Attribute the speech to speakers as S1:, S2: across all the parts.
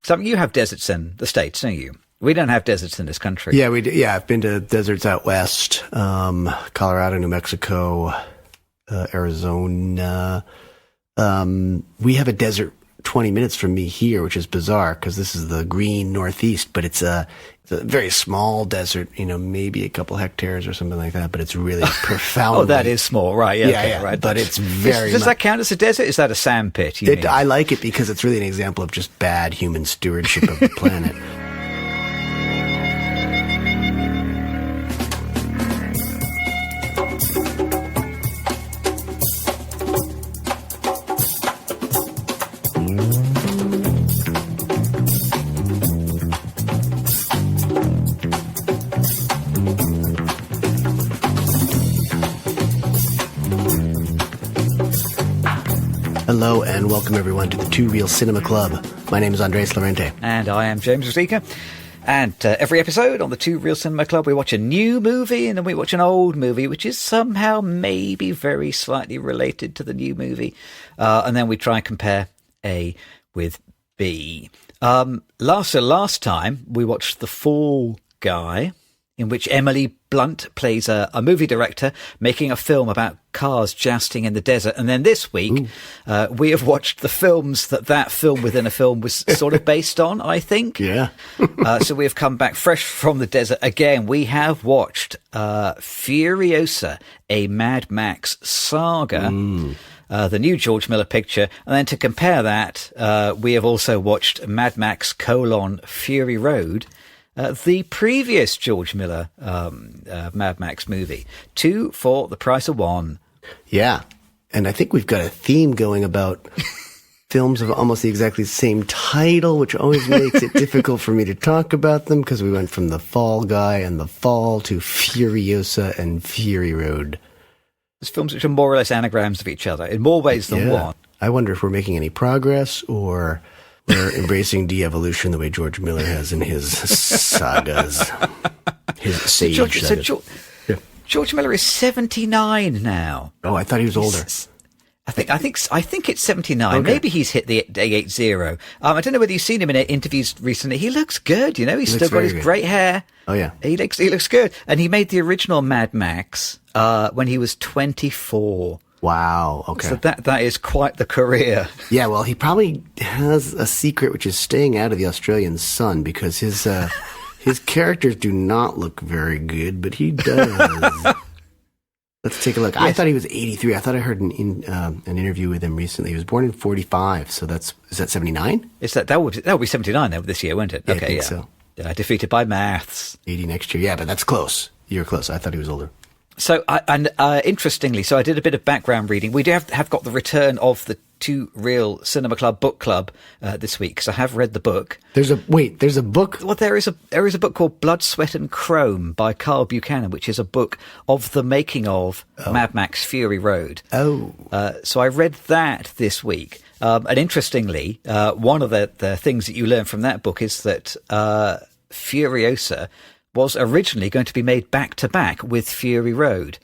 S1: So you have deserts in the States, don't you? We don't have deserts in this country.
S2: Yeah, we do. Yeah, I've been to deserts out west, Colorado, New Mexico, Arizona. We have a desert 20 minutes from me here, which is bizarre because this is the green Northeast, but it's a very small desert, maybe a couple hectares or something like that, but it's really profound.
S1: Oh, that is small, right? Yeah, okay,
S2: yeah.
S1: Right.
S2: But it's very.
S1: Does that count as a desert? Is that a sand pit?
S2: I like it because it's really an example of just bad human stewardship of the planet. Hello and welcome everyone to the Two Real Cinema Club. My name is Andres Lorente.
S1: And I am James Rosica. And every episode on the Two Real Cinema Club, we watch a new movie and then we watch an old movie, which is somehow maybe very slightly related to the new movie. And then we try and compare A with B. Last time, we watched The Fall Guy, in which Emily Blunt plays a movie director making a film about cars jousting in the desert. And then this week, we have watched the films that film within a film was sort of based on, I think.
S2: Yeah.
S1: So we have come back fresh from the desert again. We have watched Furiosa, a Mad Max Saga, the new George Miller picture. And then to compare that, we have also watched Mad Max: Fury Road, the previous George Miller Mad Max movie. 2 for the price of 1.
S2: Yeah. And I think we've got a theme going about films of almost the exactly same title, which always makes it difficult for me to talk about them because we went from The Fall Guy and The Fall to Furiosa and Fury Road.
S1: There's films which are more or less anagrams of each other in more ways than one.
S2: I wonder if we're making any progress or we're embracing de-evolution the way George Miller has in his sagas, his sage sagas.
S1: George Miller is 79 now.
S2: Oh, I thought he was older.
S1: I think it's 79.
S2: Okay.
S1: Maybe he's hit the 80. I don't know whether you've seen him in interviews recently. He looks good, He's still got his great hair.
S2: Oh yeah,
S1: he looks good. And he made the original Mad Max when he was 24.
S2: Wow. Okay.
S1: So that is quite the career.
S2: Yeah. Well, he probably has a secret, which is staying out of the Australian sun, because his characters do not look very good, but he does. Let's take a look. Yes. I thought he was 83. I thought I heard an interview with him recently. He was born in 45, so is that 79?
S1: That would be 79 though this year, won't it?
S2: Yeah, okay, I think so.
S1: Yeah, defeated by maths.
S2: 80 next year. Yeah, but that's close. You're close. I thought he was older.
S1: So, interestingly, I did a bit of background reading. We do have got the return of the Two Real Cinema Club book club this week, because I have read the book.
S2: There's a book?
S1: Well, there is a book called Blood, Sweat and Chrome by Carl Buchanan, which is a book of the making of Mad Max Fury Road.
S2: Oh.
S1: So I read that this week. And interestingly, one of the things that you learn from that book is that Furiosa was originally going to be made back-to-back with Fury Road.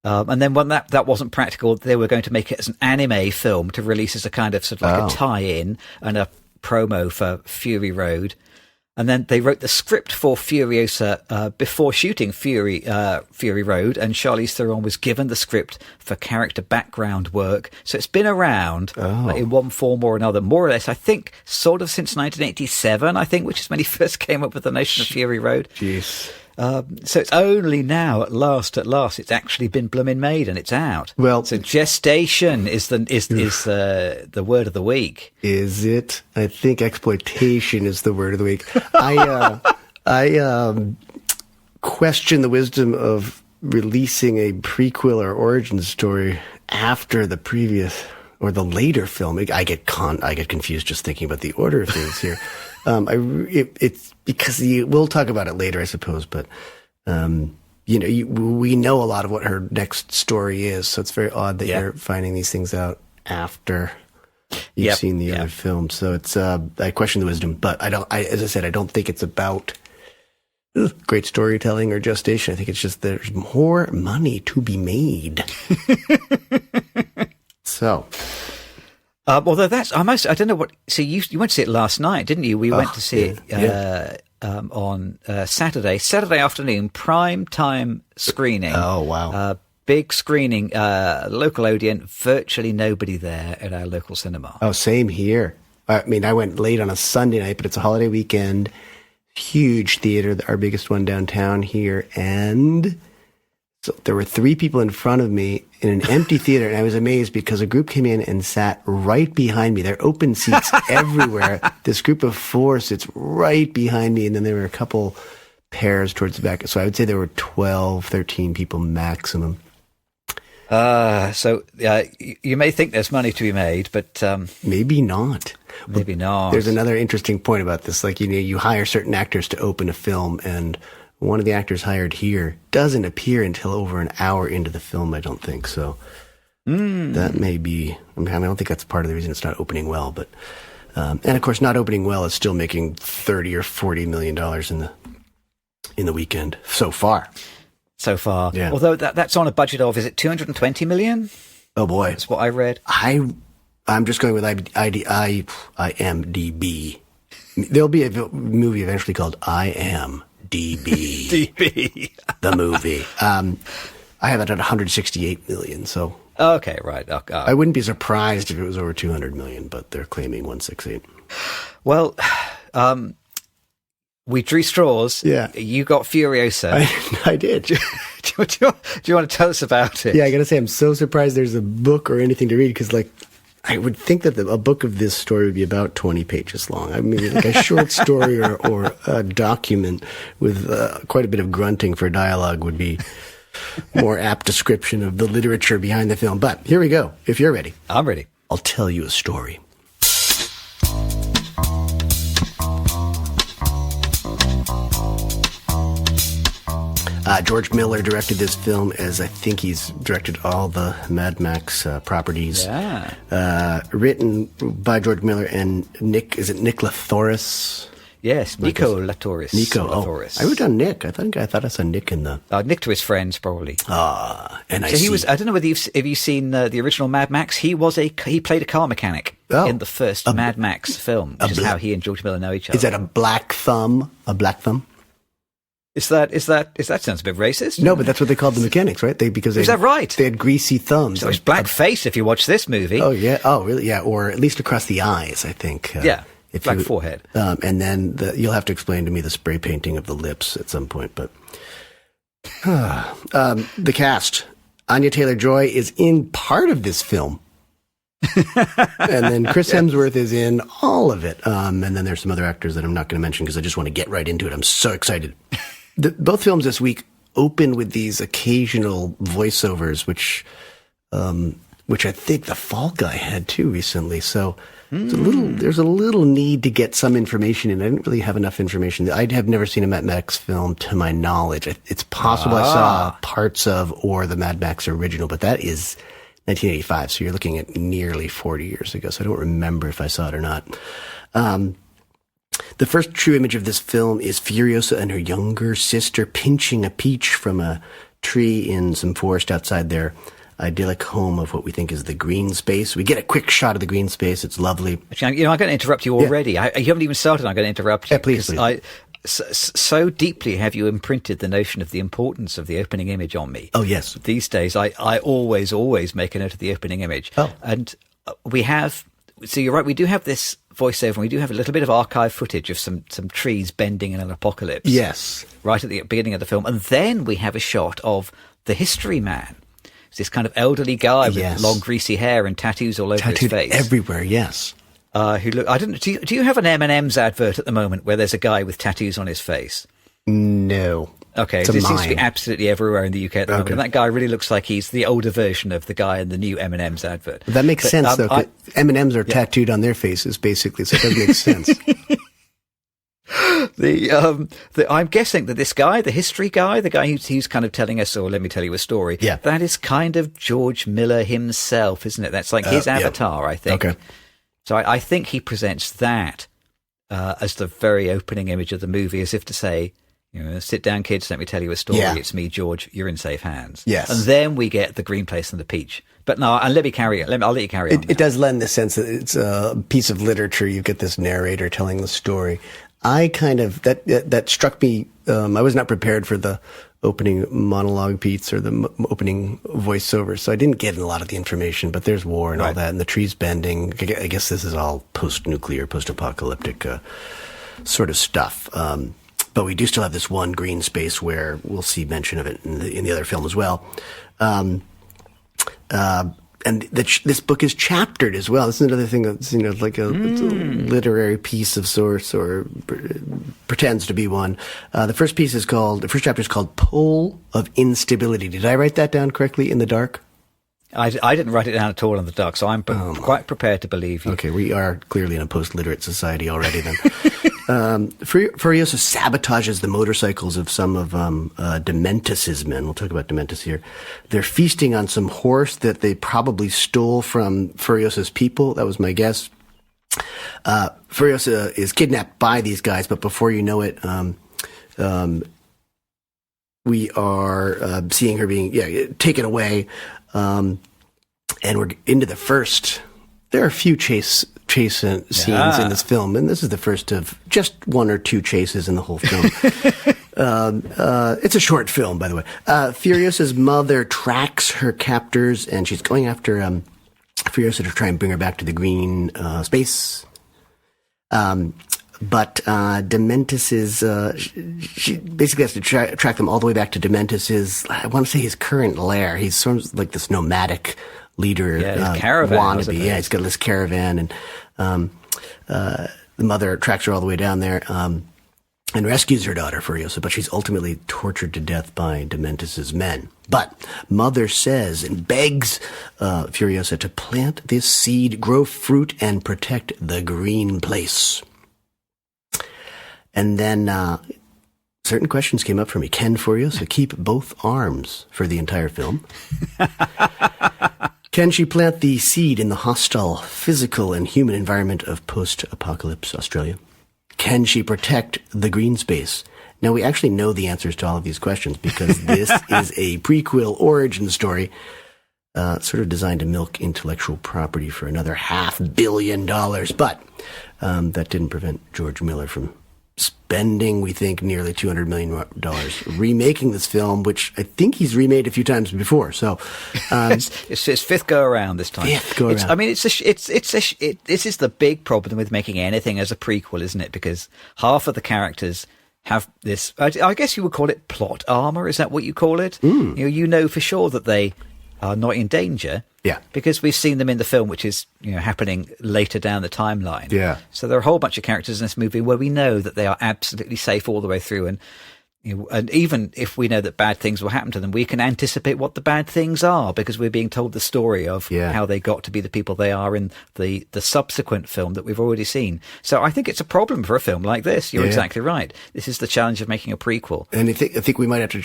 S1: And then when that wasn't practical, they were going to make it as an anime film to release as a kind of sort of like a tie-in and a promo for Fury Road. And then they wrote the script for Furiosa before shooting Fury Road, and Charlize Theron was given the script for character background work. So it's been around in one form or another, more or less, I think, sort of since 1987, which is when he first came up with the notion of Fury Road.
S2: Jeez.
S1: So it's only now, at last, it's actually been bloomin' made and it's out.
S2: Well,
S1: so gestation is the word of the week.
S2: Is it? I think exploitation is the word of the week. I question the wisdom of releasing a prequel or origin story after the previous or the later film. I get confused just thinking about the order of things here. It's because we'll talk about it later, I suppose, but we know a lot of what her next story is, so it's very odd that you're finding these things out after you've seen the other film. So it's I question the wisdom, but as I said, I don't think it's about great storytelling or gestation. I think it's just there's more money to be made. So.
S1: Although I don't know what. See, you went to see it last night, didn't you? We went to see it on Saturday afternoon, prime time screening.
S2: Oh wow!
S1: Big screening, local audience, virtually nobody there at our local cinema.
S2: Oh, same here. I mean, I went late on a Sunday night, but it's a holiday weekend. Huge theater, our biggest one downtown here, and so there were 3 people in front of me in an empty theater, and I was amazed because a group came in and sat right behind me. There are open seats everywhere. This group of 4 sits right behind me, and then there were a couple pairs towards the back. So I would say there were 12, 13 people maximum.
S1: So you may think there's money to be made, but
S2: maybe not.
S1: Maybe not.
S2: There's another interesting point about this. Like, you hire certain actors to open a film, and one of the actors hired here doesn't appear until over an hour into the film, I don't think. So that may be, I don't think that's part of the reason it's not opening well. But and of course, not opening well is still making $30 or $40 million in the weekend so far.
S1: So far.
S2: Yeah.
S1: Although that's on a budget of, is it 220 million?
S2: Oh boy.
S1: That's what I read.
S2: I'm just going with IMDb. There'll be a movie eventually called I Am DB.
S1: DB.
S2: The movie. I have it at 168 million, so.
S1: Okay, right.
S2: I wouldn't be surprised if it was over 200 million, but they're claiming 168.
S1: Well, we drew straws.
S2: Yeah.
S1: You got Furiosa.
S2: I did.
S1: Do you want to tell us about it?
S2: Yeah, I got to say, I'm so surprised there's a book or anything to read, because, like, I would think that a book of this story would be about 20 pages long. I mean, like a short story or a document with quite a bit of grunting for dialogue would be more apt description of the literature behind the film. But here we go. If you're ready.
S1: I'm ready.
S2: I'll tell you a story. George Miller directed this film, as I think he's directed all the Mad Max properties.
S1: Yeah.
S2: Written by George Nick Lathoris?
S1: Yes, Nico Lathoris.
S2: I wrote down Nick. I thought I saw Nick in the...
S1: Nick to his friends, probably.
S2: And
S1: so he was. I don't know whether you've seen the original Mad Max. He played a car mechanic in the first Mad Max film, which is how he and George Miller know each other.
S2: Is that a black thumb?
S1: Is that sounds a bit racist?
S2: No, but that's what they called the mechanics, right? Is that
S1: right?
S2: They had greasy thumbs.
S1: So it's black face if you watch this movie.
S2: Oh yeah. Oh really? Yeah. Or at least across the eyes, I think.
S1: Yeah. Black forehead.
S2: And then you'll have to explain to me the spray painting of the lips at some point. But the cast: Anya Taylor-Joy is in part of this film. And then Chris Hemsworth is in all of it. And then there's some other actors that I'm not going to mention because I just want to get right into it. I'm so excited. Both films this week open with these occasional voiceovers, which I think The Fall Guy had too recently. So there's a little need to get some information in. I didn't really have enough information. I have never seen a Mad Max film to my knowledge. It's possible I saw parts of or the Mad Max original, but that is 1985. So you're looking at nearly 40 years ago. So I don't remember if I saw it or not. The first true image of this film is Furiosa and her younger sister pinching a peach from a tree in some forest outside their idyllic home of what we think is the green space. We get a quick shot of the green space. It's lovely.
S1: Actually, I'm going to interrupt you already. Yeah. You haven't even started. I'm going to interrupt you.
S2: Yeah, please.
S1: So deeply have you imprinted the notion of the importance of the opening image on me.
S2: Oh, yes.
S1: These days, I always make a note of the opening image.
S2: Oh.
S1: And we have... So you're right, we do have this voiceover, and we do have a little bit of archive footage of some trees bending in an apocalypse.
S2: Yes.
S1: Right at the beginning of the film. And then we have a shot of the history man. It's this kind of elderly guy with long greasy hair and tattoos all over his face.
S2: Everywhere, yes.
S1: Who look? I don't know. Do you have an M&M's advert at the moment where there's a guy with tattoos on his face?
S2: No.
S1: Okay, this seems to be absolutely everywhere in the UK at the moment. And that guy really looks like he's the older version of the guy in the new M&M's advert.
S2: That makes sense, though. M&M's are tattooed on their faces, basically, so it does make sense.
S1: I'm guessing that this guy, the history guy, the guy who's kind of telling us, or let me tell you a story, that is kind of George Miller himself, isn't it? That's like his avatar, I think.
S2: Okay.
S1: So I think he presents that as the very opening image of the movie, as if to say, Sit down, kids. Let me tell you a story.
S2: Yeah.
S1: It's me, George. You're in safe hands.
S2: Yes.
S1: And then we get the green place and the peach. But no, and let me carry it. I'll let you carry on.
S2: It does lend the sense that it's a piece of literature. You get this narrator telling the story. I kind of that struck me. I was not prepared for the opening monologue beats or the opening voiceover, so I didn't get a lot of the information. But there's war and all that, and the trees bending. I guess this is all post-nuclear, post-apocalyptic sort of stuff. But we do still have this one green space where we'll see mention of it in the other film as well. And this book is chaptered as well. This is another thing that's, like it's a literary piece of sorts, or pretends to be one. The first chapter is called Pole of Instability. Did I write that down correctly in the dark?
S3: I didn't write it down at all in the dark, so I'm quite prepared to believe you.
S2: Okay, we are clearly in a post-literate society already then. Furiosa sabotages the motorcycles of some of Dementus's men. We'll talk about Dementus here. They're feasting on some horse that they probably stole from Furiosa's people. That was my guess. Furiosa is kidnapped by these guys, but before you know it, we are seeing her being taken away. And we're into the first. There are a few chase scenes in this film, and this is the first of just one or two chases in the whole film. It's a short film, by the way. Furiosa's mother tracks her captors, and she's going after Furiosa to try and bring her back to the green space. But Dementus she basically has to track them all the way back to Dementus's, I want to say his current lair. He's sort of like this nomadic leader,
S3: caravan,
S2: wannabe. Yeah, he's got this caravan, and the mother tracks her all the way down there, and rescues her daughter, Furiosa, but she's ultimately tortured to death by Dementus's men. But mother says and begs Furiosa to plant this seed, grow fruit, and protect the green place. And then certain questions came up for me. Can Furiosa keep both arms for the entire film? Can she plant the seed in the hostile physical and human environment of post-apocalypse Australia? Can she protect the green space? Now, we actually know the answers to all of these questions because this is a prequel origin story sort of designed to milk intellectual property for another $500 million. But that didn't prevent George Miller from spending, we think, nearly $200 million remaking this film, which I think he's remade a few times before. So
S3: it's his fifth go around this time. I mean, this is the big problem with making anything as a prequel, isn't it? Because half of the characters have this, I guess you would call it plot armor. Is that what you call it? You know for sure that they are not in danger.
S2: Yeah.
S3: Because we've seen them in the film, which is, happening later down the timeline.
S2: Yeah.
S3: So there are a whole bunch of characters in this movie where we know that they are absolutely safe all the way through. And even if we know that bad things will happen to them, we can anticipate what the bad things are because we're being told the story of how they got to be the people they are in the subsequent film that we've already seen. So I think it's a problem for a film like this. You're exactly right. This is the challenge of making a prequel.
S2: And I think we might have to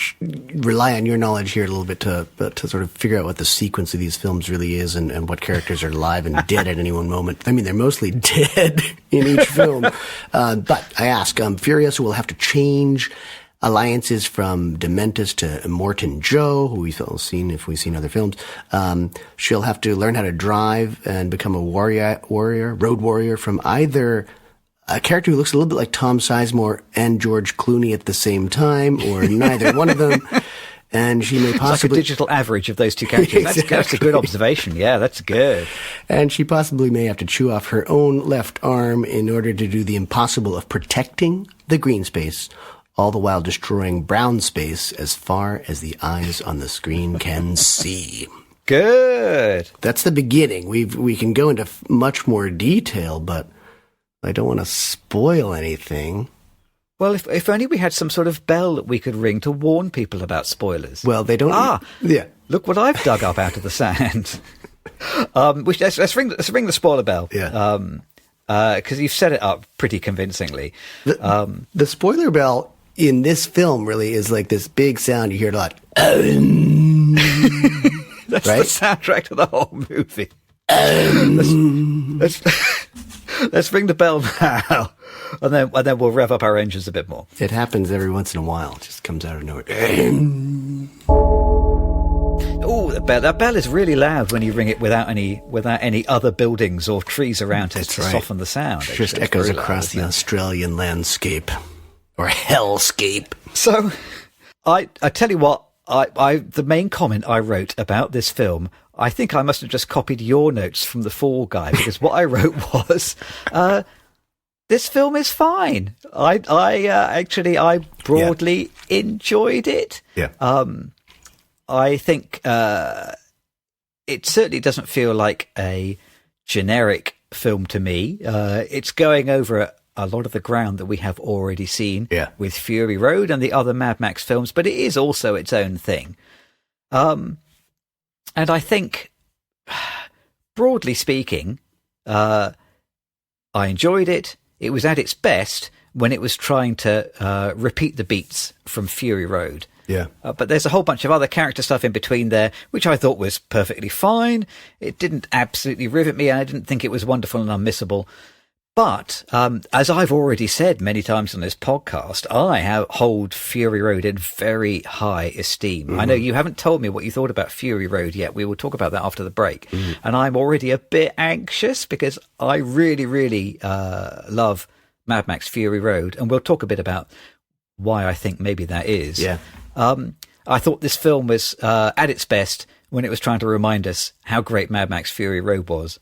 S2: rely on your knowledge here a little bit to sort of figure out what the sequence of these films really is and what characters are alive and dead at any one moment. I mean, they're mostly dead in each film. But I ask, Furiosa will have to change alliances from Dementus to Immortan Joe, who we've seen if we've seen other films. She'll have to learn how to drive and become a road warrior from either a character who looks a little bit like Tom Sizemore and George Clooney at the same time, or neither one of them. And she may possibly...
S3: It's like a digital average of those two characters.
S2: Exactly.
S3: That's a good observation. Yeah, that's good.
S2: And she possibly may have to chew off her own left arm in order to do the impossible of protecting the green space, all the while destroying brown space as far as the eyes on the screen can see.
S3: Good.
S2: That's the beginning. We can go into much more detail, but I don't want to spoil anything.
S3: Well, if only we had some sort of bell that we could ring to warn people about spoilers.
S2: Well, they don't. Yeah.
S3: Look what I've dug up out of the sand. Let's ring the spoiler bell.
S2: Yeah.
S3: Because you've set it up pretty convincingly.
S2: The spoiler bell in this film really is like this big sound. You hear it a lot.
S3: That's
S2: right?
S3: the soundtrack to the whole movie. Let's ring the bell now, and then we'll rev up our engines a bit more.
S2: It happens every once in a while. It just comes out of nowhere.
S3: Oh, that bell is really loud when you ring it without any other buildings or trees around it to soften the sound.
S2: It just echoes across the Australian landscape or hellscape.
S3: So, I tell you what, the main comment I wrote about this film, I think I must have just copied your notes from The Fall Guy, because what I wrote was, this film is fine. I broadly enjoyed it.
S2: Yeah.
S3: I think it certainly doesn't feel like a generic film to me. It's going over a lot of the ground that we have already seen with Fury Road and the other Mad Max films, but it is also its own thing. And I think, broadly speaking, I enjoyed it. It was at its best when it was trying to repeat the beats from Fury Road.
S2: Yeah.
S3: But there's a whole bunch of other character stuff in between there, which I thought was perfectly fine. It didn't absolutely rivet me, and I didn't think it was wonderful and unmissable. But as I've already said many times on this podcast, I hold Fury Road in very high esteem. Mm-hmm. I know you haven't told me what you thought about Fury Road yet. We will talk about that after the break. Mm-hmm. And I'm already a bit anxious because I really, really love Mad Max Fury Road. And we'll talk a bit about why I think maybe that is.
S2: Yeah.
S3: I thought this film was at its best when it was trying to remind us how great Mad Max Fury Road was.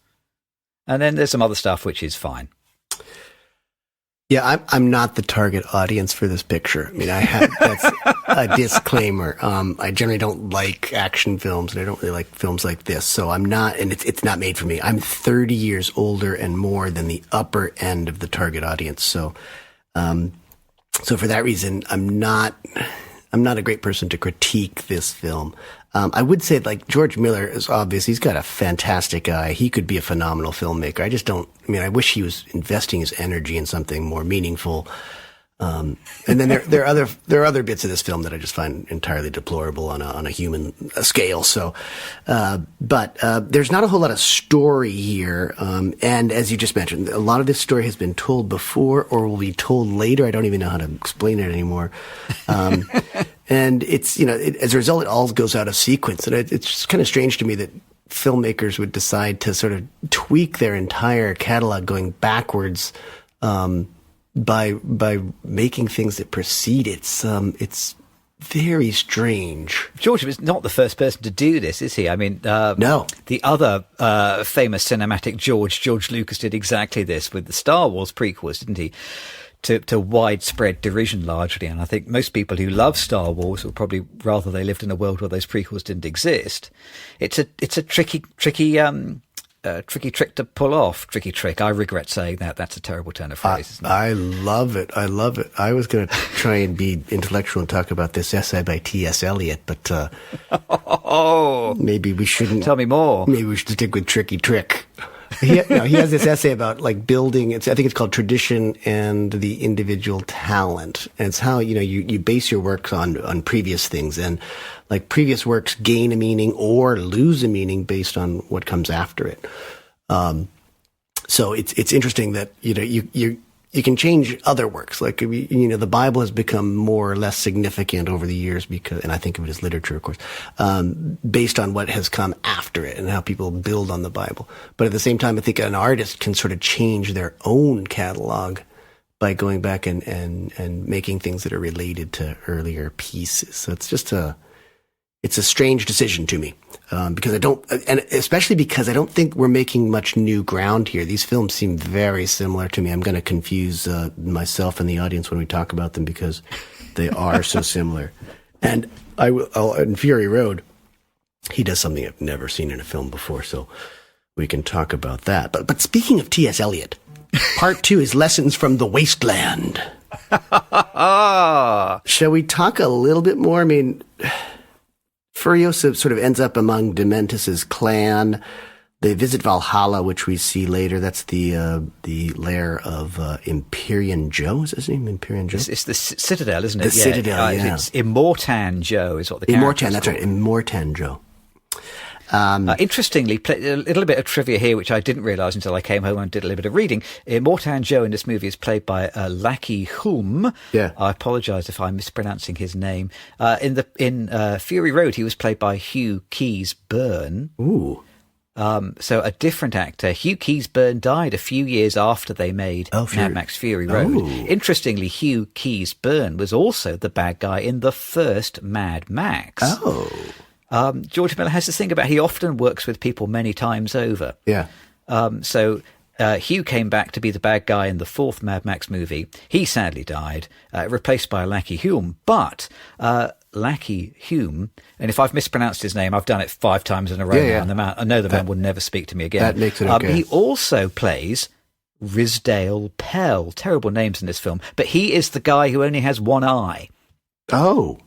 S3: And then there's some other stuff which is fine.
S2: Yeah, I'm not the target audience for this picture. I mean, that's a disclaimer. I generally don't like action films, and I don't really like films like this. So I'm not, and it's not made for me. I'm 30 years older and more than the upper end of the target audience. So, so for that reason, I'm not a great person to critique this film. I would say, like, George Miller is obvious. He's got a fantastic eye. He could be a phenomenal filmmaker. I wish he was investing his energy in something more meaningful. And then there are other bits of this film that I just find entirely deplorable on a human scale. So, but there's not a whole lot of story here. And as you just mentioned, a lot of this story has been told before or will be told later. I don't even know how to explain it anymore. And it's, as a result, it all goes out of sequence. And it's just kind of strange to me that filmmakers would decide to sort of tweak their entire catalog going backwards, by making things that precede it. It's very strange.
S3: George is not the first person to do this, is he? I mean,
S2: no.
S3: The other famous cinematic George Lucas did exactly this with the Star Wars prequels, didn't he? To widespread derision, largely. And I think most people who love Star Wars would probably rather they lived in a world where those prequels didn't exist. It's a tricky trick to pull off. Tricky trick. I regret saying that. That's a terrible turn of phrase, isn't it?
S2: I love it. I was going to try and be intellectual and talk about this essay by T S Eliot, but maybe we shouldn't.
S3: Tell me more.
S2: Maybe we should stick with tricky trick. He has this essay about, like, building. I think it's called Tradition and the Individual Talent. And it's how, you base your works on previous things, and, like, previous works gain a meaning or lose a meaning based on what comes after it. So it's interesting that, you can change other works. Like, the Bible has become more or less significant over the years because, and I think of it as literature, of course, based on what has come after it and how people build on the Bible. But at the same time, I think an artist can sort of change their own catalog by going back and making things that are related to earlier pieces. So it's just it's a strange decision to me, because and especially because I don't think we're making much new ground here. These films seem very similar to me. I'm going to confuse myself and the audience when we talk about them because they are so similar. And in Fury Road, he does something I've never seen in a film before, so we can talk about that. But speaking of T S Eliot, part 2 is Lessons from the Wasteland. Shall we talk a little bit more? I mean, Furiosa sort of ends up among Dementus's clan. They visit Valhalla, which we see later. That's the lair of Empyrean Joe. Is his name Empyrean Joe?
S3: It's the Citadel, isn't it?
S2: The Citadel, yeah.
S3: It's Immortan Joe is what the character is
S2: Immortan, that's
S3: called.
S2: right. Immortan Joe.
S3: Interestingly, a little bit of trivia here, which I didn't realise until I came home and did a little bit of reading. Mortan Joe in this movie is played by Lackey Hulme.
S2: Yeah.
S3: I apologise if I'm mispronouncing his name. In Fury Road, he was played by Hugh Keys-Byrne.
S2: Ooh.
S3: So a different actor. Hugh Keys-Byrne died a few years after they made Mad Max Fury Road.
S2: Oh.
S3: Interestingly, Hugh Keys-Byrne was also the bad guy in the first Mad Max.
S2: Oh.
S3: George Miller has this thing about he often works with people many times over.
S2: Yeah.
S3: So Hugh came back to be the bad guy in the fourth Mad Max movie. He sadly died, replaced by Lackey Hulme. But Lackey Hulme, and if I've mispronounced his name, I've done it 5 times in a row now, and I know the man will never speak to me again.
S2: That makes it okay.
S3: He also plays Rizdale Pell. Terrible names in this film. But he is the guy who only has one eye.
S2: Oh.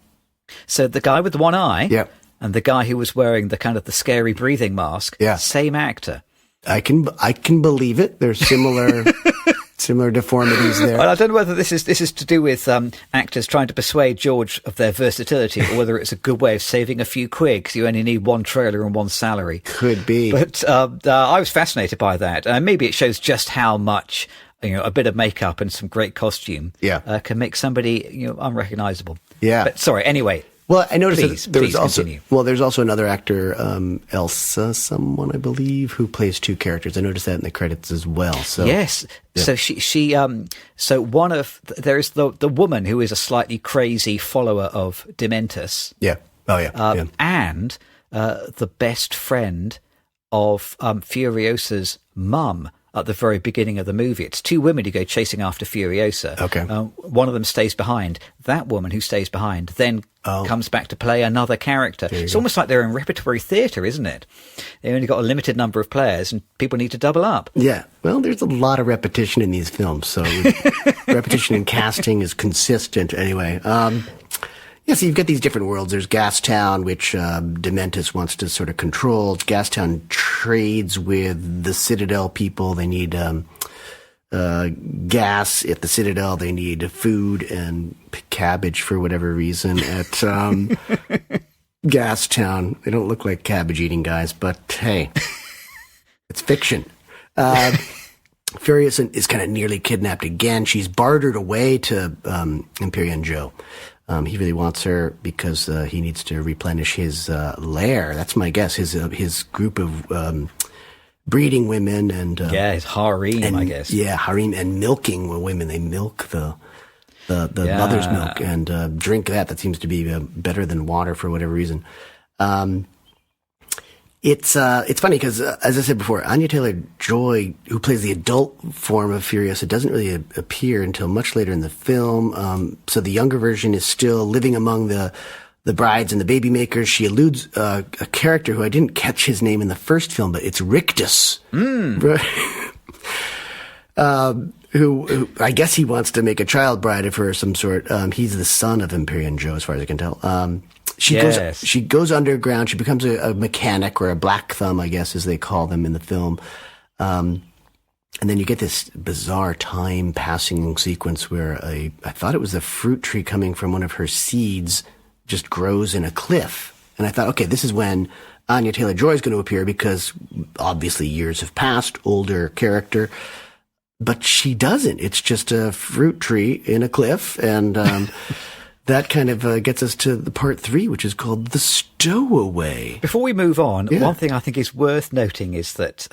S3: So the guy with the one eye
S2: Yep.
S3: and the guy who was wearing the kind of the scary breathing mask, same actor.
S2: I can believe it. There's similar deformities there.
S3: Well, I don't know whether this is to do with actors trying to persuade George of their versatility, or whether it's a good way of saving a few quid because you only need one trailer and one salary.
S2: Could be.
S3: But I was fascinated by that. Maybe it shows just how much a bit of makeup and some great costume can make somebody unrecognizable.
S2: Yeah.
S3: But sorry. Anyway.
S2: Well, I noticed that
S3: there's
S2: also another actor, Elsa, someone I believe, who plays 2 characters. I noticed that in the credits as well. So
S3: yes, yeah. So so one of there is the woman who is a slightly crazy follower of Dementus.
S2: Yeah. Oh yeah.
S3: And the best friend of Furiosa's mum. At the very beginning of the movie, it's 2 women who go chasing after Furiosa.
S2: Okay.
S3: One of them stays behind. That woman who stays behind then comes back to play another character. It's almost like they're in repertory theatre, isn't it? They only got a limited number of players and people need to double up.
S2: Yeah. Well, there's a lot of repetition in these films, so repetition in casting is consistent anyway. Yeah, so you've got these different worlds. There's Gastown, which Dementus wants to sort of control. Gastown trades with the Citadel people. They need gas at the Citadel. They need food and cabbage for whatever reason at Gastown. They don't look like cabbage-eating guys, but hey, it's fiction. Furiosa is kind of nearly kidnapped again. She's bartered away to Imperial Joe. He really wants her because he needs to replenish his lair. That's my guess. His group of breeding women and
S3: his harem, I guess.
S2: Yeah, harem and milking women. They milk the mother's milk and drink that. That seems to be better than water for whatever reason. It's funny because, as I said before, Anya Taylor-Joy, who plays the adult form of Furiosa, doesn't really appear until much later in the film. So the younger version is still living among the brides and the baby makers. She eludes a character who I didn't catch his name in the first film, but it's Rictus. Who I guess he wants to make a child bride of her of some sort. He's the son of Imperial Joe, as far as I can tell. She goes underground. She becomes a mechanic, or a black thumb, I guess, as they call them in the film. And then you get this bizarre time passing sequence where I thought it was a fruit tree coming from one of her seeds just grows in a cliff. And I thought, okay, this is when Anya Taylor-Joy is going to appear because obviously years have passed, older character. But she doesn't. It's just a fruit tree in a cliff. And that kind of gets us to the part 3, which is called The Stowaway.
S3: Before we move on, one thing I think is worth noting is that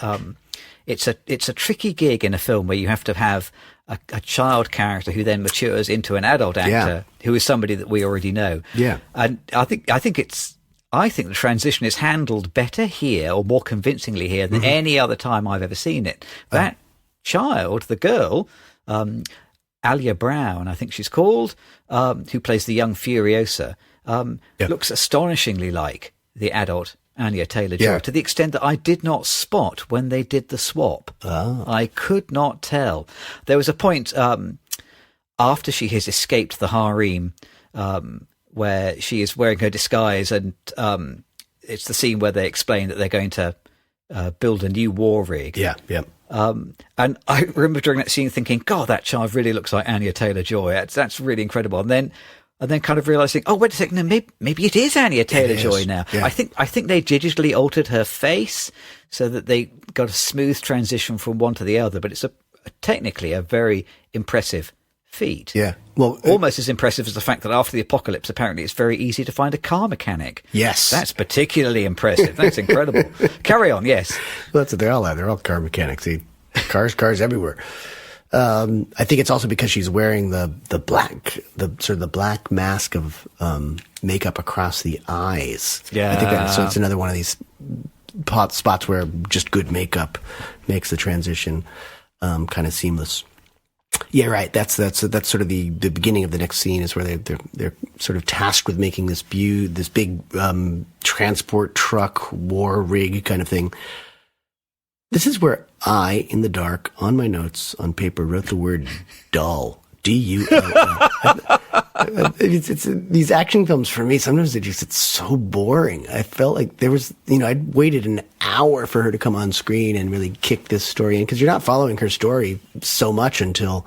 S3: it's a tricky gig in a film where you have to have a child character who then matures into an adult actor who is somebody that we already know. Yeah. And I think the transition is handled better here, or more convincingly here, than any other time I've ever seen it. That child, the girl, Alia Brown, I think she's called, who plays the young Furiosa, looks astonishingly like the adult Anya Taylor-Joy, to the extent that I did not spot when they did the swap. I could not tell. There was a point after she has escaped the harem where she is wearing her disguise, and it's the scene where they explain that they're going to build a new war rig. And I remember during that scene thinking, God, that child really looks like Anya Taylor-Joy. That's really incredible. And then
S1: and then kind of realizing, oh, wait a second, no, maybe it is Anya Taylor-Joy now.
S2: Yeah.
S1: I think they digitally altered her face so that they got a smooth transition from one to the other, but it's technically a very impressive feat.
S2: Yeah. Well,
S1: almost as impressive as the fact that after the apocalypse, apparently it's very easy to find a car mechanic.
S2: Yes.
S1: That's particularly impressive. That's incredible. Carry on, yes.
S2: Well, that's what they all are. They're all car mechanics. Cars everywhere. I think it's also because she's wearing the black mask of makeup across the eyes.
S1: Yeah.
S2: I think so it's another one of these spots where just good makeup makes the transition kind of seamless. Yeah, right. That's sort of the beginning of the next scene is where they're sort of tasked with making this big transport truck war rig kind of thing. This is where I, in the dark, on my notes on paper, wrote the word dull. D-U-L-L. It's these action films for me. Sometimes it's so boring. I felt like there was, I'd waited an hour for her to come on screen and really kick this story in because you're not following her story so much until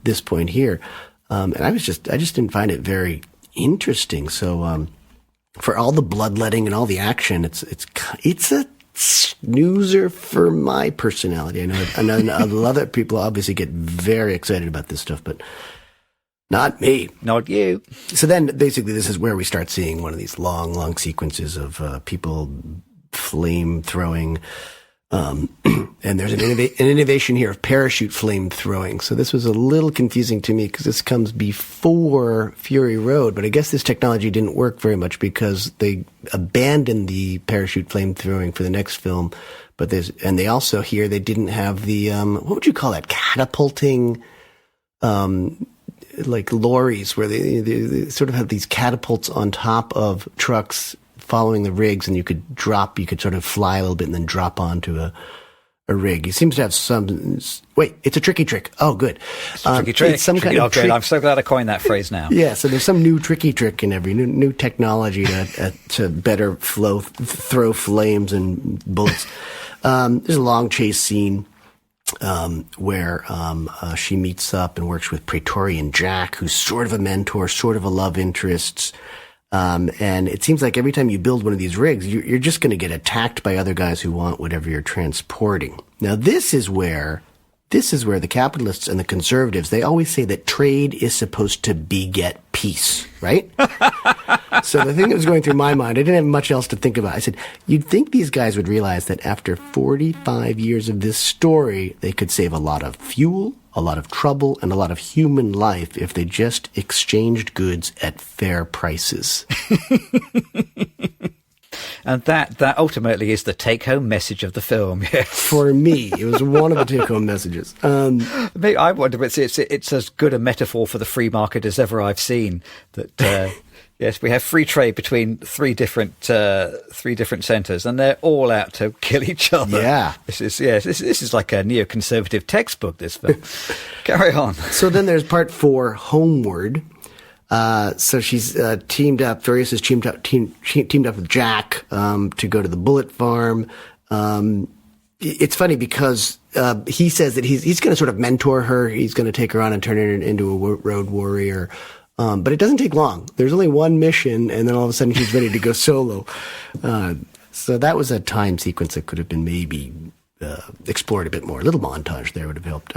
S2: this point here. And I just didn't find it very interesting. So, for all the bloodletting and all the action, it's a snoozer for my personality. I know a lot of people obviously get very excited about this stuff, but not me.
S1: Not you.
S2: So then basically this is where we start seeing one of these long sequences of people flame throwing. And there's an innovation here of parachute flame throwing. So this was a little confusing to me because this comes before Fury Road, but I guess this technology didn't work very much because they abandoned the parachute flame throwing for the next film. But they also here, they didn't have the, what would you call that? Catapulting, like lorries where they sort of have these catapults on top of trucks following the rigs, and you could sort of fly a little bit and then drop onto a rig. He seems to have some. Wait, it's a tricky trick. Oh, good.
S1: It's a tricky trick.
S2: It's some kind of
S1: trick. I'm so glad I coined that phrase now.
S2: Yeah, so there's some new tricky trick in every new technology to better throw flames and bullets. There's a long chase scene where she meets up and works with Praetorian Jack, who's sort of a mentor, sort of a love interest. And it seems like every time you build one of these rigs, you're just going to get attacked by other guys who want whatever you're transporting. Now, this is where the capitalists and the conservatives, they always say that trade is supposed to beget peace, right? So the thing that was going through my mind, I didn't have much else to think about. I said, you'd think these guys would realize that after 45 years of this story, they could save a lot of fuel, a lot of trouble, and a lot of human life if they just exchanged goods at fair prices.
S1: And that ultimately is the take-home message of the film. Yes.
S2: For me, it was one of the take-home messages.
S1: I wonder if it's as good a metaphor for the free market as ever I've seen. That yes, we have free trade between three different centres, and they're all out to kill each other.
S2: Yeah,
S1: this is like a neoconservative textbook. This film. Carry on.
S2: So then there's part 4, Homeward. So she's teamed up. Furiosa's teamed up with Jack to go to the bullet farm. It's funny because he says that he's going to sort of mentor her. He's going to take her on and turn her into a road warrior. But it doesn't take long. There's only one mission, and then all of a sudden she's ready to go solo. So that was a time sequence that could have been maybe explored a bit more. A little montage there would have helped.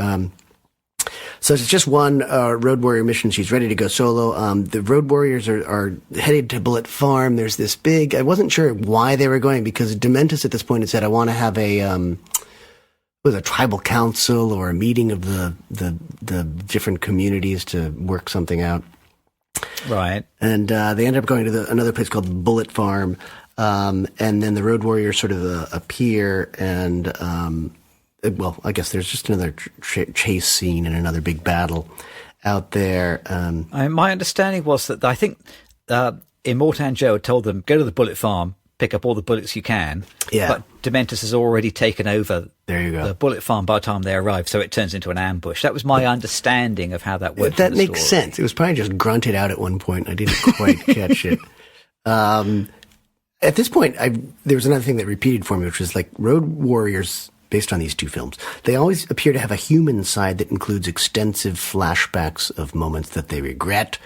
S2: So it's just one road warrior mission. She's ready to go solo. The road warriors are headed to Bullet Farm. There's this big. I wasn't sure why they were going because Dementis at this point had said, "I want to have a tribal council or a meeting of the different communities to work something out."
S1: Right. And
S2: they ended up going to another place called Bullet Farm, and then the road warriors sort of appear and. Well, I guess there's just another chase scene and another big battle out there.
S1: My understanding was that I think Immortan Joe had told them, go to the bullet farm, pick up all the bullets you can.
S2: Yeah.
S1: But Dementis has already taken over the bullet farm by the time they arrive, so it turns into an ambush. That was my understanding of how that worked.
S2: That makes sense. It was probably just grunted out at one point. I didn't quite catch it. At this point, there was another thing that repeated for me, which was like road warriors. Based on these two films, they always appear to have a human side that includes extensive flashbacks of moments that they regret,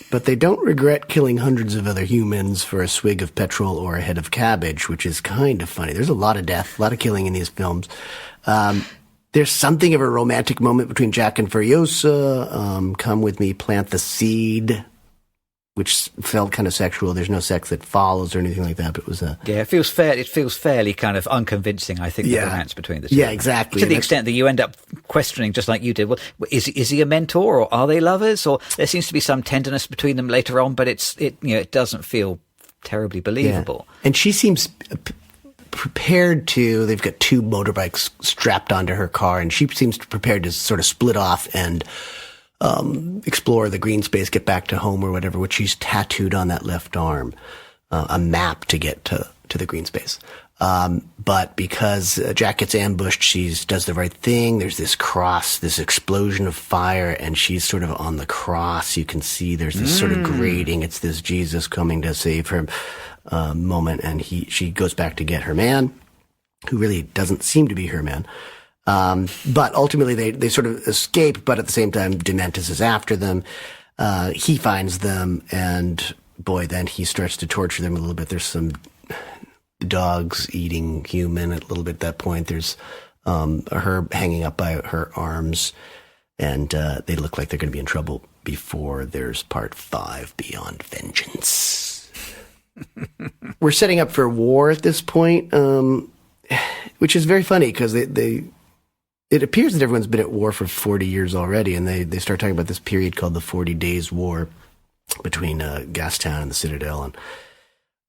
S2: But they don't regret killing hundreds of other humans for a swig of petrol or a head of cabbage, which is kind of funny. There's a lot of death, a lot of killing in these films. There's something of a romantic moment between Jack and Furiosa. Come with me, plant the seed, which felt kind of sexual. There's no sex that follows or anything like that, but it was a...
S3: Yeah, it feels fair. It feels fairly kind of unconvincing, I think, the romance between the two.
S2: Yeah, exactly.
S3: To the extent that you end up questioning, just like you did, well, is he a mentor, or are they lovers? Or there seems to be some tenderness between them later on, but it doesn't feel terribly believable.
S2: Yeah. And she seems prepared to... They've got two motorbikes strapped onto her car, and she seems prepared to sort of split off and... explore the green space, get back to home or whatever, which she's tattooed on that left arm, a map to get to the green space. But because Jack gets ambushed, she does the right thing. There's this cross, this explosion of fire, and she's sort of on the cross. You can see there's this sort of grating. It's this Jesus coming to save her moment, and she goes back to get her man, who really doesn't seem to be her man. But ultimately they sort of escape, but at the same time, Dementis is after them. He finds them, and boy, then he starts to torture them a little bit. There's some dogs eating human a little bit at that point. There's, her hanging up by her arms, and, they look like they're going to be in trouble before there's part 5, Beyond Vengeance. We're setting up for war at this point, which is very funny because it appears that everyone's been at war for 40 years already, and they start talking about this period called the 40 Days War between Gastown and the Citadel.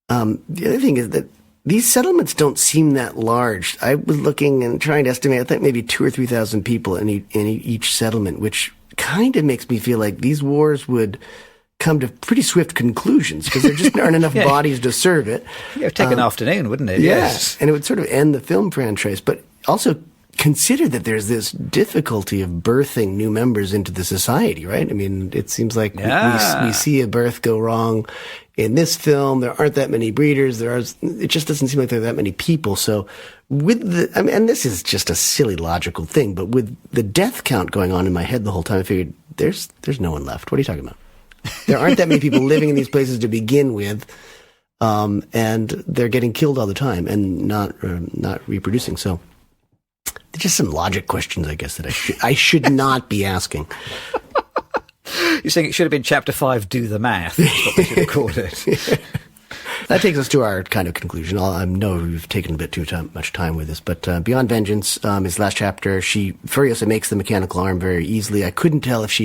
S2: And the other thing is that these settlements don't seem that large. I was looking and trying to estimate, I think maybe 2,000 or 3,000 people in each settlement, which kind of makes me feel like these wars would come to pretty swift conclusions because there just aren't enough bodies to serve it.
S3: Yeah, it would take an afternoon, wouldn't it?
S2: Yes. And it would sort of end the film franchise, but also consider that there's this difficulty of birthing new members into the society, right? I mean, it seems like we see a birth go wrong in this film. There aren't that many breeders. It just doesn't seem like there are that many people. So and this is just a silly logical thing, but with the death count going on in my head the whole time, I figured there's no one left. What are you talking about? There aren't that many people living in these places to begin with. And they're getting killed all the time and not reproducing. So, just some logic questions, I guess, that I should not be asking.
S3: You're saying it should have been Chapter 5, Do the Math. That's what they should have called it.
S2: That takes us to our kind of conclusion. I know we've taken a bit too much time with this, but Beyond Vengeance, his last chapter, Furiosa makes the mechanical arm very easily. I couldn't tell if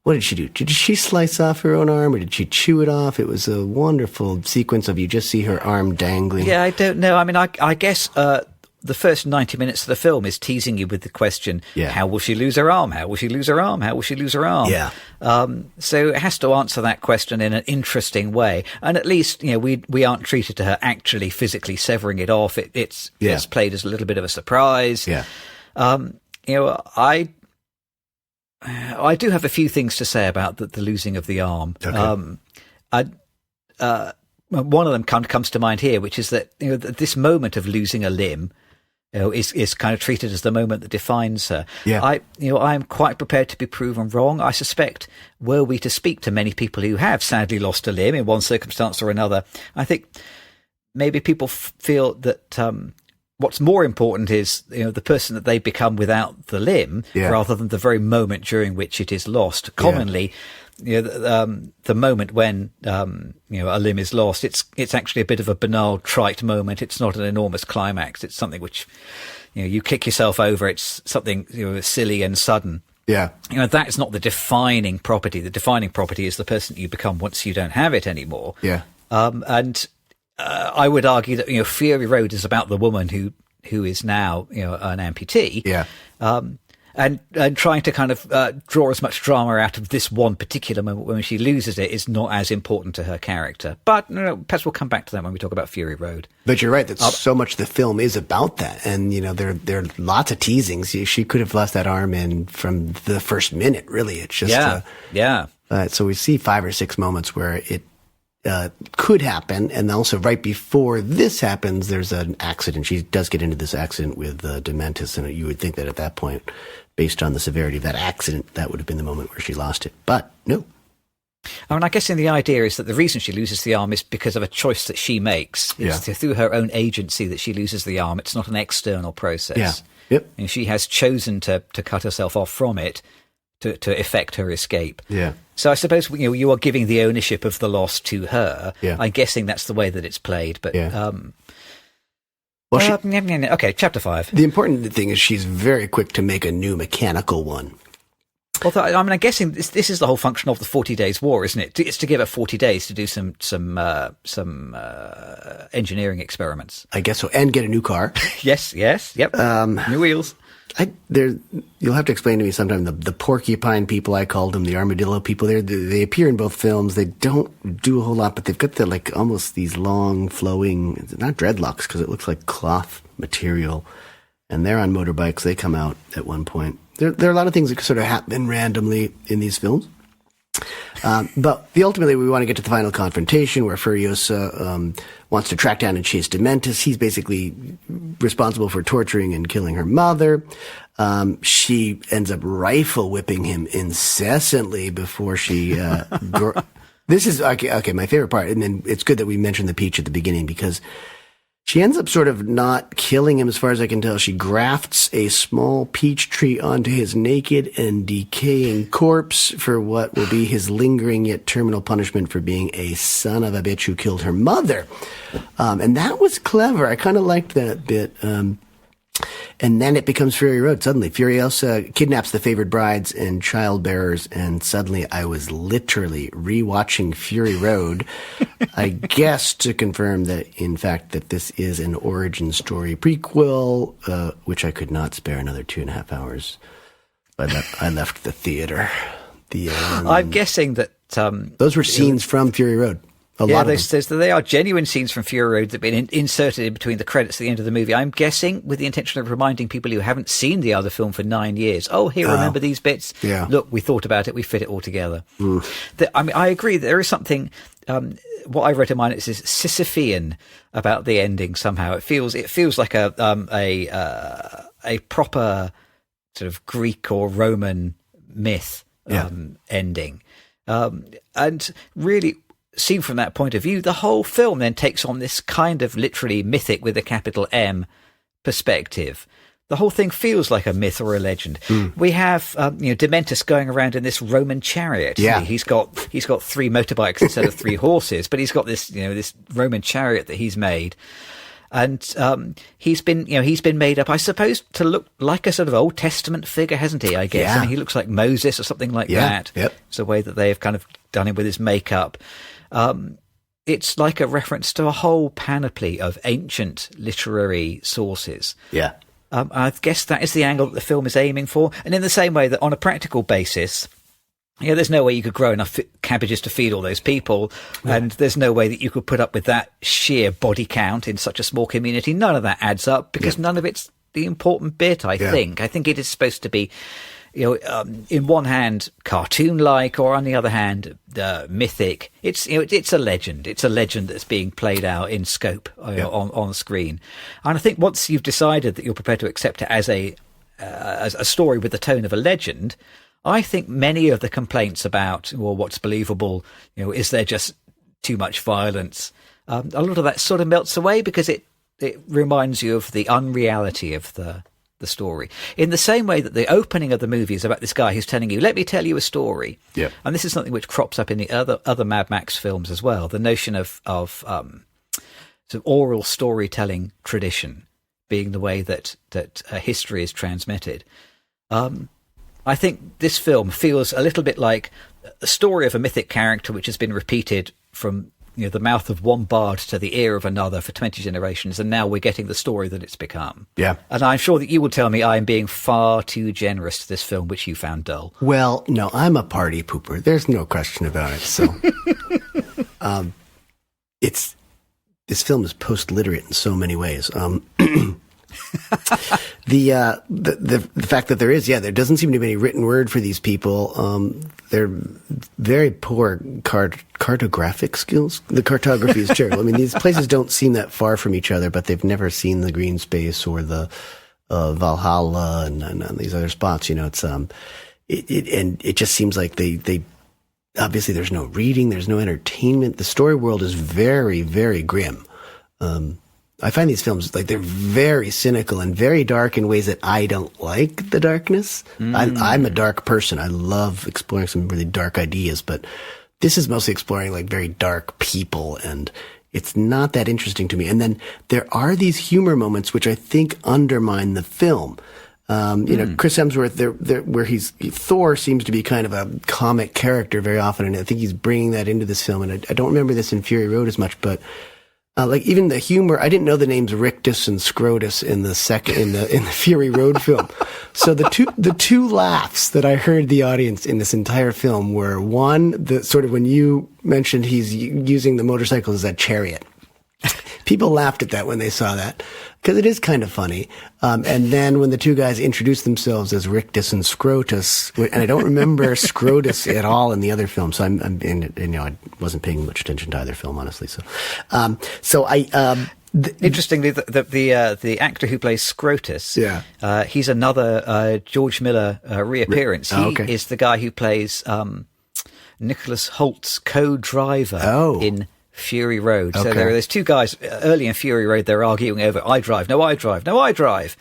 S2: what did she do? Did she slice off her own arm, or did she chew it off? It was a wonderful sequence of you just see her arm dangling.
S3: Yeah, I don't know. I mean, I guess... the first 90 minutes of the film is teasing you with the question, how will she lose her arm? How will she lose her arm? How will she lose her arm?
S2: Yeah.
S3: So it has to answer that question in an interesting way. And at least, we aren't treated to her actually physically severing it off. It's played as a little bit of a surprise.
S2: Yeah.
S3: I do have a few things to say about the losing of the arm.
S2: Okay.
S3: One of them comes to mind here, which is that, this moment of losing a limb, is kind of treated as the moment that defines her.
S2: Yeah.
S3: I am quite prepared to be proven wrong. I suspect, were we to speak to many people who have sadly lost a limb in one circumstance or another, I think maybe people feel that what's more important is the person that they become without the limb, rather than the very moment during which it is lost. Commonly, the moment when a limb is lost, it's actually a bit of a banal, trite moment. It's not an enormous climax. It's something which you kick yourself over. It's something silly and sudden.
S2: Yeah.
S3: That is not the defining property. The defining property is the person that you become once you don't have it anymore.
S2: Yeah.
S3: And I would argue that Fury Road is about the woman who is now an amputee.
S2: Yeah.
S3: And trying to kind of draw as much drama out of this one particular moment when she loses it is not as important to her character. But perhaps we'll come back to that when we talk about Fury Road.
S2: But you're right, that so much of the film is about that. And, there are lots of teasings. She could have lost that arm in from the first minute, really. It's just... So we see 5 or 6 moments where it could happen. And also right before this happens, there's an accident. She does get into this accident with Dementis, and you would think that at that point, based on the severity of that accident, that would have been the moment where she lost it. But no,
S3: I mean, I guess the idea is that the reason she loses the arm is because of a choice that she makes. It's through her own agency that she loses the arm. It's not an external process.
S2: Yeah. Yep.
S3: And she has chosen to cut herself off from it to effect her escape.
S2: Yeah.
S3: So I suppose you are giving the ownership of the loss to her.
S2: Yeah.
S3: I'm guessing that's the way that it's played. But okay, chapter 5.
S2: The important thing is she's very quick to make a new mechanical one.
S3: Well, I mean, I'm guessing this is the whole function of the 40 Days War, isn't it? It's to give her 40 days to do some engineering experiments.
S2: I guess so, and get a new car.
S3: Yes, yep. New wheels.
S2: You'll have to explain to me sometime the porcupine people, I called them, the armadillo people. They appear in both films. They don't do a whole lot, but they've got almost these long flowing, not dreadlocks because it looks like cloth material, and they're on motorbikes. They come out at one point. There are a lot of things that sort of happen randomly in these films. But ultimately, we want to get to the final confrontation where Furiosa wants to track down and chase Dementus. He's basically responsible for torturing and killing her mother. She ends up rifle whipping him incessantly before she... This is, okay, my favorite part. And then it's good that we mentioned the peach at the beginning because... she ends up sort of not killing him as far as I can tell. She grafts a small peach tree onto his naked and decaying corpse for what will be his lingering yet terminal punishment for being a son of a bitch who killed her mother. And that was clever. I kind of liked that bit. And then it becomes Fury Road. Suddenly, Furiosa kidnaps the favored brides and child bearers, and suddenly I was literally rewatching Fury Road, I guess to confirm that, in fact, that this is an origin story prequel, which I could not spare another 2.5 hours. I left the theater.
S3: I'm guessing that...
S2: those were scenes from Fury Road.
S3: They are genuine scenes from Fury Road that have been inserted in between the credits at the end of the movie. I'm guessing with the intention of reminding people who haven't seen the other film for 9 years, remember these bits?
S2: Yeah.
S3: Look, we thought about it, we fit it all together. I agree that there is something, what I read in mine is Sisyphean about the ending somehow. It feels like a proper sort of Greek or Roman myth ending. And really... seen from that point of view, the whole film then takes on this kind of literally mythic with a capital M perspective. The whole thing feels like a myth or a legend. We have Dementus going around in this Roman chariot.
S2: Yeah.
S3: He's got 3 motorbikes instead of 3 horses, but he's got this this Roman chariot that he's made. And he's been made up, I suppose, to look like a sort of Old Testament figure, hasn't he? I guess.
S2: Yeah.
S3: I mean, he looks like Moses or something like that.
S2: Yep.
S3: It's the way that they have kind of done him with his makeup. It's like a reference to a whole panoply of ancient literary sources.
S2: Yeah.
S3: I guess that is the angle that the film is aiming for. And in the same way that on a practical basis, there's no way you could grow enough cabbages to feed all those people. Yeah. And there's no way that you could put up with that sheer body count in such a small community. None of that adds up because none of it's the important bit, I think. I think it is supposed to be, in one hand, cartoon-like, or on the other hand, mythic. It's it's a legend. It's a legend that's being played out in scope on screen. And I think once you've decided that you're prepared to accept it as a story with the tone of a legend, I think many of the complaints about what's believable, is there just too much violence? A lot of that sort of melts away because it reminds you of the unreality of the story. In the same way that the opening of the movie is about this guy who's telling you, let me tell you a story. Yeah. And this is something which crops up in the other Mad Max films as well. The notion of sort of oral storytelling tradition being the way that history is transmitted. I think this film feels a little bit like a story of a mythic character which has been repeated from the mouth of one bard to the ear of another for 20 generations, and now we're getting the story that it's become. Yeah. And I'm sure that you will tell me I am being far too generous to this film, which you found dull.
S2: Well, no, I'm a party pooper. There's no question about it. So, this film is post-literate in so many ways. The fact that there doesn't seem to be any written word for these people. They're very poor cartographic skills. The cartography is terrible. I mean, these places don't seem that far from each other, but they've never seen the green space or the Valhalla and these other spots. It's it just seems like they obviously there's no reading, there's no entertainment. The story world is very, very grim. I find these films, like, they're very cynical and very dark in ways that I don't like the darkness. I'm a dark person. I love exploring some really dark ideas, but this is mostly exploring, like, very dark people, and it's not that interesting to me. And then there are these humor moments which I think undermine the film. Chris Hemsworth, where Thor seems to be kind of a comic character very often, and I think he's bringing that into this film. And I don't remember this in Fury Road as much, but like, even the humor, I didn't know the names Rictus and Scrotus in the Fury Road film. So the two laughs that I heard the audience in this entire film were, one, the sort of when you mentioned he's using the motorcycle as a chariot. People laughed at that when they saw that, because it is kind of funny. And then when the two guys introduced themselves as Rictus and Scrotus, and I don't remember Scrotus at all in the other film, so I wasn't paying much attention to either film, honestly.
S3: Interestingly, the actor who plays Scrotus, he's another George Miller reappearance. He is the guy who plays Nicholas Holt's co-driver in Fury Road. So there's two guys early in Fury Road. They're arguing over I drive, no I drive, no I drive.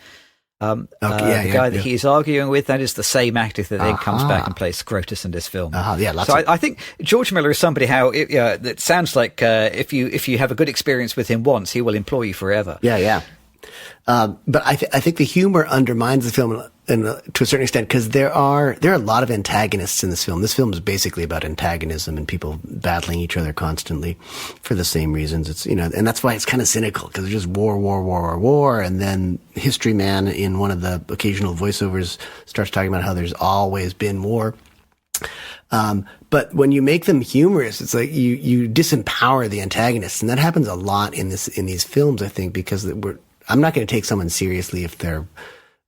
S3: The guy that he's arguing with, that is the same actor that then comes back and plays Scrotus in this film. I think George Miller is somebody that sounds like if you have a good experience with him once, he will employ you forever.
S2: But I think the humor undermines the film to a certain extent, because there are a lot of antagonists in this film. This film is basically about antagonism and people battling each other constantly for the same reasons. It's, and that's why it's kind of cynical, because it's just war. And then History Man, in one of the occasional voiceovers, starts talking about how there's always been war. But when you make them humorous, it's like you disempower the antagonists. And that happens a lot in these films, I think, because I'm not going to take someone seriously if they're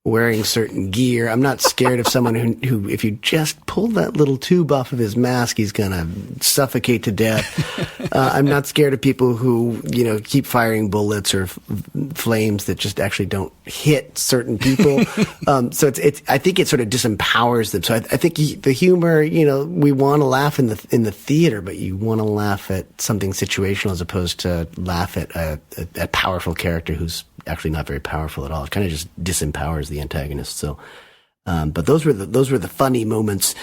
S2: wearing certain gear. I'm not scared of someone who, if you just pull that little tube off of his mask, he's going to suffocate to death. I'm not scared of people who, keep firing bullets or flames that just actually don't hit certain people. So I think it sort of disempowers them. So I think the humor, we want to laugh in the theater, but you want to laugh at something situational as opposed to laugh at a powerful character who's actually not very powerful at all. It kind of just disempowers the antagonist. So, but those were the funny moments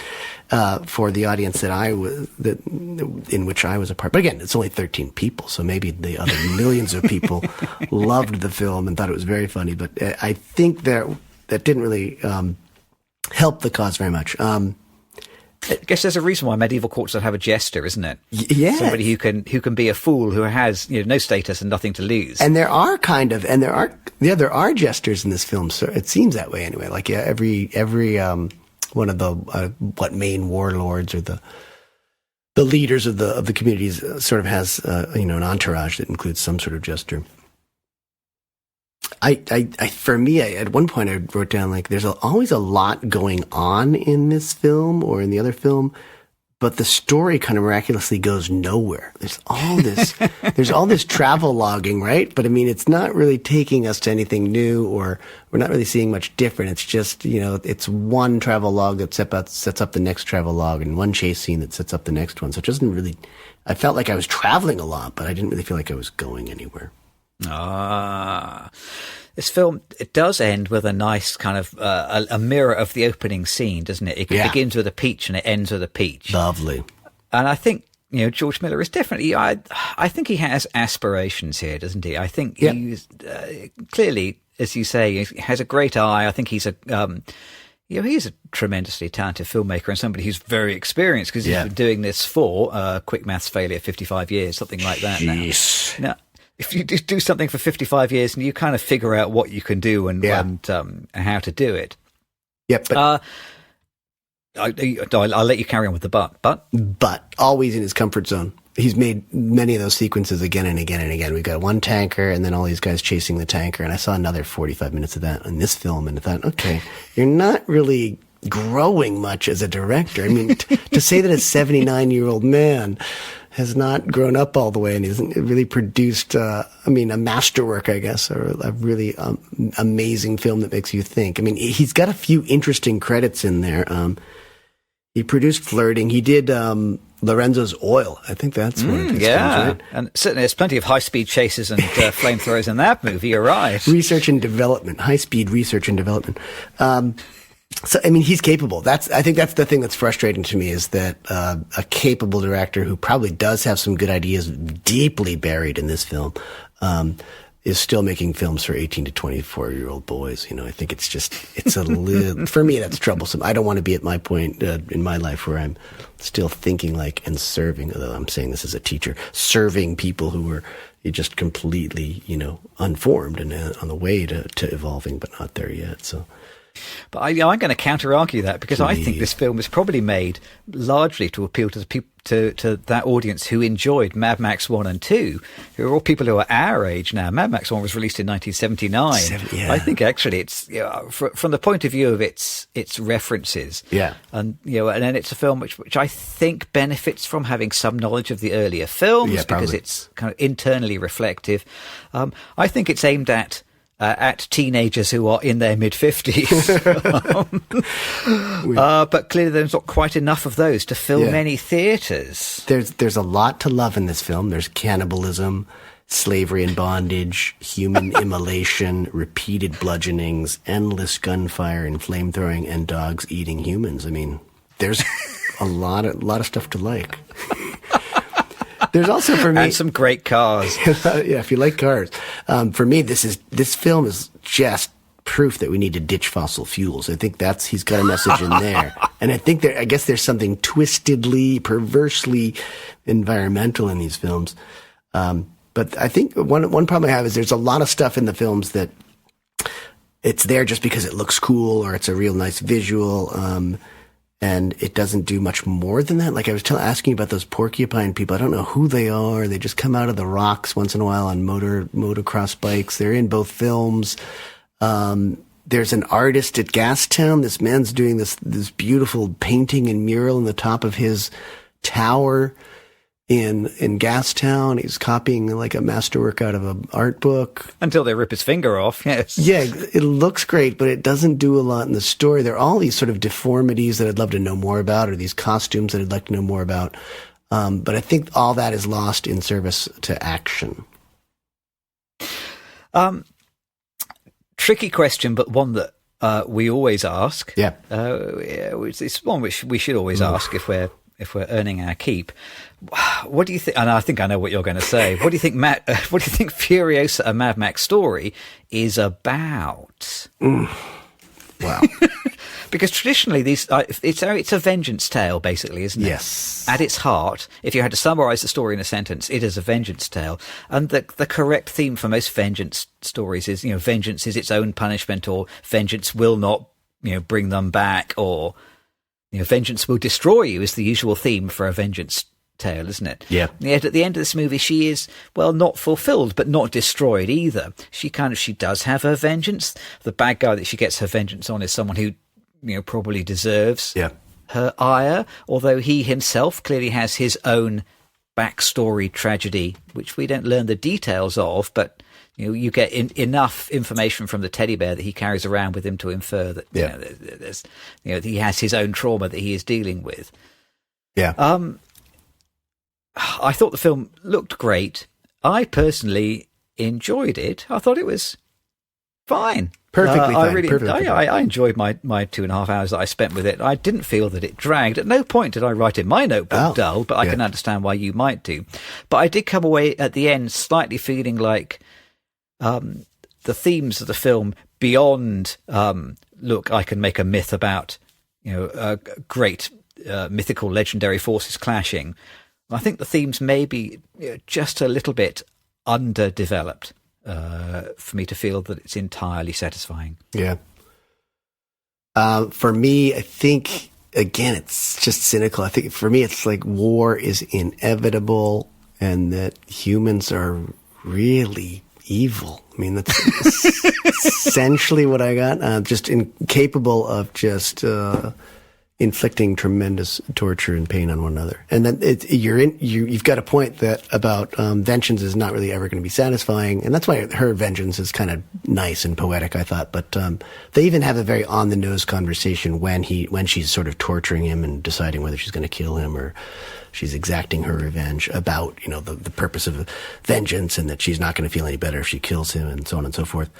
S2: for the audience in which I was a part. But again, it's only 13 people, so maybe the other millions of people loved the film and thought it was very funny. But I think that didn't really help the cause very much.
S3: I guess there's a reason why medieval courts don't have a jester, isn't it?
S2: Yeah,
S3: somebody who can be a fool, who has no status and nothing to lose.
S2: And there are jesters in this film. So it seems that way anyway. Like every one of the main warlords or the leaders of the communities sort of has an entourage that includes some sort of jester. For me, at one point I wrote down, like, there's always a lot going on in this film or in the other film, but the story kind of miraculously goes nowhere. There's all this travel logging, right? But I mean, it's not really taking us to anything new, or we're not really seeing much different. It's just, it's one travel log that sets up the next travel log, and one chase scene that sets up the next one. So it doesn't really, I felt like I was traveling a lot, but I didn't really feel like I was going anywhere.
S3: This film, it does end with a nice kind of a mirror of the opening scene, doesn't it? It begins with a peach and it ends with a peach.
S2: Lovely.
S3: And I think, George Miller is definitely, I think he has aspirations here, doesn't he? I think he's clearly, as you say, he has a great eye. I think he's he's a tremendously talented filmmaker and somebody who's very experienced, because he's been doing this for, quick maths failure, 55 years, something like that.
S2: Jeez.
S3: Now, if you do something for 55 years and you kind of figure out what you can do and how to do it.
S2: Yep. But
S3: I'll let you carry on with the but
S2: always in his comfort zone. He's made many of those sequences again and again and again. We've got one tanker and then all these guys chasing the tanker. And I saw another 45 minutes of that in this film. And I thought, okay, you're not really growing much as a director. I mean, to say that a 79-year-old man has not grown up all the way and hasn't really produced, a masterwork, I guess, or a really amazing film that makes you think. I mean, he's got a few interesting credits in there. He produced Flirting. He did Lorenzo's oil. I think that's one of his films, right?
S3: And certainly there's plenty of high-speed chases and flamethrowers in that movie, you're right.
S2: Research and development, high-speed research and development. So, I mean, he's capable. I think that's the thing that's frustrating to me, is that a capable director who probably does have some good ideas deeply buried in this film is still making films for 18 to 24-year-old boys. You know, I think it's a little, for me, that's troublesome. I don't want to be at my point in my life where I'm still thinking like and serving, although I'm saying this as a teacher, serving people who are just completely, you know, unformed and on the way to evolving, but not there yet. So.
S3: But I'm going to counter-argue that, because I think this film was probably made largely to appeal to the people, to that audience who enjoyed Mad Max 1 and 2, who are all people who are our age now. Mad Max 1 was released in 1979. I think actually it's, you know, from the point of view of its references.
S2: Yeah.
S3: And, you know, and then it's a film which I think benefits from having some knowledge of the earlier films, because it's kind of internally reflective. I think it's aimed at teenagers who are in their mid-50s. But clearly there's not quite enough of those to fill many theatres.
S2: There's a lot to love in this film. There's cannibalism, slavery and bondage, human immolation, repeated bludgeonings, endless gunfire and flamethrowing, and dogs eating humans. I mean, there's a lot of stuff to like. There's also, for me,
S3: and some great cars.
S2: Yeah, if you like cars. For me, this film is just proof that we need to ditch fossil fuels. I think he's got a message in there. And I guess there's something twistedly, perversely environmental in these films. But I think one problem I have is there's a lot of stuff in the films that it's there just because it looks cool or it's a real nice visual. And it doesn't do much more than that. Like I was asking about those porcupine people. I don't know who they are. They just come out of the rocks once in a while on motocross bikes. They're in both films. There's an artist at Gastown. This man's doing this beautiful painting and mural in the top of his tower in Gastown. He's copying like a masterwork out of an art book.
S3: Until they rip his finger off, yes.
S2: Yeah, it looks great, but it doesn't do a lot in the story. There are all these sort of deformities that I'd love to know more about, or these costumes that I'd like to know more about. But I think all that is lost in service to action.
S3: Tricky question, but one that we always ask.
S2: Yeah.
S3: It's one which we should always ask if we're earning our keep. What do you think? And I think I know what you're going to say. What do you think, Matt? What do you think Furiosa, a Mad Max story, is about?
S2: Wow.
S3: Because traditionally, it's a vengeance tale, basically, isn't it?
S2: Yes.
S3: At its heart, if you had to summarize the story in a sentence, it is a vengeance tale. And the correct theme for most vengeance stories is, you know, vengeance is its own punishment, or vengeance will not, you know, bring them back, or, you know, vengeance will destroy you is the usual theme for a vengeance tale, isn't it?
S2: Yeah.
S3: Yet at the end of this movie, she is, well, not fulfilled, but not destroyed either. She does have her vengeance. The bad guy that she gets her vengeance on is someone who, you know, probably deserves her ire, although he himself clearly has his own backstory tragedy, which we don't learn the details of, but you know, you get enough information from the teddy bear that he carries around with him to infer that you know, there's, you know, he has his own trauma that he is dealing with.
S2: Yeah.
S3: I thought the film looked great. I personally enjoyed it. I thought it was fine.
S2: Perfectly fine.
S3: I enjoyed my 2.5 hours that I spent with it. I didn't feel that it dragged. At no point did I write in my notebook dull, but I can understand why you might do. But I did come away at the end slightly feeling like the themes of the film, beyond look, I can make a myth about, you know, great mythical legendary forces clashing. I think the themes may be just a little bit underdeveloped for me to feel that it's entirely satisfying.
S2: Yeah. For me, I think, again, it's just cynical. I think for me, it's like war is inevitable and that humans are really evil. I mean, that's essentially what I got. Just incapable of just inflicting tremendous torture and pain on one another. And then you've got a point that about vengeance is not really ever going to be satisfying, and that's why her vengeance is kind of nice and poetic, I thought. But they even have a very on the nose conversation when she's sort of torturing him and deciding whether she's going to kill him or she's exacting her revenge about, the purpose of vengeance, and that she's not going to feel any better if she kills him, and so on and so forth.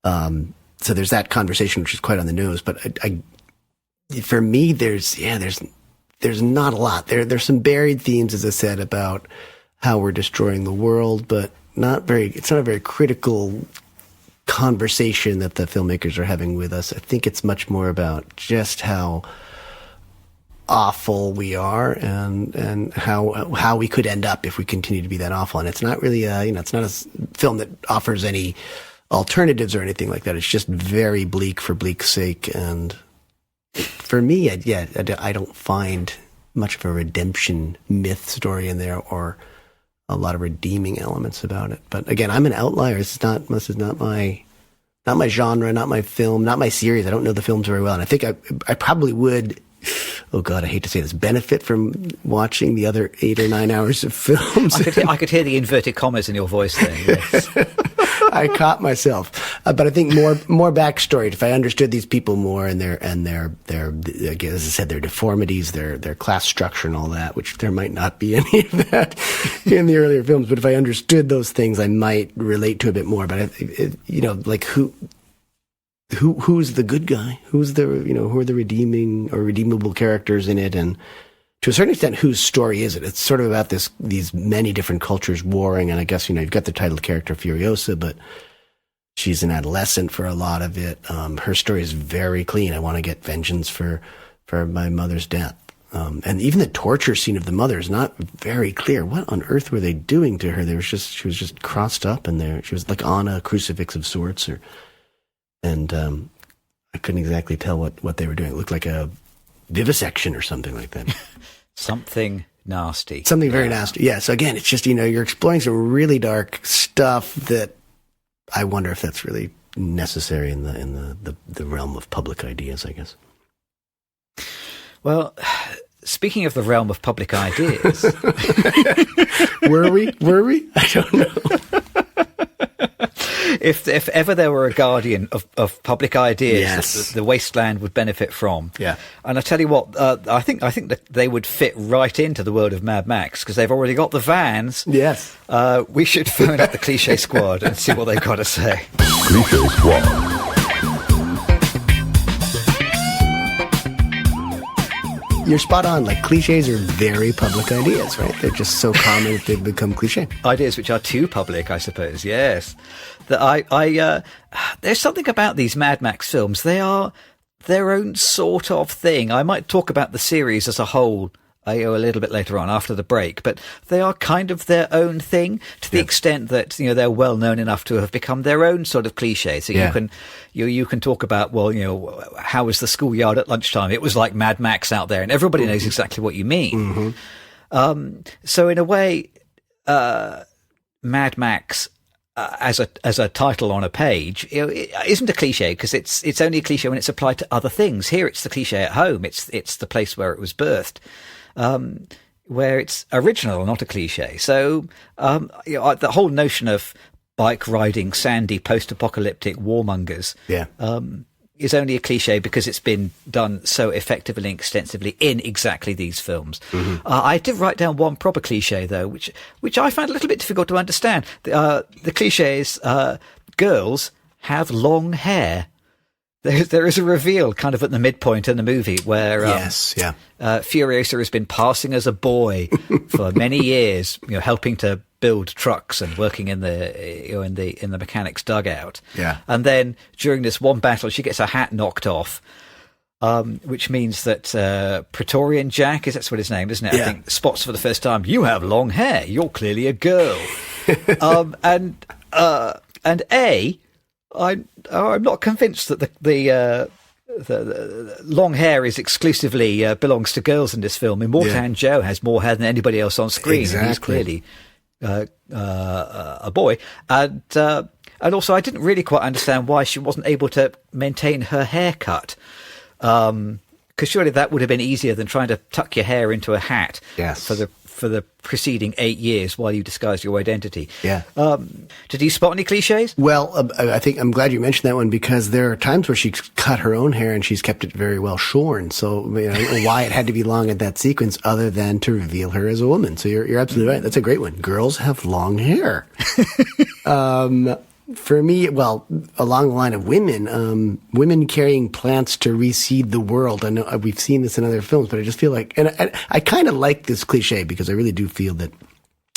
S2: So there's that conversation, which is quite on the nose. But for me, there's not a lot. There's some buried themes, as I said, about how we're destroying the world, but it's not a very critical conversation that the filmmakers are having with us. I think it's much more about just how awful we are, and how we could end up if we continue to be that awful. And it's not really it's not a film that offers any alternatives or anything like that. It's just very bleak for bleak's sake. And for me, I don't find much of a redemption myth story in there, or a lot of redeeming elements about it. But again, I'm an outlier. This is not my genre, not my film, not my series. I don't know the films very well, and I think I probably would. Oh God, I hate to say this. Benefit from watching the other 8 or 9 hours of films.
S3: I could hear the inverted commas in your voice there. Yes.
S2: I caught myself, but I think more backstory. If I understood these people more, and their again, as I said, their deformities, their class structure, and all that, which there might not be any of that in the earlier films. But if I understood those things, I might relate to a bit more. But like who's the good guy? Who are the redeeming or redeemable characters in it? And to a certain extent, whose story is it? It's sort of about these many different cultures warring. And I guess, you've got the title character Furiosa, but she's an adolescent for a lot of it. Her story is very clean. I want to get vengeance for my mother's death. And even the torture scene of the mother is not very clear. What on earth were they doing to her? She was just crossed up, and she was like on a crucifix of sorts, and I couldn't exactly tell what they were doing. It looked like a vivisection or something like that.
S3: Something nasty.
S2: Something very nasty. Yeah. So again, it's just, you're exploring some really dark stuff that I wonder if that's really necessary in the realm of public ideas, I guess.
S3: Well, speaking of the realm of public ideas.
S2: Were we? I don't know.
S3: If ever there were a guardian of public ideas,
S2: yes,
S3: that the wasteland would benefit from.
S2: Yeah.
S3: And I tell you what, I think that they would fit right into the world of Mad Max, because they've already got the vans.
S2: Yes.
S3: We should phone up the Cliche Squad and see what they've got to say.
S4: Cliche Squad.
S2: You're spot on. Like, cliches are very public ideas, right? They're just so common that they've become cliche.
S3: Ideas which are too public, I suppose. Yes. That there's something about these Mad Max films. They are their own sort of thing. I might talk about the series as a whole a little bit later on after the break, but they are kind of their own thing to the extent that they're well known enough to have become their own sort of cliche. So you can talk about, how was the schoolyard at lunchtime? It was like Mad Max out there, and everybody knows exactly what you mean. Mm-hmm. So in a way, Mad Max as a title on a page, it isn't a cliche, because it's only a cliche when it's applied to other things. Here, it's the cliche at home. It's the place where it was birthed. Where it's original, not a cliche. So the whole notion of bike riding, sandy, post-apocalyptic warmongers is only a cliche because it's been done so effectively and extensively in exactly these films. Mm-hmm. I did write down one proper cliche, though, which I found a little bit difficult to understand. The cliche is girls have long hair. There is a reveal kind of at the midpoint in the movie where Furiosa has been passing as a boy for many years, helping to build trucks and working in the mechanic's dugout. Yeah. And then during this one battle, she gets her hat knocked off, which means that Praetorian Jack, that's what his name, isn't it? Yeah. I think spots for the first time, "You have long hair. You're clearly a girl." I'm not convinced that the long hair is exclusively belongs to girls in this film. Immortan Joe has more hair than anybody else on screen.
S2: Exactly.
S3: He's clearly a boy. And also, I didn't really quite understand why she wasn't able to maintain her haircut. Because surely that would have been easier than trying to tuck your hair into a hat for for the preceding 8 years while you disguised your identity.
S2: Yeah.
S3: Did you spot any cliches?
S2: Well, I think I'm glad you mentioned that one because there are times where she's cut her own hair and she's kept it very well shorn. So why it had to be long at that sequence other than to reveal her as a woman. So you're absolutely right. That's a great one. Girls have long hair. For me, well, along the line of women, women carrying plants to reseed the world. I know we've seen this in other films, but I just feel like, and I kind of like this cliche because I really do feel that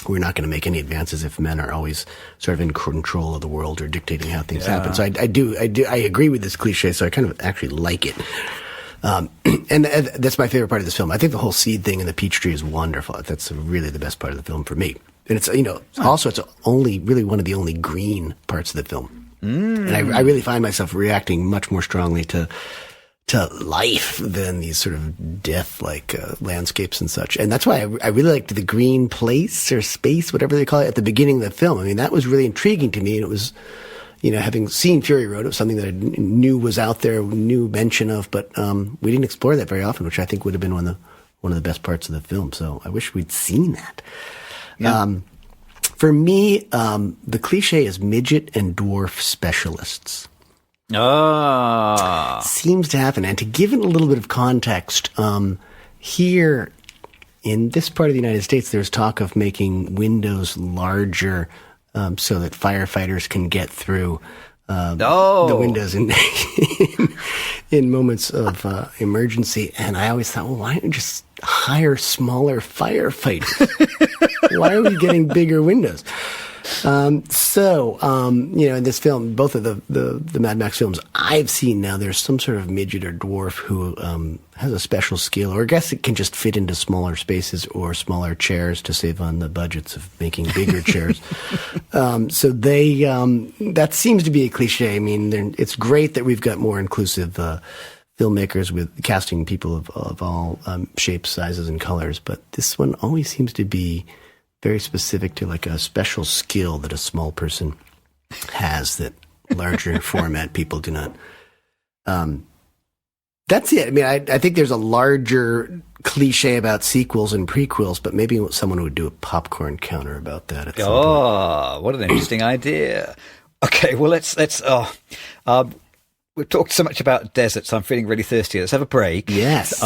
S2: we're not going to make any advances if men are always sort of in control of the world or dictating how things happen. So I agree with this cliche. So I kind of actually like it. And that's my favorite part of this film. I think the whole seed thing in the peach tree is wonderful. That's really the best part of the film for me. And it's, also it's only really one of the only green parts of the film. And I really find myself reacting much more strongly to life than these sort of death-like landscapes and such. And that's why I really liked the green place or space, whatever they call it, at the beginning of the film. I mean, that was really intriguing to me. And it was, having seen Fury Road, it was something that I knew was out there, knew mention of, but we didn't explore that very often, which I think would have been one of the best parts of the film. So I wish we'd seen that. Yeah. For me, the cliche is midget and dwarf specialists. Seems to happen. And to give it a little bit of context, here in this part of the United States, there's talk of making windows larger so that firefighters can get through the windows in moments of emergency. And I always thought, well, why don't you just hire smaller firefighters? Why are we getting bigger windows? In this film, both of the Mad Max films I've seen now, there's some sort of midget or dwarf who has a special skill, or I guess it can just fit into smaller spaces or smaller chairs to save on the budgets of making bigger chairs. So that seems to be a cliche. I mean, it's great that we've got more inclusive filmmakers with casting people of all shapes, sizes, and colors, but this one always seems to be very specific to like a special skill that a small person has that larger format people do not. That's it. I mean, I think there's a larger cliche about sequels and prequels, but maybe someone would do a popcorn counter about that at some point.
S3: What an interesting idea. Okay, well, let's we've talked so much about deserts. I'm feeling really thirsty. Let's have a break.
S2: Yes.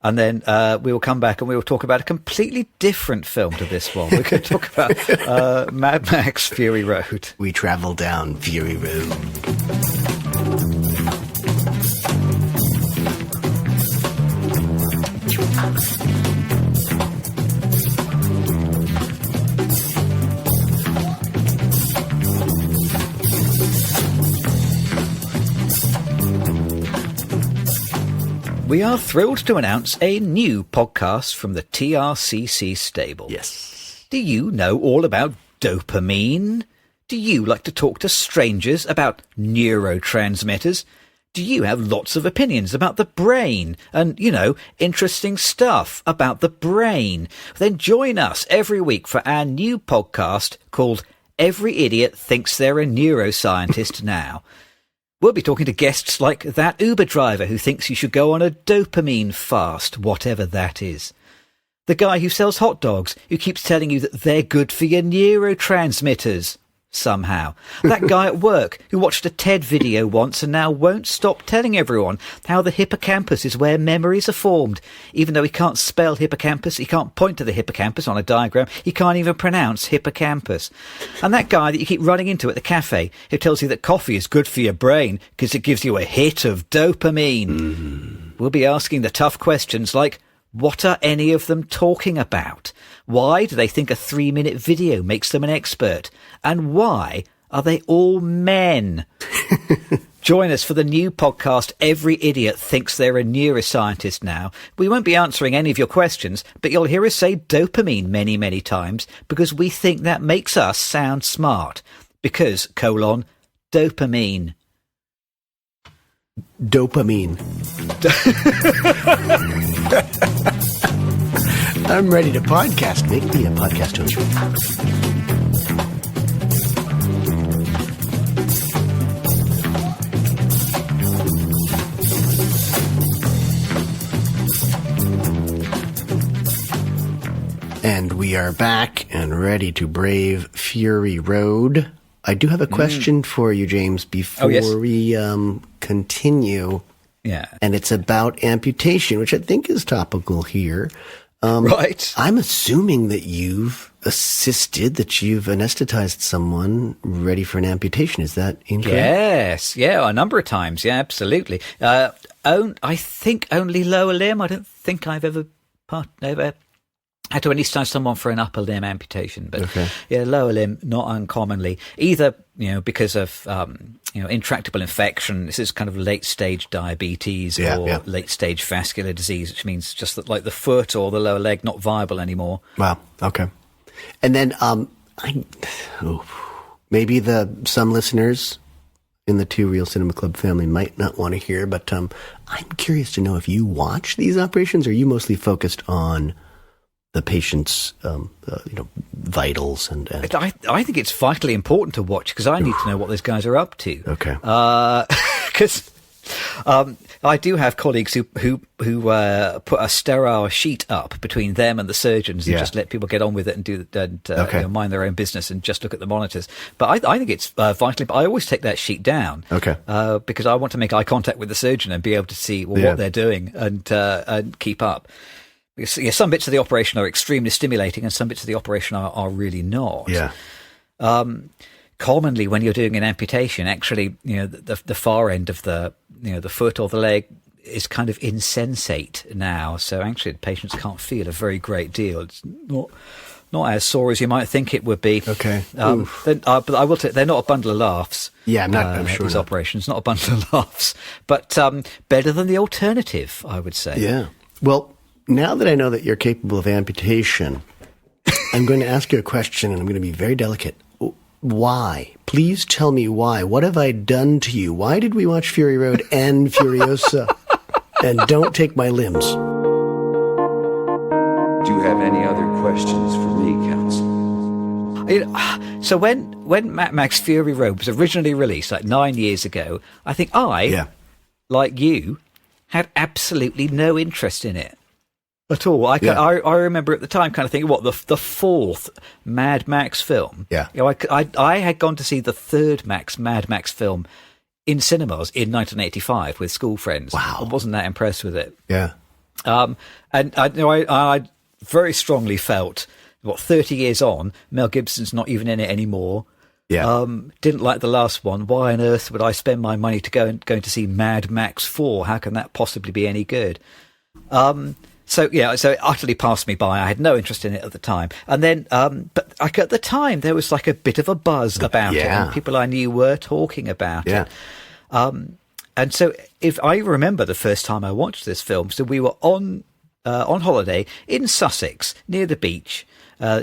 S3: And then we will come back and we will talk about a completely different film to this one. We're going to talk about Mad Max Fury Road.
S2: We travel down Fury Road.
S3: We are thrilled to announce a new podcast from the TRCC stable.
S2: Yes.
S3: Do you know all about dopamine? Do you like to talk to strangers about neurotransmitters? Do you have lots of opinions about the brain and, interesting stuff about the brain? Then join us every week for our new podcast called Every Idiot Thinks They're a Neuroscientist Now. We'll be talking to guests like that Uber driver who thinks you should go on a dopamine fast, whatever that is. The guy who sells hot dogs, who keeps telling you that they're good for your neurotransmitters, somehow. That guy at work who watched a TED video once and now won't stop telling everyone how the hippocampus is where memories are formed. Even though he can't spell hippocampus, he can't point to the hippocampus on a diagram, he can't even pronounce hippocampus. And that guy that you keep running into at the cafe who tells you that coffee is good for your brain because it gives you a hit of dopamine.
S2: Mm-hmm.
S3: We'll be asking the tough questions like, what are any of them talking about? Why do they think a 3-minute video makes them an expert? And why are they all men? Join us for the new podcast, Every Idiot Thinks They're a Neuroscientist Now. We won't be answering any of your questions, but you'll hear us say dopamine many, many times because we think that makes us sound smart. Because, dopamine.
S2: Dopamine. I'm ready to podcast. Make me a podcast host. And we are back and ready to brave Fury Road. I do have a question for you, James, before we continue.
S3: Yeah.
S2: And it's about amputation, which I think is topical here.
S3: Right.
S2: I'm assuming that you've anesthetized someone ready for an amputation. Is that incorrect?
S3: Yes. Yeah, a number of times. Yeah, absolutely. I think only lower limb. I don't think I've ever had to anesthetize someone for an upper limb amputation, but yeah, lower limb not uncommonly. Either because of intractable infection. This is kind of late stage diabetes or late stage vascular disease, which means just that like the foot or the lower leg not viable anymore.
S2: Wow. Okay. And then maybe some listeners in the Two Real Cinema Club family might not want to hear, but I'm curious to know if you watch these operations, or are you mostly focused on the patient's, vitals and.
S3: I think it's vitally important to watch because I need to know what those guys are up to.
S2: Okay.
S3: Because I do have colleagues who put a sterile sheet up between them and the surgeons and just let people get on with it and mind their own business and just look at the monitors. But I think it's vitally. But I always take that sheet down.
S2: Okay.
S3: Because I want to make eye contact with the surgeon and be able to see what they're doing and keep up. Because, some bits of the operation are extremely stimulating and some bits of the operation are really not.
S2: Yeah.
S3: Commonly, when you're doing an amputation, actually, the far end of the foot or the leg is kind of insensate now. So actually, the patients can't feel a very great deal. It's not as sore as you might think it would be.
S2: Okay.
S3: But I will tell you, they're not a bundle of laughs.
S2: Yeah, I'm sure
S3: these operations, not a bundle of laughs, but better than the alternative, I would say.
S2: Yeah. Well, now that I know that you're capable of amputation, I'm going to ask you a question, and I'm going to be very delicate. Why? Please tell me why. What have I done to you? Why did we watch Fury Road and Furiosa? And don't take my limbs.
S5: Do you have any other questions for me, Counsel?
S3: So when Mad Max Fury Road was originally released, like 9 years ago, I think like you, had absolutely no interest in it at all. I remember at the time kind of thinking, the fourth Mad Max film?
S2: Yeah.
S3: I had gone to see the third Mad Max film in cinemas in 1985 with school friends.
S2: Wow.
S3: I wasn't that impressed with it.
S2: Yeah.
S3: And I very strongly felt, 30 years on, Mel Gibson's not even in it anymore.
S2: Yeah.
S3: Didn't like the last one. Why on earth would I spend my money going to see Mad Max 4? How can that possibly be any good? So it utterly passed me by. I had no interest in it at the time. And then, but at the time, there was like a bit of a buzz about it, and people I knew were talking about it. And so, if I remember the first time I watched this film, so we were on holiday in Sussex near the beach.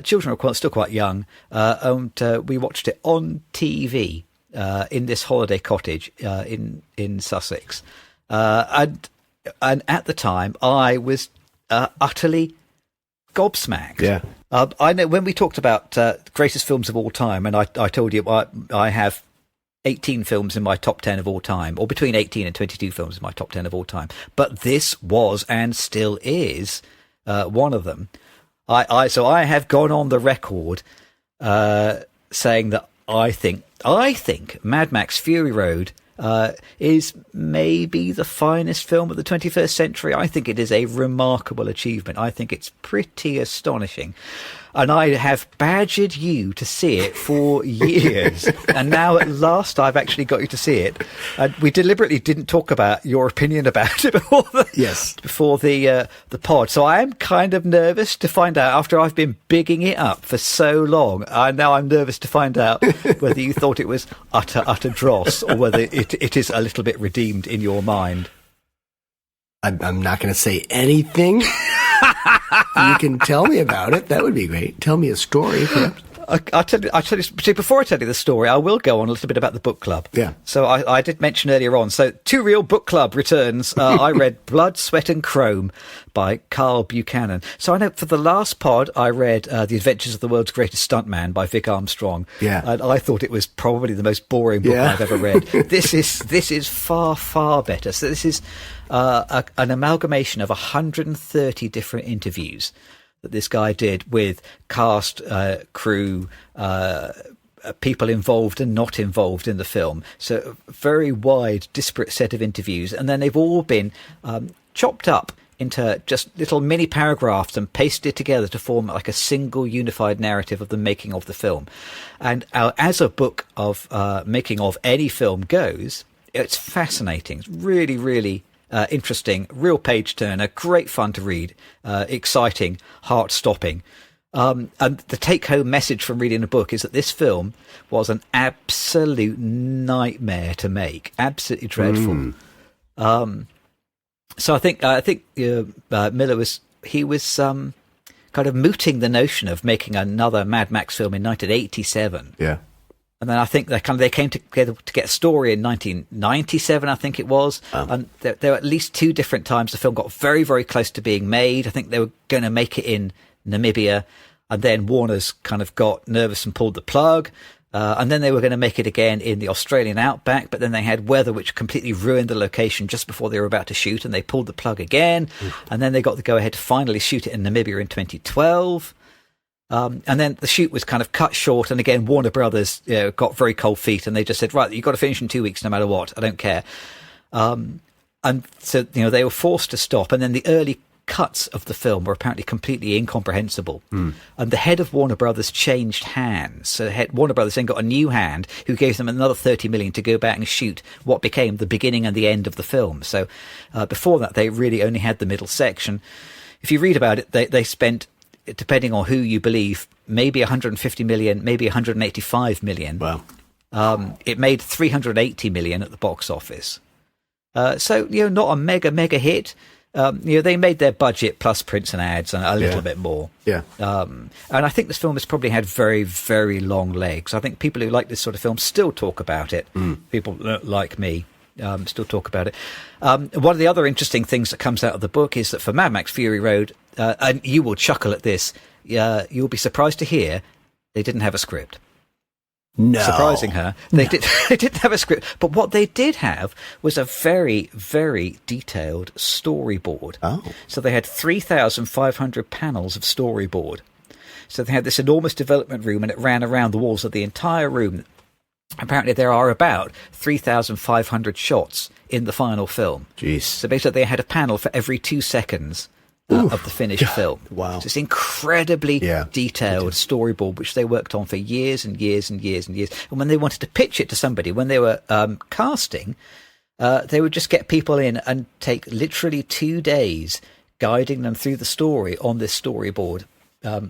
S3: Children were still quite young, and we watched it on TV in this holiday cottage in Sussex. And at the time, I was utterly gobsmacked.
S2: Yeah.
S3: I know when we talked about greatest films of all time, and I told you I have 18 films in my top 10 of all time, or between 18 and 22 films in my top 10 of all time. But this was and still is one of them. So I have gone on the record saying that I think Mad Max Fury Road is maybe the finest film of the 21st century. I think it is a remarkable achievement. I think it's pretty astonishing. And I have badgered you to see it for years. And now at last I've actually got you to see it. And we deliberately didn't talk about your opinion about it before the pod. So I am kind of nervous to find out, after I've been bigging it up for so long, now I'm nervous to find out whether you thought it was utter dross, or whether it is a little bit redeemed in your mind.
S2: I'm not going to say anything. You can tell me about it. That would be great. Tell me a story, perhaps.
S3: I'll tell you, before I tell you the story, I will go on a little bit about the book club.
S2: Yeah.
S3: So I did mention earlier on. So Two Real Book Club returns. I read Blood, Sweat and Chrome by Carl Buchanan. So I know for the last pod, I read The Adventures of the World's Greatest Stuntman by Vic Armstrong.
S2: Yeah.
S3: And I thought it was probably the most boring book I've ever read. This is far, far better. So this is an amalgamation of 130 different interviews that this guy did with cast, crew, people involved and not involved in the film. So a very wide, disparate set of interviews. And then they've all been chopped up into just little mini paragraphs and pasted together to form like a single unified narrative of the making of the film. And as a book of making of any film goes, it's fascinating. It's really, really interesting, real page turner, great fun to read, exciting, heart-stopping. And the take-home message from reading the book is that this film was an absolute nightmare to make, absolutely dreadful. So I think Miller was kind of mooting the notion of making another Mad Max film in 1987.
S2: Yeah.
S3: And then I think they came together to get a story in 1997, I think it was. And there were at least two different times the film got very, very close to being made. I think they were going to make it in Namibia, and then Warner's kind of got nervous and pulled the plug. And then they were going to make it again in the Australian outback, but then they had weather which completely ruined the location just before they were about to shoot, and they pulled the plug again. And then they got the go-ahead to finally shoot it in Namibia in 2012. And then the shoot was kind of cut short, and again Warner Brothers got very cold feet, and they just said, right, you've got to finish in 2 weeks no matter what, I don't care. And so they were forced to stop, and then the early cuts of the film were apparently completely incomprehensible. And the head of Warner Brothers changed hands. So Warner Brothers then got a new hand who gave them another $30 million to go back and shoot what became the beginning and the end of the film. So before that, they really only had the middle section. If you read about it, they spent, depending on who you believe, maybe 150 million, maybe 185 million.
S2: Wow.
S3: It made 380 million at the box office. So, not a mega hit. They made their budget plus prints and ads and a little bit more.
S2: Yeah.
S3: And I think this film has probably had very, very long legs. I think people who like this sort of film still talk about it. People like me still talk about it. One of the other interesting things that comes out of the book is that for Mad Max Fury Road, and you will chuckle at this, you'll be surprised to hear they didn't have a script.
S2: No.
S3: Surprising her. They didn't have a script. But what they did have was a very, very detailed storyboard.
S2: Oh.
S3: So they had 3,500 panels of storyboard. So they had this enormous development room, and it ran around the walls of the entire room. Apparently there are about 3,500 shots in the final film.
S2: Jeez.
S3: So basically they had a panel for every 2 seconds of the finished film.
S2: Wow.
S3: So it's incredibly detailed storyboard, which they worked on for years and years and years and years. And when they wanted to pitch it to somebody, when they were casting, they would just get people in and take literally 2 days guiding them through the story on this storyboard,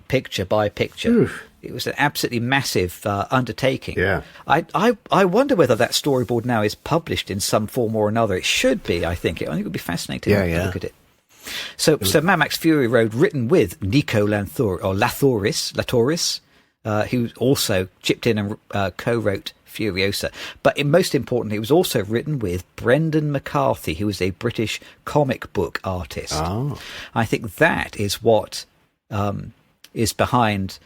S3: picture by picture.
S2: Oof.
S3: It was an absolutely massive undertaking.
S2: Yeah.
S3: I wonder whether that storyboard now is published in some form or another. It should be, I think. I think it would be fascinating to look at it. So Mad Max Fury Road, written with Nico Latoris, who also chipped in and co-wrote Furiosa. But most importantly, it was also written with Brendan McCarthy, who is a British comic book artist.
S2: Oh.
S3: I think that is what is behind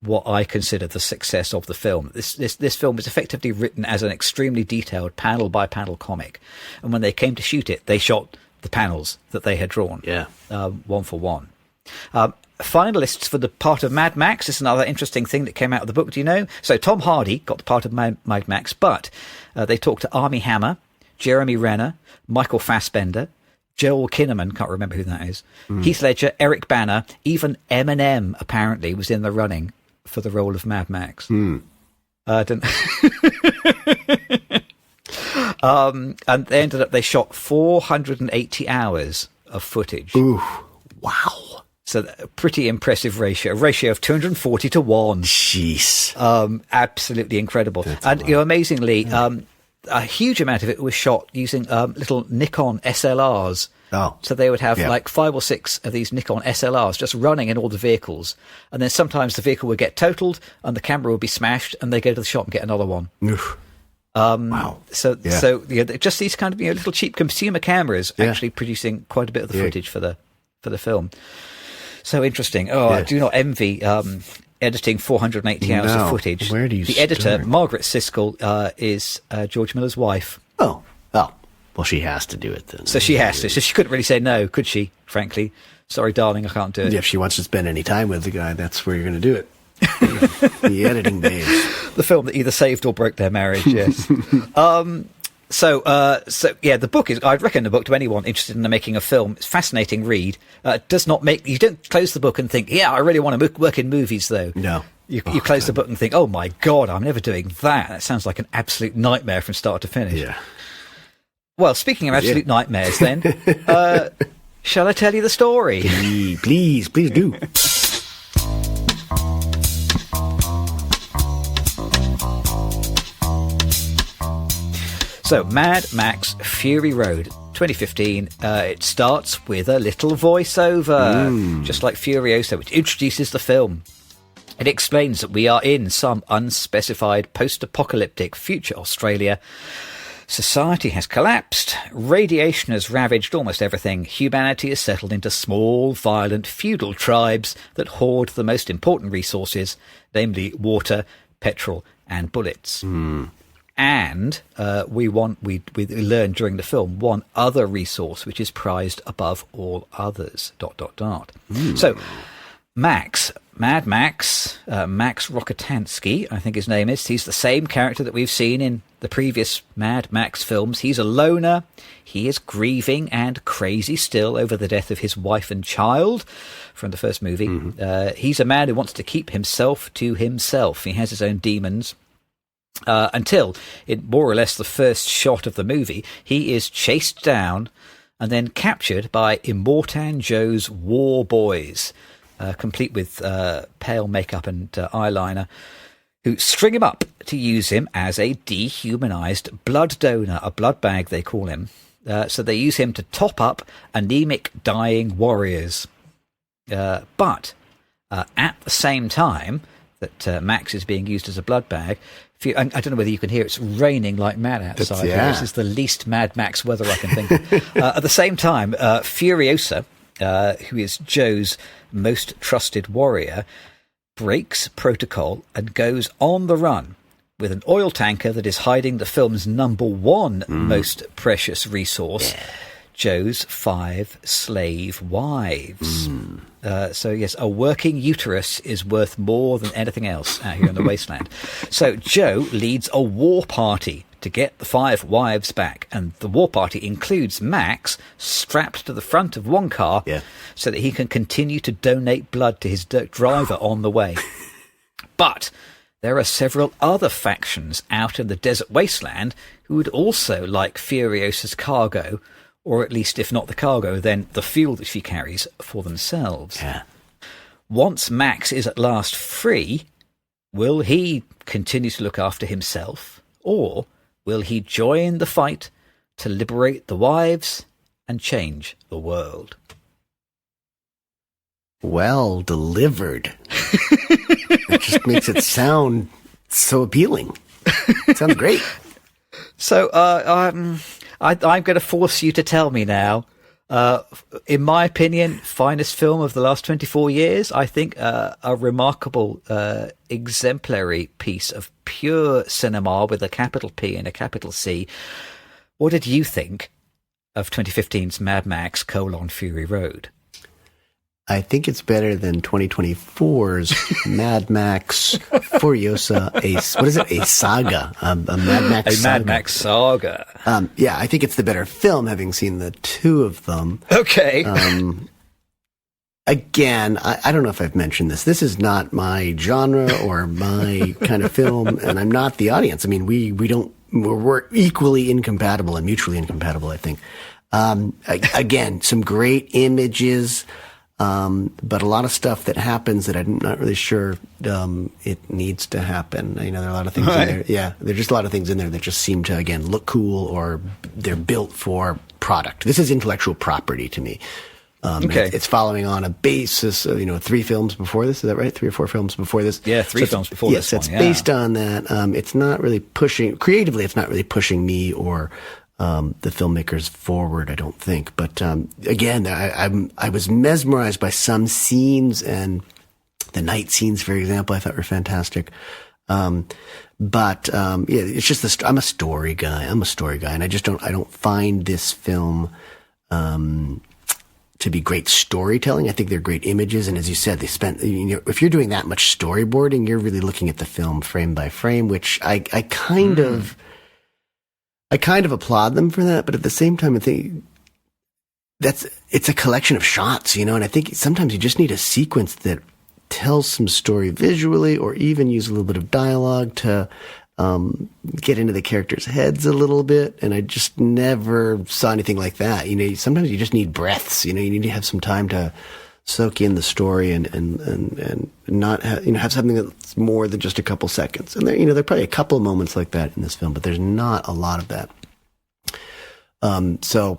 S3: what I consider the success of the film. This film was effectively written as an extremely detailed panel-by-panel comic. And when they came to shoot it, they shot the panels that they had drawn, one for one. Finalists for the part of Mad Max is another interesting thing that came out of the book. Do you know? So Tom Hardy got the part of Mad Max, but they talked to Armie Hammer, Jeremy Renner, Michael Fassbender, Joel Kinnaman, can't remember who that is, Heath Ledger, Eric Bana, even Eminem apparently was in the running for the role of Mad Max. And they shot 480 hours of footage.
S2: Ooh, wow.
S3: So a pretty impressive ratio of 240 to 1.
S2: Jeez.
S3: Absolutely incredible. And amazingly, a huge amount of it was shot using little Nikon SLRs.
S2: Oh.
S3: So they would have like 5 or 6 of these Nikon SLRs just running in all the vehicles. And then sometimes the vehicle would get totaled and the camera would be smashed, and they go to the shop and get another one.
S2: Oof.
S3: Wow. So just these kind of little cheap consumer cameras actually producing quite a bit of the footage for the film. So interesting. I do not envy editing 480 hours of footage.
S2: Where do you
S3: The editor,
S2: start?
S3: Margaret Siskel, is George Miller's wife.
S2: Oh. Well, she has to do it then.
S3: So she has to. So she couldn't really say no, could she, frankly? Sorry, darling, I can't do it.
S2: Yeah, if she wants to spend any time with the guy, that's where you're going to do it. The editing babe.
S3: The film that either saved or broke their marriage, yes. So yeah, the book is, I'd recommend the book to anyone interested in making a film. It's a fascinating read. Does not make, you don't close the book and think, yeah, I really want to work in movies, though.
S2: No.
S3: You close the book and think, oh my God, I'm never doing that. That sounds like an absolute nightmare from start to finish.
S2: Yeah.
S3: Well, speaking of absolute nightmares then, shall I tell you the story?
S2: Please do.
S3: So, Mad Max Fury Road, 2015. It starts with a little voiceover, just like Furiosa, which introduces the film. It explains that we are in some unspecified post-apocalyptic future Australia. Society has collapsed, radiation has ravaged almost everything, humanity is settled into small, violent, feudal tribes that hoard the most important resources, namely water, petrol, and bullets. And we learn during the film one other resource which is prized above all others. ... So, Mad Max Rokotansky, I think his name is. He's the same character that we've seen in the previous Mad Max films. He's a loner. He is grieving and crazy still over the death of his wife and child from the first movie. He's a man who wants to keep himself to himself. He has his own demons. Until, in more or less the first shot of the movie, he is chased down and then captured by Immortan Joe's war boys, complete with pale makeup and eyeliner, who string him up to use him as a dehumanized blood donor, a blood bag they call him. So they use him to top up anemic dying warriors. But at the same time that Max is being used as a blood bag, I don't know whether you can hear, it's raining like mad outside. This is the least Mad Max weather I can think of. At the same time, Furiosa, who is Joe's most trusted warrior, breaks protocol and goes on the run with an oil tanker that is hiding the film's #1 most precious resource, Joe's 5 slave wives. So yes, a working uterus is worth more than anything else out here in the wasteland. So Joe leads a war party to get the 5 wives back, and the war party includes Max strapped to the front of one car so that he can continue to donate blood to his driver on the way. But there are several other factions out in the desert wasteland who would also like Furiosa's cargo, or at least, if not the cargo, then the fuel that she carries for themselves. Once Max is at last free, will he continue to look after himself, or will he join the fight to liberate the wives and change the world?
S2: Well delivered. It just makes it sound so appealing. It sounds great.
S3: So, I'm going to force you to tell me now. In my opinion, finest film of the last 24 years. I think a remarkable, exemplary piece of pure cinema with a capital P and a capital C. What did you think of 2015's Mad Max: Fury Road?
S2: I think it's better than 2024's Mad Max Furiosa. A saga. A Mad Max Saga.
S3: Mad Max Saga.
S2: Yeah, I think it's the better film, having seen the two of them.
S3: Okay.
S2: Again, I don't know if I've mentioned this. This is not my genre or my kind of film, and I'm not the audience. I mean, we're equally incompatible and mutually incompatible, I think. Again, some great images. But a lot of stuff that happens that I'm not really sure it needs to happen. You know, there are a lot of things in there. Yeah, there are just a lot of things in there that just seem to, again, look cool, or they're built for product. This is intellectual property to me. It's following on a basis of, 3 films before this. Is that right? 3 or 4 films before this?
S3: Yeah, 3 films before this one.
S2: Yes, it's based on that. It's not really pushing, creatively, it's not really pushing me or the filmmakers forward, I don't think. But again, I was mesmerized by some scenes, and the night scenes, for example, I thought were fantastic. It's just I'm a story guy. And I don't find this film to be great storytelling. I think they're great images, and as you said, if you're doing that much storyboarding, you're really looking at the film frame by frame, which I kind of applaud them for that. But at the same time, I think it's a collection of shots, and I think sometimes you just need a sequence that tells some story visually, or even use a little bit of dialogue to get into the characters' heads a little bit. And I just never saw anything like that. Sometimes you just need breaths. You need to have some time to soak in the story and not have something that's more than just a couple seconds. And there are probably a couple of moments like that in this film, but there's not a lot of that. So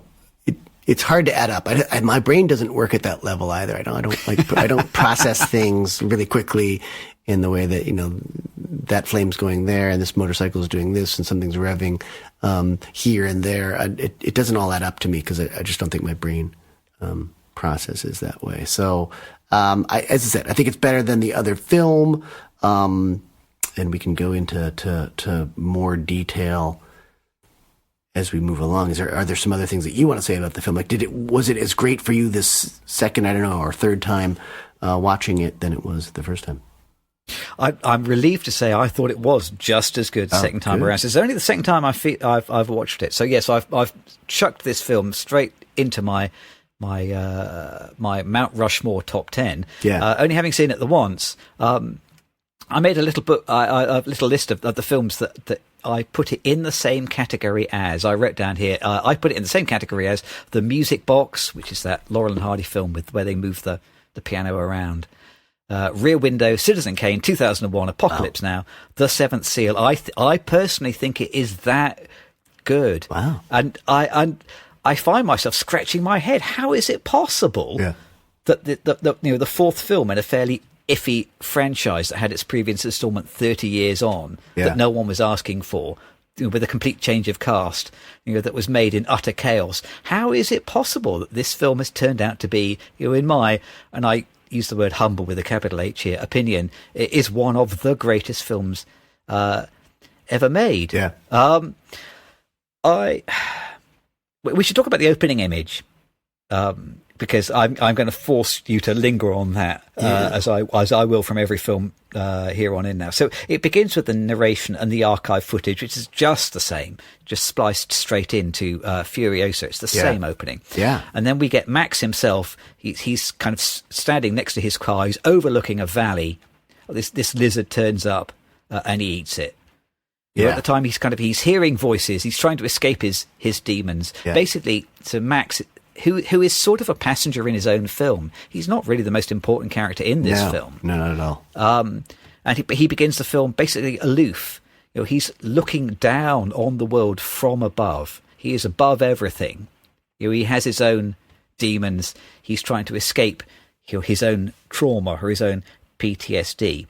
S2: it's hard to add up. My brain doesn't work at that level either. I don't process things really quickly in the way that, that flame's going there and this motorcycle is doing this and something's revving here and there. It doesn't all add up to me because I just don't think my brain processes that way. So, as I said, I think it's better than the other film, and we can go into to more detail as we move along. Are there some other things that you want to say about the film? Like, was it as great for you this second, or third time watching it than it was the first time?
S3: I'm relieved to say I thought it was just as good the second time around. It's only the second time I've watched it. So yes, I've chucked this film straight into my Mount Rushmore top 10.
S2: Yeah.
S3: Only having seen it the once, I made a little little list of the films that I put it in the same category as. I wrote down here. I put it in the same category as The Music Box, which is that Laurel and Hardy film where they move the piano around. Rear Window, Citizen Kane, 2001, Apocalypse Now, The Seventh Seal. I personally think it is that good.
S2: Wow.
S3: And I find myself scratching my head. How is it possible that the fourth film in a fairly iffy franchise that had its previous installment 30 years on, that no one was asking for, with a complete change of cast, that was made in utter chaos. How is it possible that this film has turned out to be, in my, and I use the word humble with a capital H here, opinion, it is one of the greatest films ever made.
S2: Yeah.
S3: We should talk about the opening image, because I'm going to force you to linger on that, as I will from every film here on in now. So it begins with the narration and the archive footage, which is just the same, just spliced straight into Furiosa. It's the same opening.
S2: Yeah.
S3: And then we get Max himself. He's kind of standing next to his car. He's overlooking a valley. This lizard turns up and he eats it.
S2: Yeah.
S3: At the time, he's hearing voices. He's trying to escape his demons. Yeah. Basically, to Max, who is sort of a passenger in his own film. He's not really the most important character in this film.
S2: No, not at all.
S3: And he begins the film basically aloof. He's looking down on the world from above. He is above everything. He has his own demons. He's trying to escape his own trauma or his own PTSD.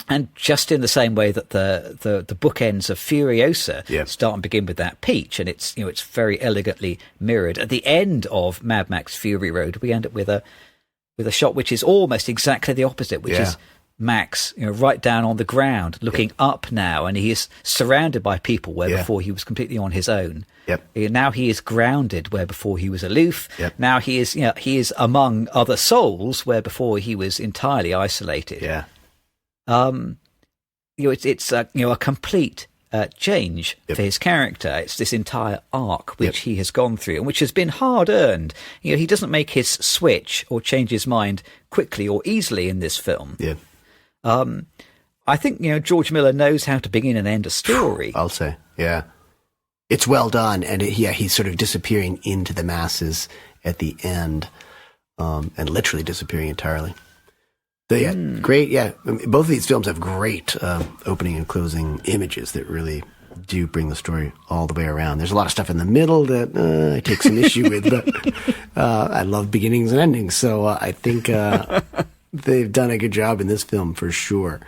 S3: And just in the same way that the bookends of Furiosa start and begin with that peach, and it's very elegantly mirrored. At the end of Mad Max Fury Road, we end up with a shot which is almost exactly the opposite, which is Max, right down on the ground, looking up now, and he is surrounded by people where before he was completely on his own. Now he is grounded where before he was aloof. Now he is among other souls where before he was entirely isolated. It's a complete change for his character. It's this entire arc which he has gone through and which has been hard earned. He doesn't make his switch or change his mind quickly or easily in this film. I think George Miller knows how to begin and end a story.
S2: I'll say, it's well done, and he's sort of disappearing into the masses at the end, and literally disappearing entirely. So, great. Both of these films have great opening and closing images that really do bring the story all the way around. There's a lot of stuff in the middle that I take some issue with, but I love beginnings and endings. So I think they've done a good job in this film for sure.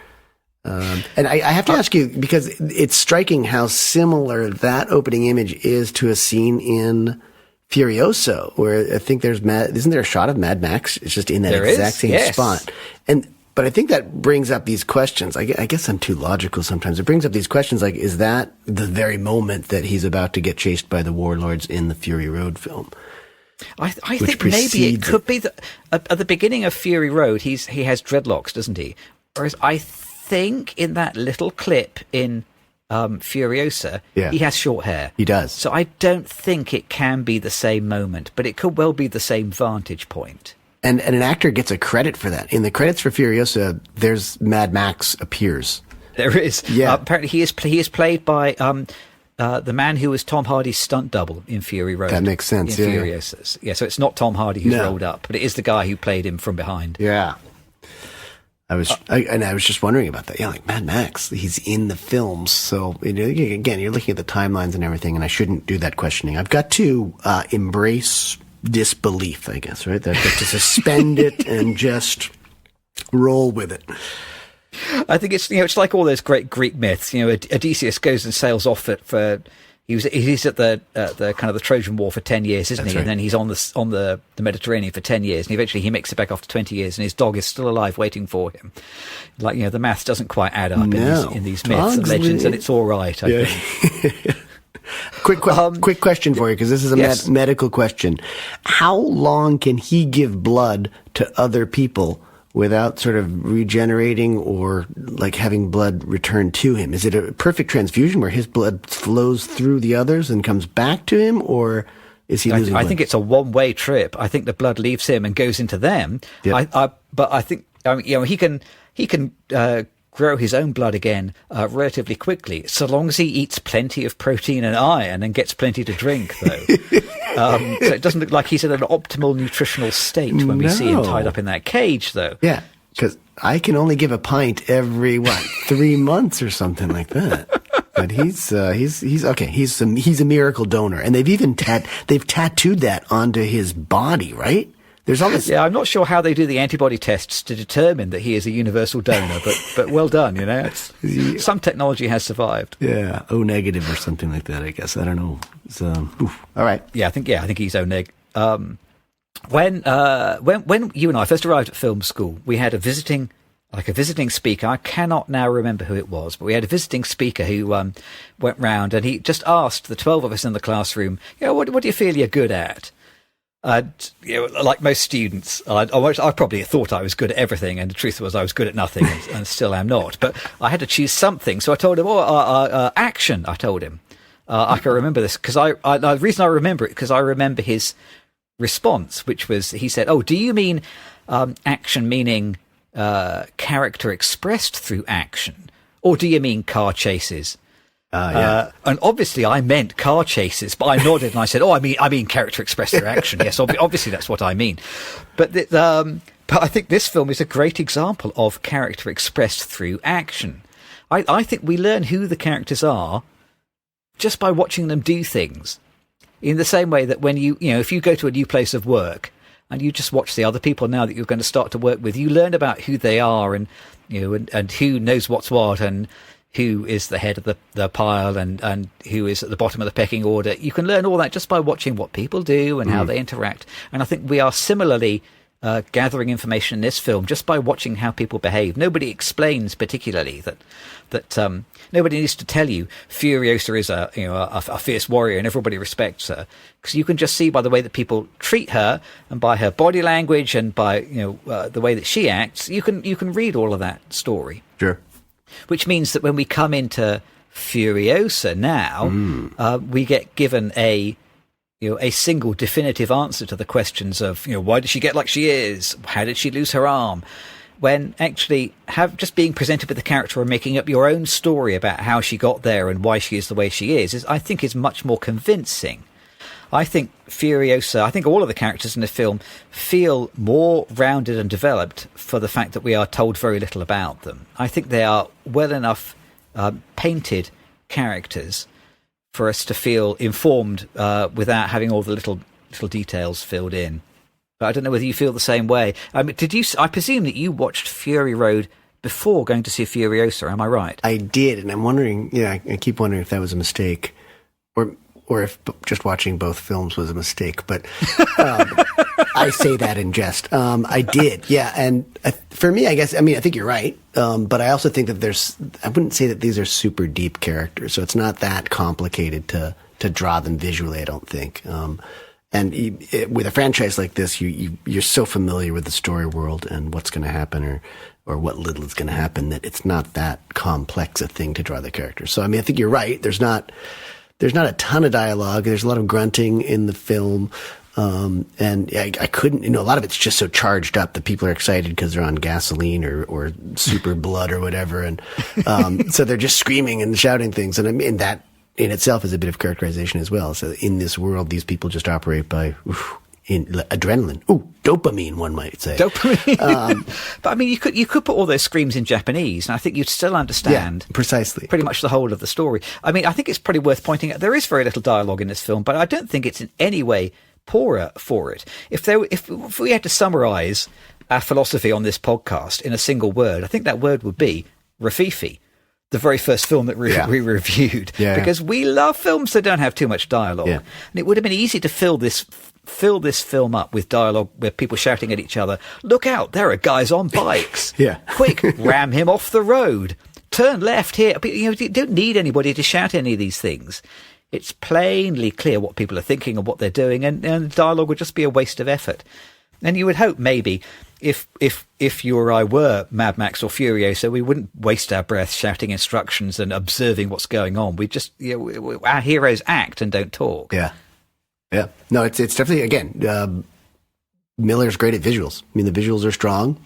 S2: And I have to ask you, because it's striking how similar that opening image is to a scene in Furiosa, where I think isn't there a shot of Mad Max? It's just in that same spot. And But I think that brings up these questions. I guess I'm too logical sometimes. It brings up these questions like, is that the very moment that he's about to get chased by the warlords in the Fury Road film?
S3: I think maybe it could be that at the beginning of Fury Road, he has dreadlocks, doesn't he? Whereas I think in that little clip in Furiosa, he has short hair.
S2: He does.
S3: So I don't think it can be the same moment, but it could well be the same vantage point.
S2: And an actor gets a credit for that. In the credits for Furiosa, there's Mad Max appears.
S3: There is.
S2: Yeah.
S3: Apparently, he is played by the man who was Tom Hardy's stunt double in Fury Road.
S2: That makes sense.
S3: In Furiosa. Yeah. So it's not Tom Hardy who's rolled up, but it is the guy who played him from behind.
S2: Yeah. I was just wondering about that. Yeah, like Mad Max, he's in the films. So again, you're looking at the timelines and everything, and I shouldn't do that questioning. I've got to embrace disbelief, I guess, right? That to suspend it and just roll with it.
S3: I think it's like all those great Greek myths. Odysseus goes and sails off he's at the kind of the Trojan War for 10 years, isn't he? Right. And then he's on the Mediterranean for 10 years, and eventually he makes it back after 20 years, and his dog is still alive waiting for him. Like, the maths doesn't quite add up in these myths and legends, and it's all right, I think.
S2: Quick question for you, because this is a medical question. How long can he give blood to other people without sort of regenerating or like having blood returned to him? Is it a perfect transfusion where his blood flows through the others and comes back to him, or is he losing blood?
S3: I think it's a one-way trip. I think the blood leaves him and goes into them. Yep. But I think he can grow his own blood again relatively quickly, so long as he eats plenty of protein and iron and gets plenty to drink, though. So it doesn't look like he's in an optimal nutritional state when we see him tied up in that cage, though.
S2: Yeah, because I can only give a pint every 3 months or something like that. But he's okay. He's a miracle donor, and they've even they've tattooed that onto his body, right? There's all this.
S3: Yeah, I'm not sure how they do the antibody tests to determine that he is a universal donor, but well done. Some technology has survived.
S2: Yeah, O negative or something like that. I guess I don't know. All right.
S3: Yeah, I think he's O neg. When you and I first arrived at film school, we had a visiting speaker. I cannot now remember who it was, but we had a visiting speaker who went round, and he just asked the 12 of us in the classroom, what do you feel you're good at? Like most students, I probably thought I was good at everything, and the truth was I was good at nothing, and still am not. But I had to choose something, so I told him, action. I told him. I can remember this because the reason I remember it because I remember his response, which was he said, "Oh, do you mean action meaning character expressed through action, or do you mean car chases?" And obviously I meant car chases, but I nodded and I said, I mean character expressed through action. Yes, obviously that's what I mean. But I think this film is a great example of character expressed through action. I think we learn who the characters are just by watching them do things. In the same way that when if you go to a new place of work and you just watch the other people now that you're going to start to work with, you learn about who they are and and who knows what's what and who is the head of the pile and who is at the bottom of the pecking order. You can learn all that just by watching what people do and how they interact. And I think we are similarly gathering information in this film just by watching how people behave. Nobody explains particularly that nobody needs to tell you Furiosa is a fierce warrior and everybody respects her, because you can just see by the way that people treat her and by her body language and by the way that she acts. You can read all of that story.
S2: Sure.
S3: Which means that when we come into Furiosa now, we get given a single definitive answer to the questions of, why did she get like she is? How did she lose her arm? When actually just being presented with the character and making up your own story about how she got there and why she is the way she is I think is much more convincing. I think Furiosa, I think all of the characters in the film feel more rounded and developed for the fact that we are told very little about them. I think they are well enough painted characters for us to feel informed without having all the little details filled in. But I don't know whether you feel the same way. I presume that you watched Fury Road before going to see Furiosa, am I right?
S2: I did, and I'm wondering, I keep wondering if that was a mistake, or if just watching both films was a mistake. But I say that in jest. I did, yeah. And for me, I think you're right. But I also think that I wouldn't say that these are super deep characters, so it's not that complicated to draw them visually, I don't think. With a franchise like this, you're so familiar with the story world and what's going to happen or what little is going to happen that it's not that complex a thing to draw the characters. So, I mean, I think you're right. There's not a ton of dialogue. There's a lot of grunting in the film. And I couldn't, a lot of it's just so charged up that people are excited because they're on gasoline or super blood or whatever. And, so they're just screaming and shouting things. And I mean, that in itself is a bit of characterization as well. So in this world, these people just operate by adrenaline. Dopamine, one might say.
S1: Dopamine. But I mean, you could put all those screams in Japanese, and I think you'd still understand
S2: precisely
S1: pretty much the whole of the story. I mean, I think it's probably worth pointing out there is very little dialogue in this film, but I don't think it's in any way poorer for it. If we had to summarize our philosophy on this podcast in a single word, I think that word would be Rafifi, the very first film that we reviewed, because we love films that don't have too much dialogue. And it would have been easy to fill this film up with dialogue where people shouting at each other, look out, there are guys on bikes. Quick, ram him off the road. Turn left here. You don't need anybody to shout any of these things. It's plainly clear what people are thinking and what they're doing, and dialogue would just be a waste of effort. And you would hope maybe if you or I were Mad Max or Furiosa, we wouldn't waste our breath shouting instructions and observing what's going on. We just, our heroes act and don't talk.
S2: Yeah. No, it's definitely, again, Miller's great at visuals. I mean, the visuals are strong.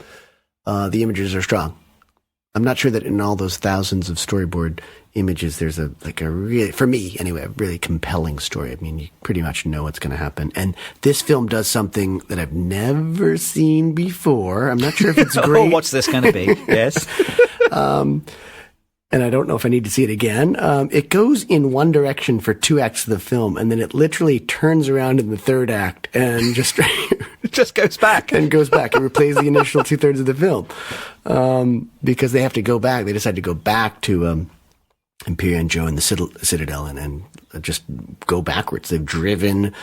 S2: The images are strong. I'm not sure that in all those thousands of storyboard images, there's a really, for me anyway, a really compelling story. I mean, you pretty much know what's going to happen. And this film does something that I've never seen before. I'm not sure if it's great.
S1: What's this going to be? Yes.
S2: And I don't know if I need to see it again. It goes in one direction for 2 acts of the film, and then it literally turns around in the 3rd act and just
S1: it just goes back
S2: and goes back. It replays the initial 2/3 of the film because they have to go back. They decide to go back to Imperial and Joe and the Citadel and just go backwards. They've driven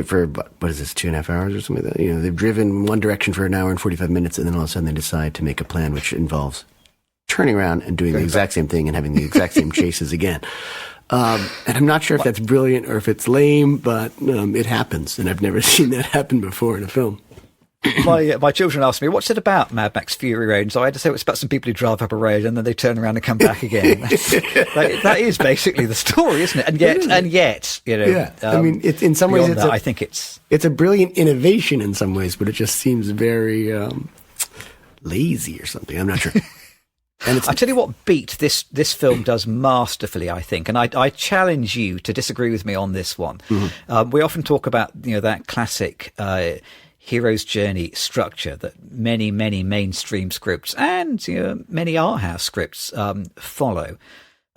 S2: for what is this, 2.5 hours or something like that? They've driven one direction for an hour and 45 minutes, and then all of a sudden they decide to make a plan which involves turning around and doing the exact same thing and having the exact same chases again. And I'm not sure if that's brilliant or if it's lame, but it happens, and I've never seen that happen before in a film.
S1: My children asked me, what's it about, Mad Max Fury Road? And so I had to say it's about some people who drive up a road and then they turn around and come back again. That is basically the story, isn't it? And yet,
S2: I mean, it's in some ways,
S1: I think it's
S2: a brilliant innovation in some ways, but it just seems very lazy or something. I'm not sure.
S1: And I tell you what beat this film does masterfully, I think, and I challenge you to disagree with me on this one. Mm-hmm. We often talk about that classic hero's journey structure that many mainstream scripts and many art house scripts follow,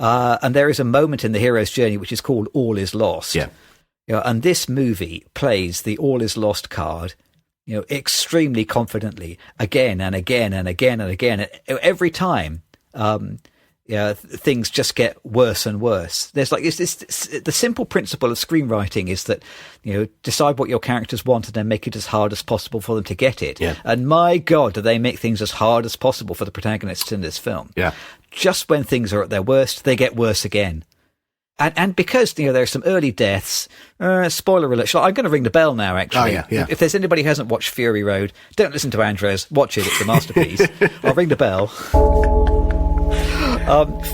S1: and there is a moment in the hero's journey which is called All Is Lost. And this movie plays the All Is Lost card extremely confidently again and again and again and again. Every time, things just get worse and worse. There's the simple principle of screenwriting is that, decide what your characters want and then make it as hard as possible for them to get it.
S2: Yeah.
S1: And my God, do they make things as hard as possible for the protagonists in this film.
S2: Yeah.
S1: Just when things are at their worst, they get worse again. And because, there are some early deaths, spoiler alert, I'm going to ring the bell now, actually.
S2: Oh, yeah.
S1: If there's anybody who hasn't watched Fury Road, don't listen to Andres, watch it, it's a masterpiece. I'll ring the bell.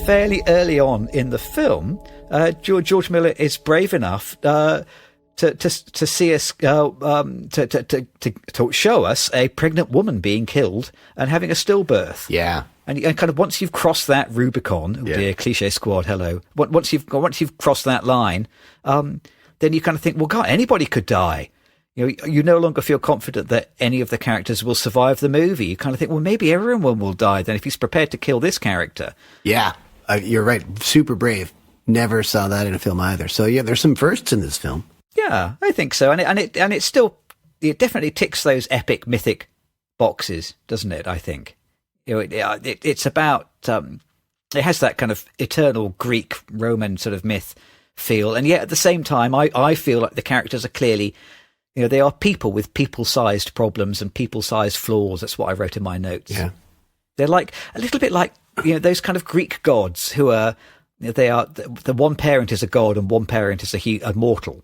S1: Fairly early on in the film, George Miller is brave enough to see us, to show us a pregnant woman being killed and having a stillbirth.
S2: Yeah.
S1: And kind of once you've crossed that Rubicon, dear Cliche Squad, hello. Once you've crossed that line, then you kind of think, well, God, anybody could die. You no longer feel confident that any of the characters will survive the movie. You kind of think, well, maybe everyone will die then if he's prepared to kill this character. Yeah,
S2: you're right. Super brave. Never saw that in a film either. So yeah, there's some firsts in this film.
S1: Yeah, I think so. And it still definitely ticks those epic mythic boxes, doesn't it? I think. It's about it has that kind of eternal Greek Roman sort of myth feel, and yet at the same time I feel like the characters are clearly
S3: they are people with people-sized problems and people-sized flaws. That's what I wrote in my notes.
S2: Yeah.
S3: They're like a little bit like, those kind of Greek gods who are, they are, the one parent is a god and one parent is a mortal.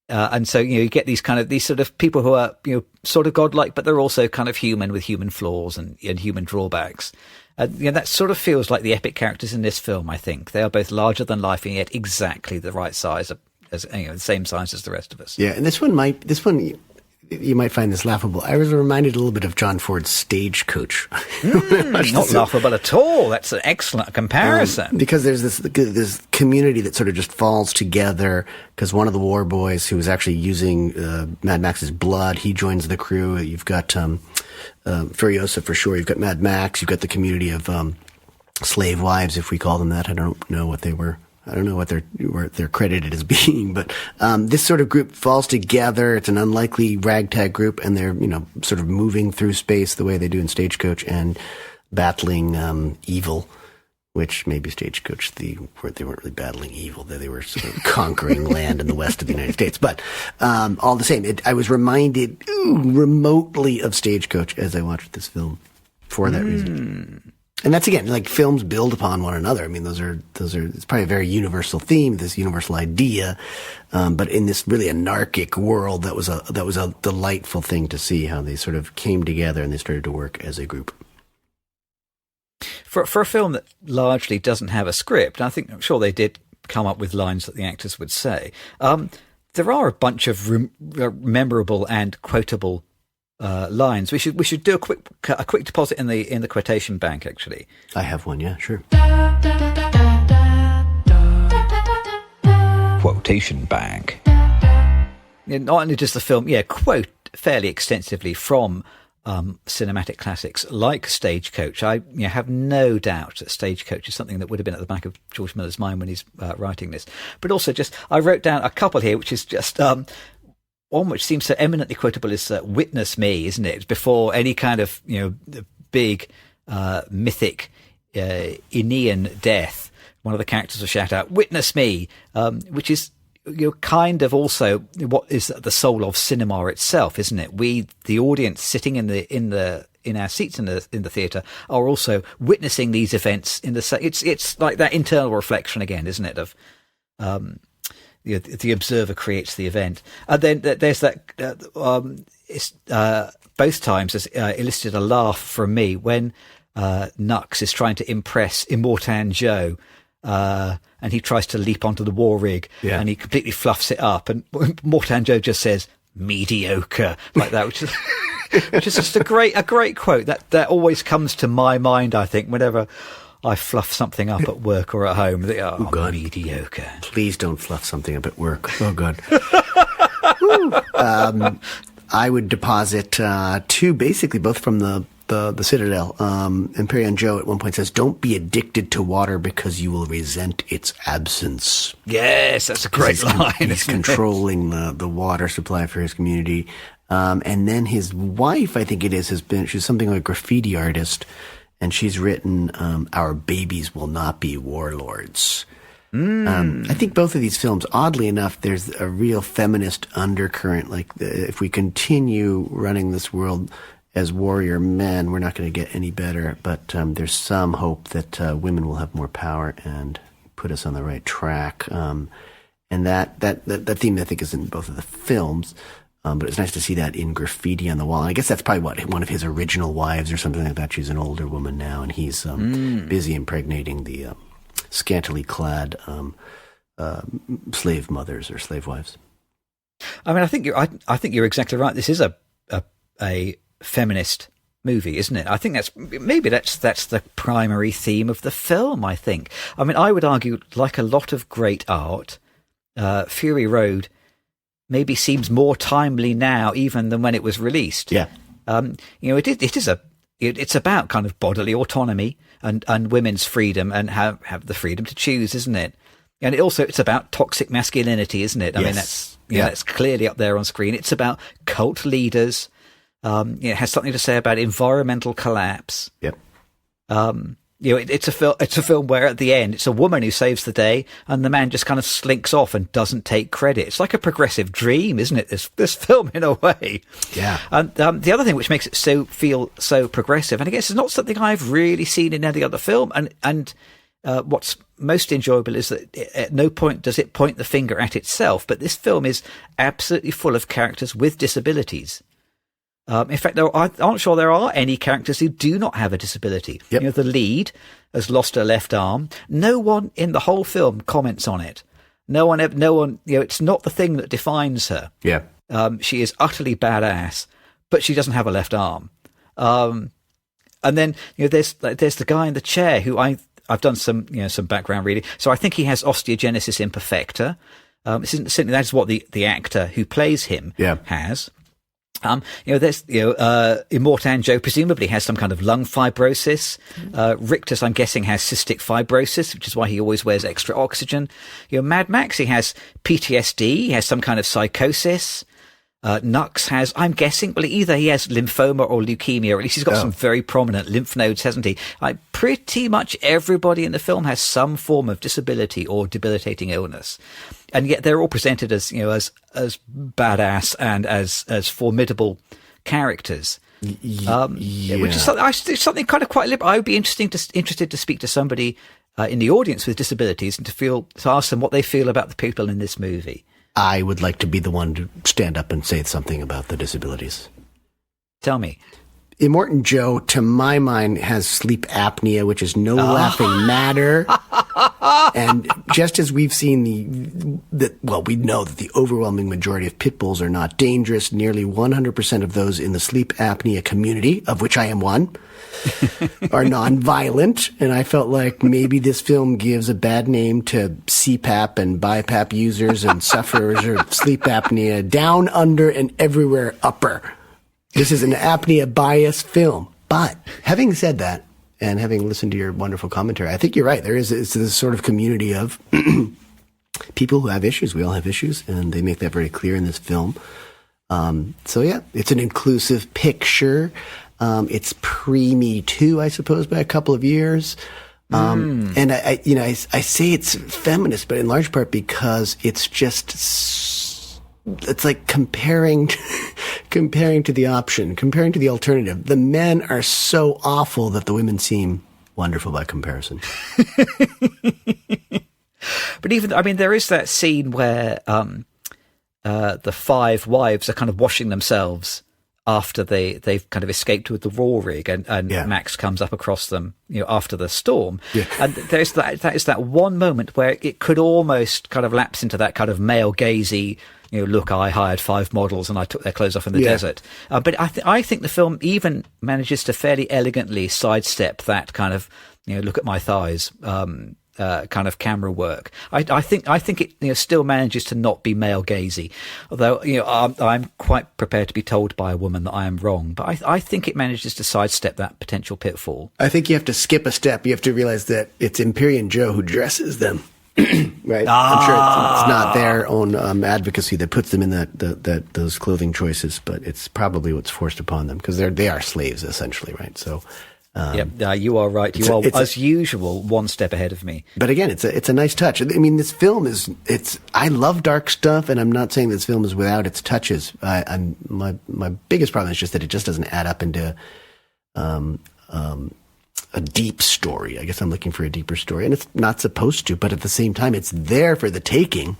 S3: And so, you get these sort of people who are, sort of godlike, but they're also kind of human with human flaws and human drawbacks. That sort of feels like the epic characters in this film, I think. They are both larger than life and yet exactly the right size, the same size as the rest of us.
S2: Yeah, and this one, you might find this laughable. I was reminded a little bit of John Ford's Stagecoach.
S3: Not laughable at all. That's an excellent comparison.
S2: Because there's this community that sort of just falls together because one of the war boys who was actually using Mad Max's blood, he joins the crew. You've got Furiosa for sure. You've got Mad Max. You've got the community of slave wives, if we call them that. I don't know what they were. I don't know what they're credited as being, but this sort of group falls together. It's an unlikely ragtag group, and they're sort of moving through space the way they do in Stagecoach and battling evil, which maybe Stagecoach they weren't really battling evil; they were sort of conquering land in the west of the United States. But all the same, I was reminded remotely of Stagecoach as I watched this film for that reason. And that's, again, like, films build upon one another. I mean, those are, it's probably a very universal theme, this universal idea. But in this really anarchic world, that was a delightful thing to see how they sort of came together and they started to work as a group.
S3: For a film that largely doesn't have a script, I'm sure they did come up with lines that the actors would say. There are a bunch of memorable and quotable lines. We should do a quick deposit in the quotation bank. Actually,
S2: I have one. Yeah, sure.
S1: Quotation bank.
S3: Not only does the film, quote fairly extensively from cinematic classics like Stagecoach. I have no doubt that Stagecoach is something that would have been at the back of George Miller's mind when he's writing this. But also, I wrote down a couple here, which is just. One which seems so eminently quotable is "Witness Me," isn't it? Before any kind of big mythic Aenean death, one of the characters will shout out "Witness me," which is kind of also what is the soul of cinema itself, isn't it? We, the audience, sitting in our seats in the theatre, are also witnessing these events in the. It's like that internal reflection again, isn't it? Of the observer creates the event. And then there's that, both times has elicited a laugh from me when Nux is trying to impress Immortan Joe, and he tries to leap onto the war rig, and he completely fluffs it up, and Immortan Joe just says, "mediocre," like that, which is just a great quote. That always comes to my mind, I think, whenever I fluff something up at work or at home. Oh, God. Mediocre.
S2: Please don't fluff something up at work. Oh, God. I would deposit two, basically both from the Citadel. Imperion Joe at one point says, "Don't be addicted to water because you will resent its absence."
S3: Yes, that's a great line.
S2: He's controlling the water supply for his community. And then his wife, I think it is, she's something like a graffiti artist. And she's written, "Our babies will not be warlords." I think both of these films, oddly enough, there's a real feminist undercurrent. Like, if we continue running this world as warrior men, we're not going to get any better. But there's some hope that women will have more power and put us on the right track. And that theme, I think, is in both of the films. But it's nice to see that in graffiti on the wall. And I guess that's probably one of his original wives or something like that. She's an older woman now, and he's busy impregnating the scantily clad slave mothers or slave wives.
S3: I mean, I think you're exactly right. This is a feminist movie, isn't it? I think that's the primary theme of the film. I think. I mean, I would argue, like a lot of great art, Fury Road maybe seems more timely now even than when it was released.
S2: Yeah.
S3: It's about kind of bodily autonomy and women's freedom and have the freedom to choose, isn't it? And it's about toxic masculinity, isn't it? I mean, that's clearly up there on screen. It's about cult leaders. It has something to say about environmental collapse.
S2: Yep.
S3: It's a film where at the end it's a woman who saves the day, and the man just kind of slinks off and doesn't take credit. It's like a progressive dream, isn't it? This film in a way.
S2: Yeah.
S3: And the other thing which makes it feel so progressive, and I guess it's not something I've really seen in any other film, and what's most enjoyable is that at no point does it point the finger at itself, but this film is absolutely full of characters with disabilities. In fact, I'm sure there are any characters who do not have a disability.
S2: Yep.
S3: The lead has lost her left arm. No one in the whole film comments on it. No one, it's not the thing that defines her.
S2: Yeah.
S3: She is utterly badass, but she doesn't have a left arm. And then, there's the guy in the chair who I've done some background reading. So I think he has osteogenesis imperfecta. That's what the actor who plays him has. There's, Immortan Joe presumably has some kind of lung fibrosis. Rictus, I'm guessing, has cystic fibrosis, which is why he always wears extra oxygen. Mad Max, he has PTSD, he has some kind of psychosis. Nux has, I'm guessing, well, either he has lymphoma or leukemia, or at least he's got some very prominent lymph nodes, hasn't he? Pretty much everybody in the film has some form of disability or debilitating illness. And yet they're all presented as, as badass and as formidable characters. Which is something kind of quite liberal. I would be interested to speak to somebody in the audience with disabilities and to ask them what they feel about the people in this movie.
S2: I would like to be the one to stand up and say something about the disabilities.
S3: Tell me.
S2: Immortan Joe, to my mind, has sleep apnea, which is no laughing matter. And just as we've seen we know that the overwhelming majority of pit bulls are not dangerous. Nearly 100% of those in the sleep apnea community, of which I am one, are non-violent. And I felt like maybe this film gives a bad name to CPAP and BiPAP users and sufferers of sleep apnea down, under, and everywhere upper. This is an apnea bias film. But having said that, and having listened to your wonderful commentary, I think you're right. It's this sort of community of people who have issues. We all have issues, and they make that very clear in this film. It's an inclusive picture. It's pre-Me Too, I suppose, by a couple of years. And I say it's feminist, but in large part because it's just, it's like comparing to the option, comparing to the alternative. The men are so awful that the women seem wonderful by comparison.
S3: But there is that scene where the five wives are kind of washing themselves after they've kind of escaped with the raw rig, and Max comes up across them, after the storm. Yeah. And there's that one moment where it could almost kind of lapse into that kind of male gazy, look, I hired 5 models and I took their clothes off in the desert. But I think the film even manages to fairly elegantly sidestep that kind of, look at my thighs, kind of camera work. I think it still manages to not be male gazy, although I'm quite prepared to be told by a woman that I am wrong. But I think it manages to sidestep that potential pitfall.
S2: I think you have to skip a step. You have to realize that it's Immortan Joe who dresses them. Right? I'm sure it's not their own advocacy that puts them in those clothing choices, but it's probably what's forced upon them because they are slaves essentially, right? So.
S3: You are right. You are, as usual, one step ahead of me.
S2: But again, it's a nice touch. I mean, this film I love dark stuff, and I'm not saying this film is without its touches. My biggest problem is just that it just doesn't add up into a deep story. I guess I'm looking for a deeper story, and it's not supposed to, but at the same time, it's there for the taking.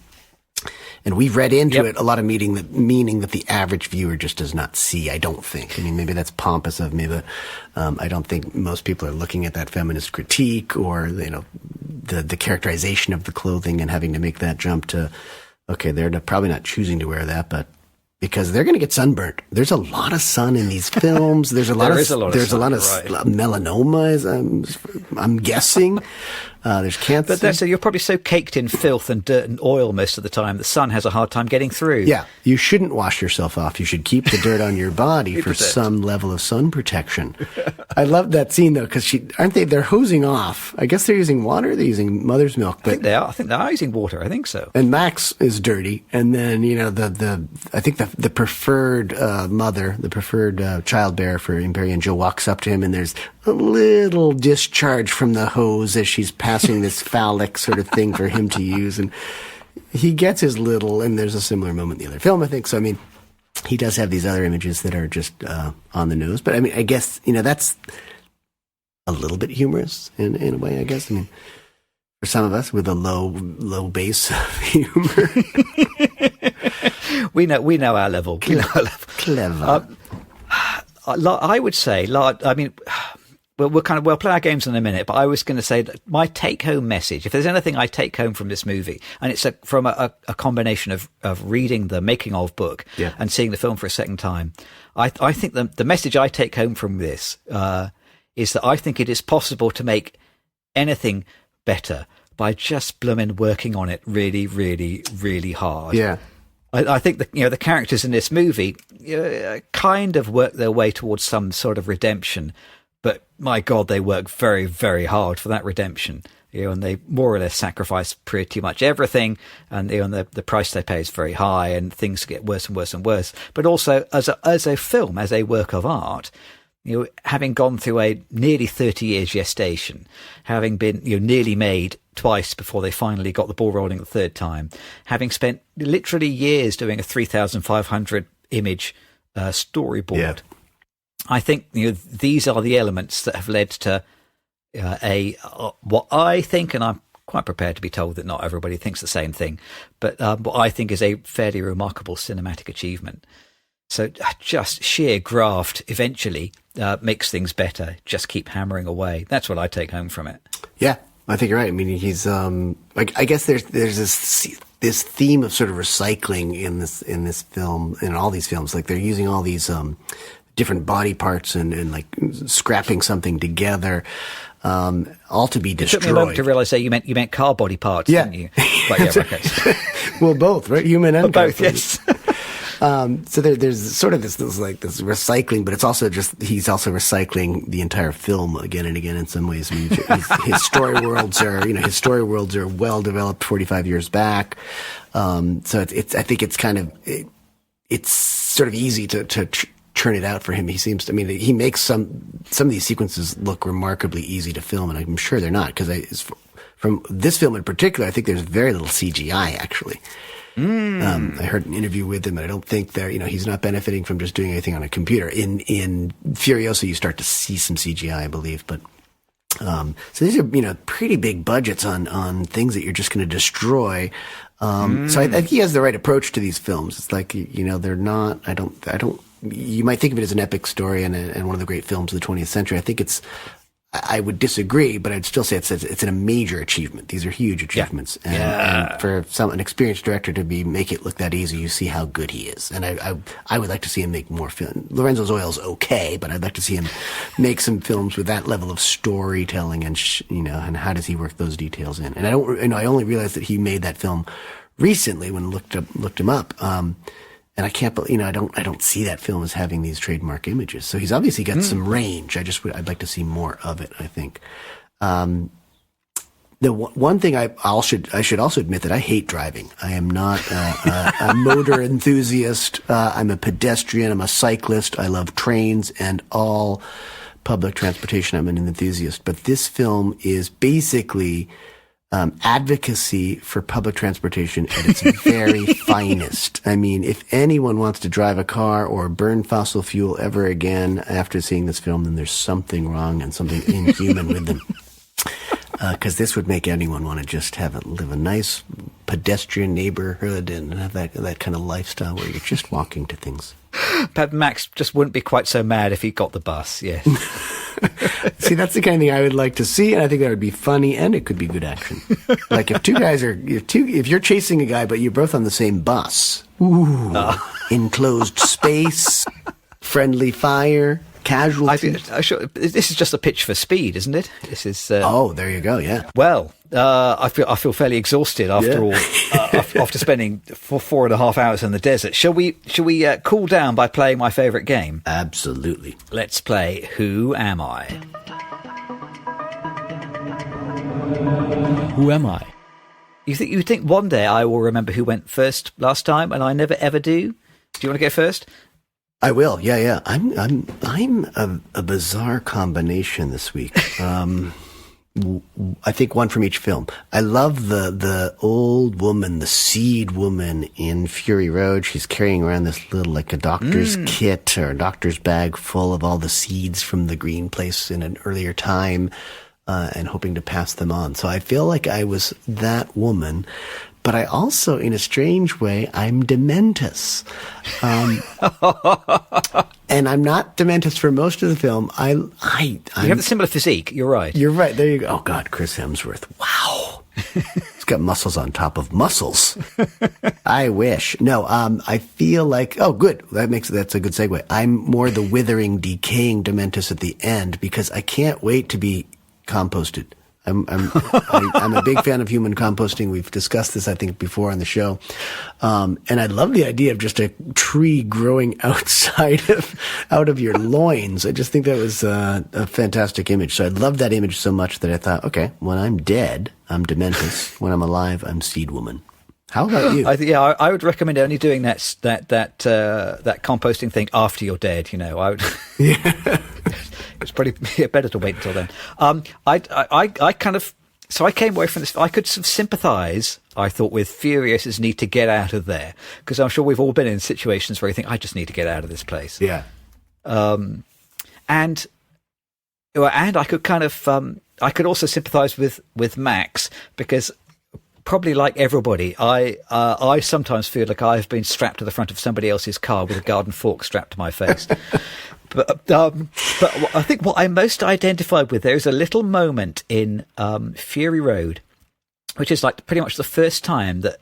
S2: And we've read into it a lot of meaning that the average viewer just does not see, I don't think. I mean, maybe that's pompous of me, but I don't think most people are looking at that feminist critique or, the characterization of the clothing and having to make that jump to, okay, they're probably not choosing to wear that, but because they're going to get sunburnt. There's a lot of sun in these films. There's a lot of melanoma, I'm guessing. There's cancer.
S3: But you're probably so caked in filth and dirt and oil most of the time, the sun has a hard time getting through.
S2: Yeah, you shouldn't wash yourself off. You should keep the dirt on your body for some level of sun protection. I love that scene though, because they're hosing off. I guess they're using water. They're using mother's milk. But
S3: I think they are using water. I think so.
S2: And Max is dirty, and then I think the preferred mother, the preferred childbearer for Immortan Joe walks up to him, and there's a little discharge from the hose as she's passing this phallic sort of thing for him to use. And he gets his little, and there's a similar moment in the other film, I think. So, I mean, he does have these other images that are just on the nose. But, I mean, I guess, that's a little bit humorous in a way, I guess. I mean, for some of us with a low base of humor.
S3: We know our level.
S2: Clever.
S3: I would say, I mean, we'll play our games in a minute, but I was going to say that my take-home message, if there's anything I take home from this movie, and it's from a combination of reading the making-of book and seeing the film for a second time, I think the message I take home from this is that I think it is possible to make anything better by just blooming working on it really, really, really hard.
S2: Yeah.
S3: I think the characters in this movie kind of work their way towards some sort of redemption, but my God, they work very, very hard for that redemption. And they more or less sacrifice pretty much everything, and the price they pay is very high, and things get worse and worse and worse. But also as a film, as a work of art, having gone through a nearly 30 years gestation, having been nearly made twice before they finally got the ball rolling the third time, having spent literally years doing a 3,500 image storyboard. I think these are the elements that have led to what I think, and I'm quite prepared to be told that not everybody thinks the same thing, but what I think is a fairly remarkable cinematic achievement. So just sheer graft eventually makes things better. Just keep hammering away. That's what I take home from it.
S2: Yeah, I think you're right. I mean, he's I guess there's this theme of sort of recycling in this film, in all these films. Like they're using all these different body parts and like scrapping something together, all to be destroyed.
S3: It took me a moment to realize that you meant car body parts, didn't you? But yeah, okay.
S2: Well, both, right? Human and
S3: both, yes.
S2: So there's sort of this recycling, but it's also he's also recycling the entire film again and again in some ways. I mean, his story worlds are well developed 45 years back. So I think it's kind of it's sort of easy to churn it out for him. He makes some of these sequences look remarkably easy to film, and I'm sure they're not, because from this film in particular, I think there's very little CGI actually. I heard an interview with him, and I don't think he's not benefiting from just doing anything on a computer. In Furiosa, you start to see some CGI, I believe, but so these are pretty big budgets on things that you're just going to destroy. So I think he has the right approach to these films. It's like they're not. I don't. You might think of it as an epic story and one of the great films of the 20th century. I think I would disagree, but I'd still say it's a major achievement. These are huge achievements. Yeah. And for an experienced director to make it look that easy, you see how good he is. And I would like to see him make more films. Lorenzo's Oil's okay, but I'd like to see him make some films with that level of storytelling and and how does he work those details in. And I only realized that he made that film recently when I looked him up. And I can't, I don't see that film as having these trademark images. So he's obviously got some range. I'd like to see more of it, I think. The one thing I should also admit that I hate driving. I am not a motor enthusiast. I'm a pedestrian. I'm a cyclist. I love trains and all public transportation. I'm an enthusiast. But this film is basically advocacy for public transportation at its very finest. I mean, if anyone wants to drive a car or burn fossil fuel ever again after seeing this film, then there's something wrong and something inhuman with them. Because this would make anyone want to just live a nice pedestrian neighborhood and have that kind of lifestyle where you're just walking to things.
S3: But Max just wouldn't be quite so mad if he got the bus, yes.
S2: See, that's the kind of thing I would like to see, and I think that would be funny, and it could be good action. Like if if you're chasing a guy, but you're both on the same bus, enclosed space, friendly fire, casualty.
S3: This is just a pitch for Speed, isn't it? This is.
S2: There you go. Yeah.
S3: Well, I feel fairly exhausted after all. After spending 4.5 hours in the desert, shall we cool down by playing my favourite game?
S2: Absolutely.
S3: Let's play Who Am I?
S1: Who am I?
S3: You think one day I will remember who went first last time, and I never ever do? Do you want to go first?
S2: I will. Yeah. I'm a bizarre combination this week. I think one from each film. I love the old woman, the seed woman in Fury Road. She's carrying around this little, like a doctor's kit or a doctor's bag full of all the seeds from the green place in an earlier time, and hoping to pass them on. So I feel like I was that woman. But I also, in a strange way, I'm Dementus. And I'm not Dementus for most of the film.
S3: You have a similar physique. You're right.
S2: You're right. There you go. Oh, God, Chris Hemsworth. Wow. He's got muscles on top of muscles. I wish. No, I feel like, oh, good. That's a good segue. I'm more the withering, decaying Dementus at the end because I can't wait to be composted. I'm a big fan of human composting. We've discussed this, I think, before on the show. And I love the idea of just a tree growing out of your loins. I just think that was a fantastic image. So I love that image so much that I thought, okay, when I'm dead, I'm Dementus. When I'm alive, I'm Seed Woman. How about you?
S3: I would recommend only doing that composting thing after you're dead. I would. Yeah. It's probably better to wait until then. So I came away from this. I could sort of sympathise, I thought, with Furiosa's need to get out of there, because I'm sure we've all been in situations where you think, I just need to get out of this place.
S2: Yeah.
S3: And I could I could also sympathise with Max, because probably like everybody, I sometimes feel like I've been strapped to the front of somebody else's car with a garden fork strapped to my face. But I think what I most identified with, there is a little moment in Fury Road, which is like pretty much the first time that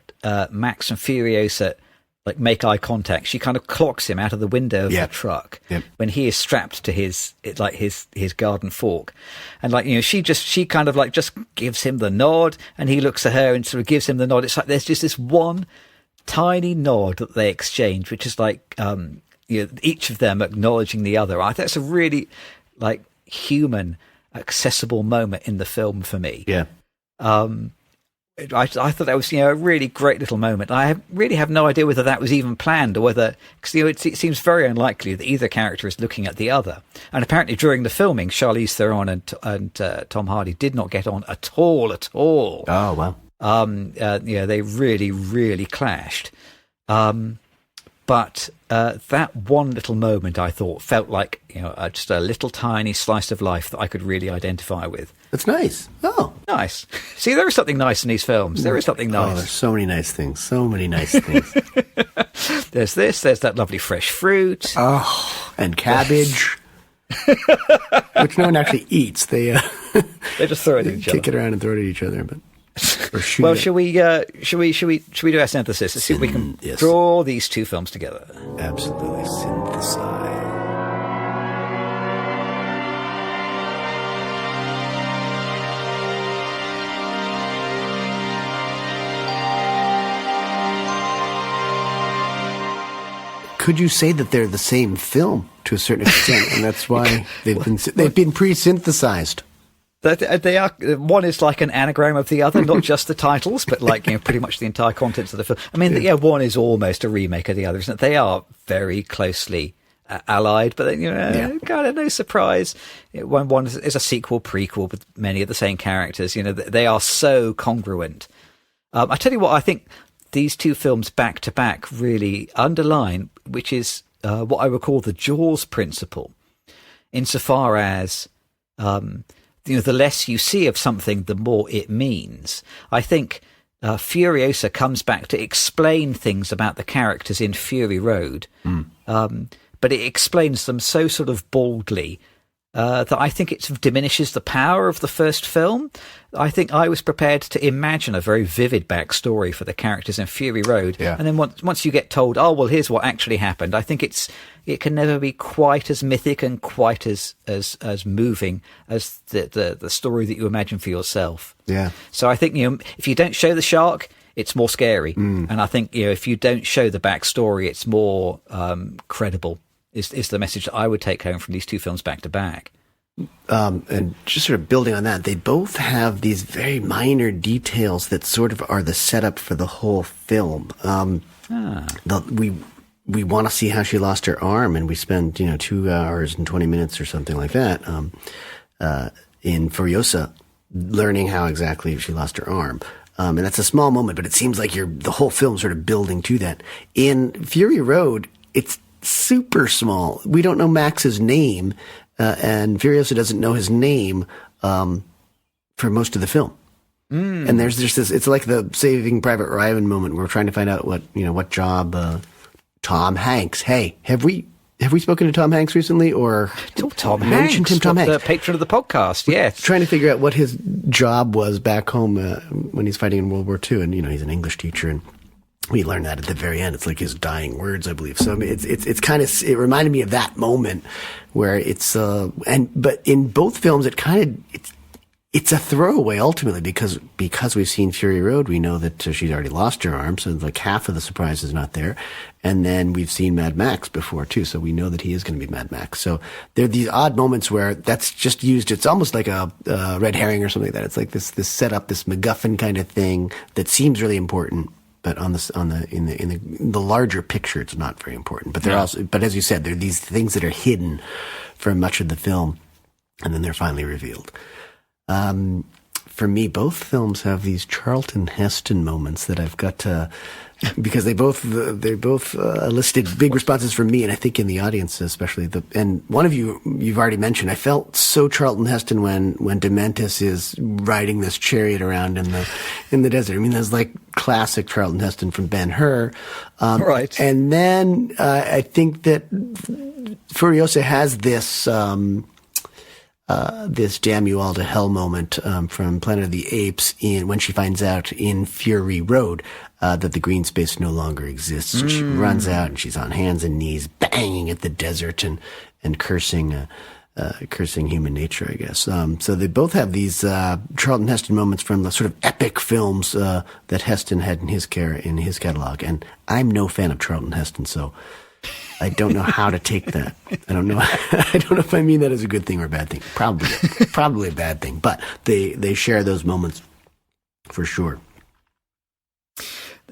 S3: Max and Furiosa like make eye contact. She kind of clocks him out of the window of the truck when he is strapped to his garden fork, and she kind of like just gives him the nod, and he looks at her and sort of gives him the nod. It's like there's just this one tiny nod that they exchange, which is like each of them acknowledging the other. I think that's a really like human, accessible moment in the film for me.
S2: Yeah.
S3: I thought that was a really great little moment. I really have no idea whether that was even planned, or whether, because it seems very unlikely that either character is looking at the other. And apparently during the filming, Charlize Theron and Tom Hardy did not get on at all.
S2: Oh wow.
S3: They really, really clashed. But that one little moment, I thought, felt like just a little tiny slice of life that I could really identify with.
S2: That's nice. Oh,
S3: nice. See, there is something nice in these films. There is something nice.
S2: Oh, there's so many nice things. So many nice things.
S3: There's this. There's that lovely fresh fruit.
S2: Oh, and cabbage, which no one actually eats. They
S3: just throw it at each other.
S2: Kick it around and throw it at each other, but.
S3: Well, should we do our synthesis? Let's see if we can draw these two films together.
S2: Absolutely, synthesize. Could you say that they're the same film to a certain extent, and that's why they've been pre-synthesized?
S3: They are. One is like an anagram of the other, not just the titles, but like pretty much the entire contents of the film. I mean, one is almost a remake of the other, isn't it? They are very closely allied, but kind of no surprise. One is a sequel, prequel with many of the same characters. They are so congruent. I tell you what, I think these two films back to back really underline, which is what I would call the Jaws principle, insofar as. The less you see of something, the more it means. I think Furiosa comes back to explain things about the characters in Fury Road, but it explains them so sort of baldly that I think it sort of diminishes the power of the first film. I think I was prepared to imagine a very vivid backstory for the characters in Fury Road, and then once you get told, oh well, here's what actually happened, I think it can never be quite as mythic and quite as moving as the story that you imagine for yourself.
S2: Yeah.
S3: So I think if you don't show the shark, it's more scary, and I think if you don't show the backstory, it's more credible. Is the message that I would take home from these two films back to back.
S2: And just sort of building on that, they both have these very minor details that sort of are the setup for the whole film. we want to see how she lost her arm, and we spend 2 hours and 20 minutes or something like that in Furiosa learning how exactly she lost her arm. And that's a small moment, but it seems like the whole film sort of building to that. In Fury Road, it's super small. We don't know Max's name, and Furiosa doesn't know his name for most of the film. And there's just this, it's like the Saving Private Ryan moment where we're trying to find out what job Tom Hanks. Hey, have we spoken to Tom Hanks recently, or
S3: Tom
S2: mentioned
S3: Hanks,
S2: him? Tom Hanks,
S3: the patron of the podcast. Yes,
S2: trying to figure out what his job was back home when he's fighting in World War II, and he's an English teacher, and we learn that at the very end. It's like his dying words, I believe. So I mean, it's kind of, it reminded me of that moment where it's but in both films, it's a throwaway ultimately because we've seen Fury Road, we know that she's already lost her arm, so like half of the surprise is not there. And then we've seen Mad Max before too, so we know that he is going to be Mad Max. So there are these odd moments where that's just used. It's almost like a red herring or something like that. It's like this setup, this MacGuffin kind of thing that seems really important, but in the larger picture, it's not very important. But but as you said, there are these things that are hidden for much of the film, and then they're finally revealed. For me, both films have these Charlton Heston moments that I've got to, because they both elicited big responses from me, and I think in the audience especially. And one of you've already mentioned. I felt so Charlton Heston when Dementis is riding this chariot around in the desert. I mean, that's like classic Charlton Heston from Ben-Hur,
S3: right?
S2: And then I think that Furiosa has this. This damn you all to hell moment from Planet of the Apes when she finds out in Fury Road that the green space no longer exists. And she runs out and she's on hands and knees banging at the desert and cursing human nature, I guess. So they both have these Charlton Heston moments from the sort of epic films that Heston had in his catalog. And I'm no fan of Charlton Heston, so I don't know how to take that. I don't know. I don't know if I mean that as a good thing or a bad thing. Probably a bad thing. But they share those moments for sure.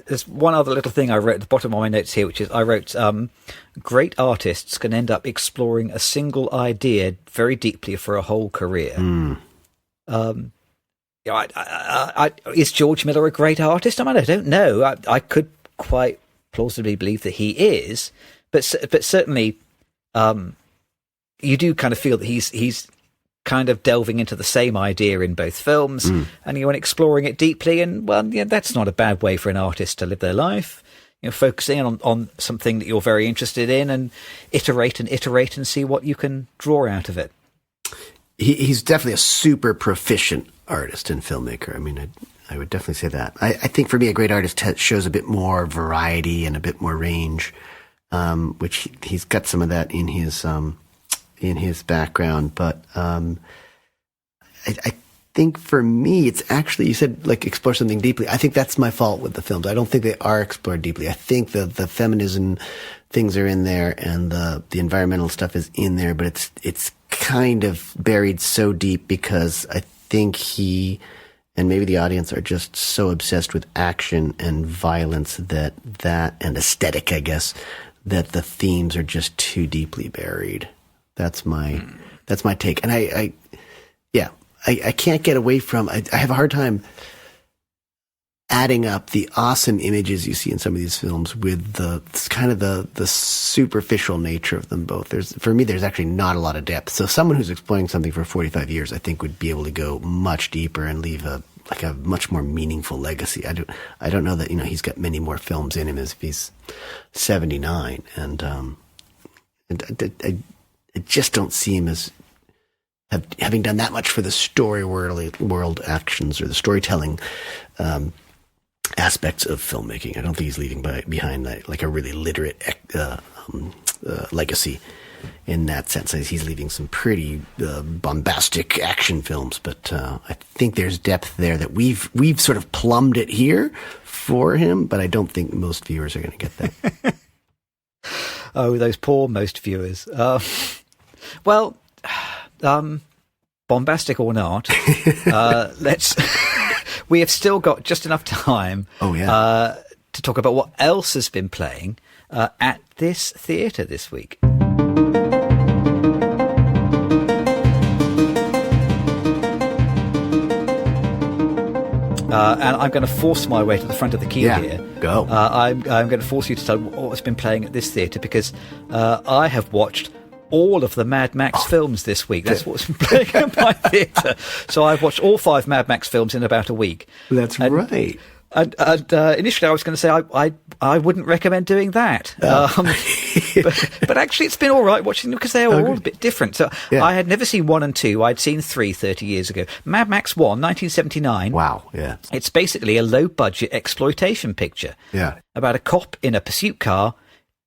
S3: There's one other little thing I wrote at the bottom of my notes here, which is I wrote, great artists can end up exploring a single idea very deeply for a whole career. Is George Miller a great artist? I mean, I don't know. I could quite plausibly believe that he is. But certainly, you do kind of feel that he's kind of delving into the same idea in both films, and you're exploring it deeply. And that's not a bad way for an artist to live their life. Focusing on something that you're very interested in, and iterate and see what you can draw out of it.
S2: He's definitely a super proficient artist and filmmaker. I mean, I would definitely say that. I think for me, a great artist shows a bit more variety and a bit more range. Which he's got some of that in his background, but I think for me, it's actually, you said like explore something deeply. I think that's my fault with the films. I don't think they are explored deeply. I think the feminism things are in there and the environmental stuff is in there, but it's kind of buried so deep because I think he and maybe the audience are just so obsessed with action and violence that and aesthetic, I guess, that the themes are just too deeply buried. That's my take. And I can't get away from, I have a hard time adding up the awesome images you see in some of these films with the superficial nature of them both. For me, there's actually not a lot of depth. So someone who's exploring something for 45 years, I think would be able to go much deeper and leave a much more meaningful legacy. I don't know that, he's got many more films in him as if he's 79. And I just don't see him as having done that much for the story world actions or the storytelling aspects of filmmaking. I don't think he's leaving behind like a really literate legacy in that sense. He's leaving some pretty bombastic action films, but I think there's depth there that we've sort of plumbed it here for him, but I don't think most viewers are going to get that.
S3: Oh, those poor most viewers. Bombastic or not, we have still got just enough time to talk about what else has been playing.
S1: at this theatre this week. And I'm going to force my way to the front of the queue here.
S2: Go.
S1: I'm going to force you to tell what's been playing at this theatre, because I have watched all of the Mad Max films this week. That's what's been playing at my theatre. So I've watched all 5 Mad Max films in about a week.
S2: That's right.
S1: And initially I was going to say I wouldn't recommend doing that. But actually it's been all right watching them, because they are all a bit different. So I had never seen 1 and 2. I'd seen 3 30 years ago. Mad Max 1, 1979.
S2: Wow, yeah.
S1: It's basically a low-budget exploitation picture about a cop in a pursuit car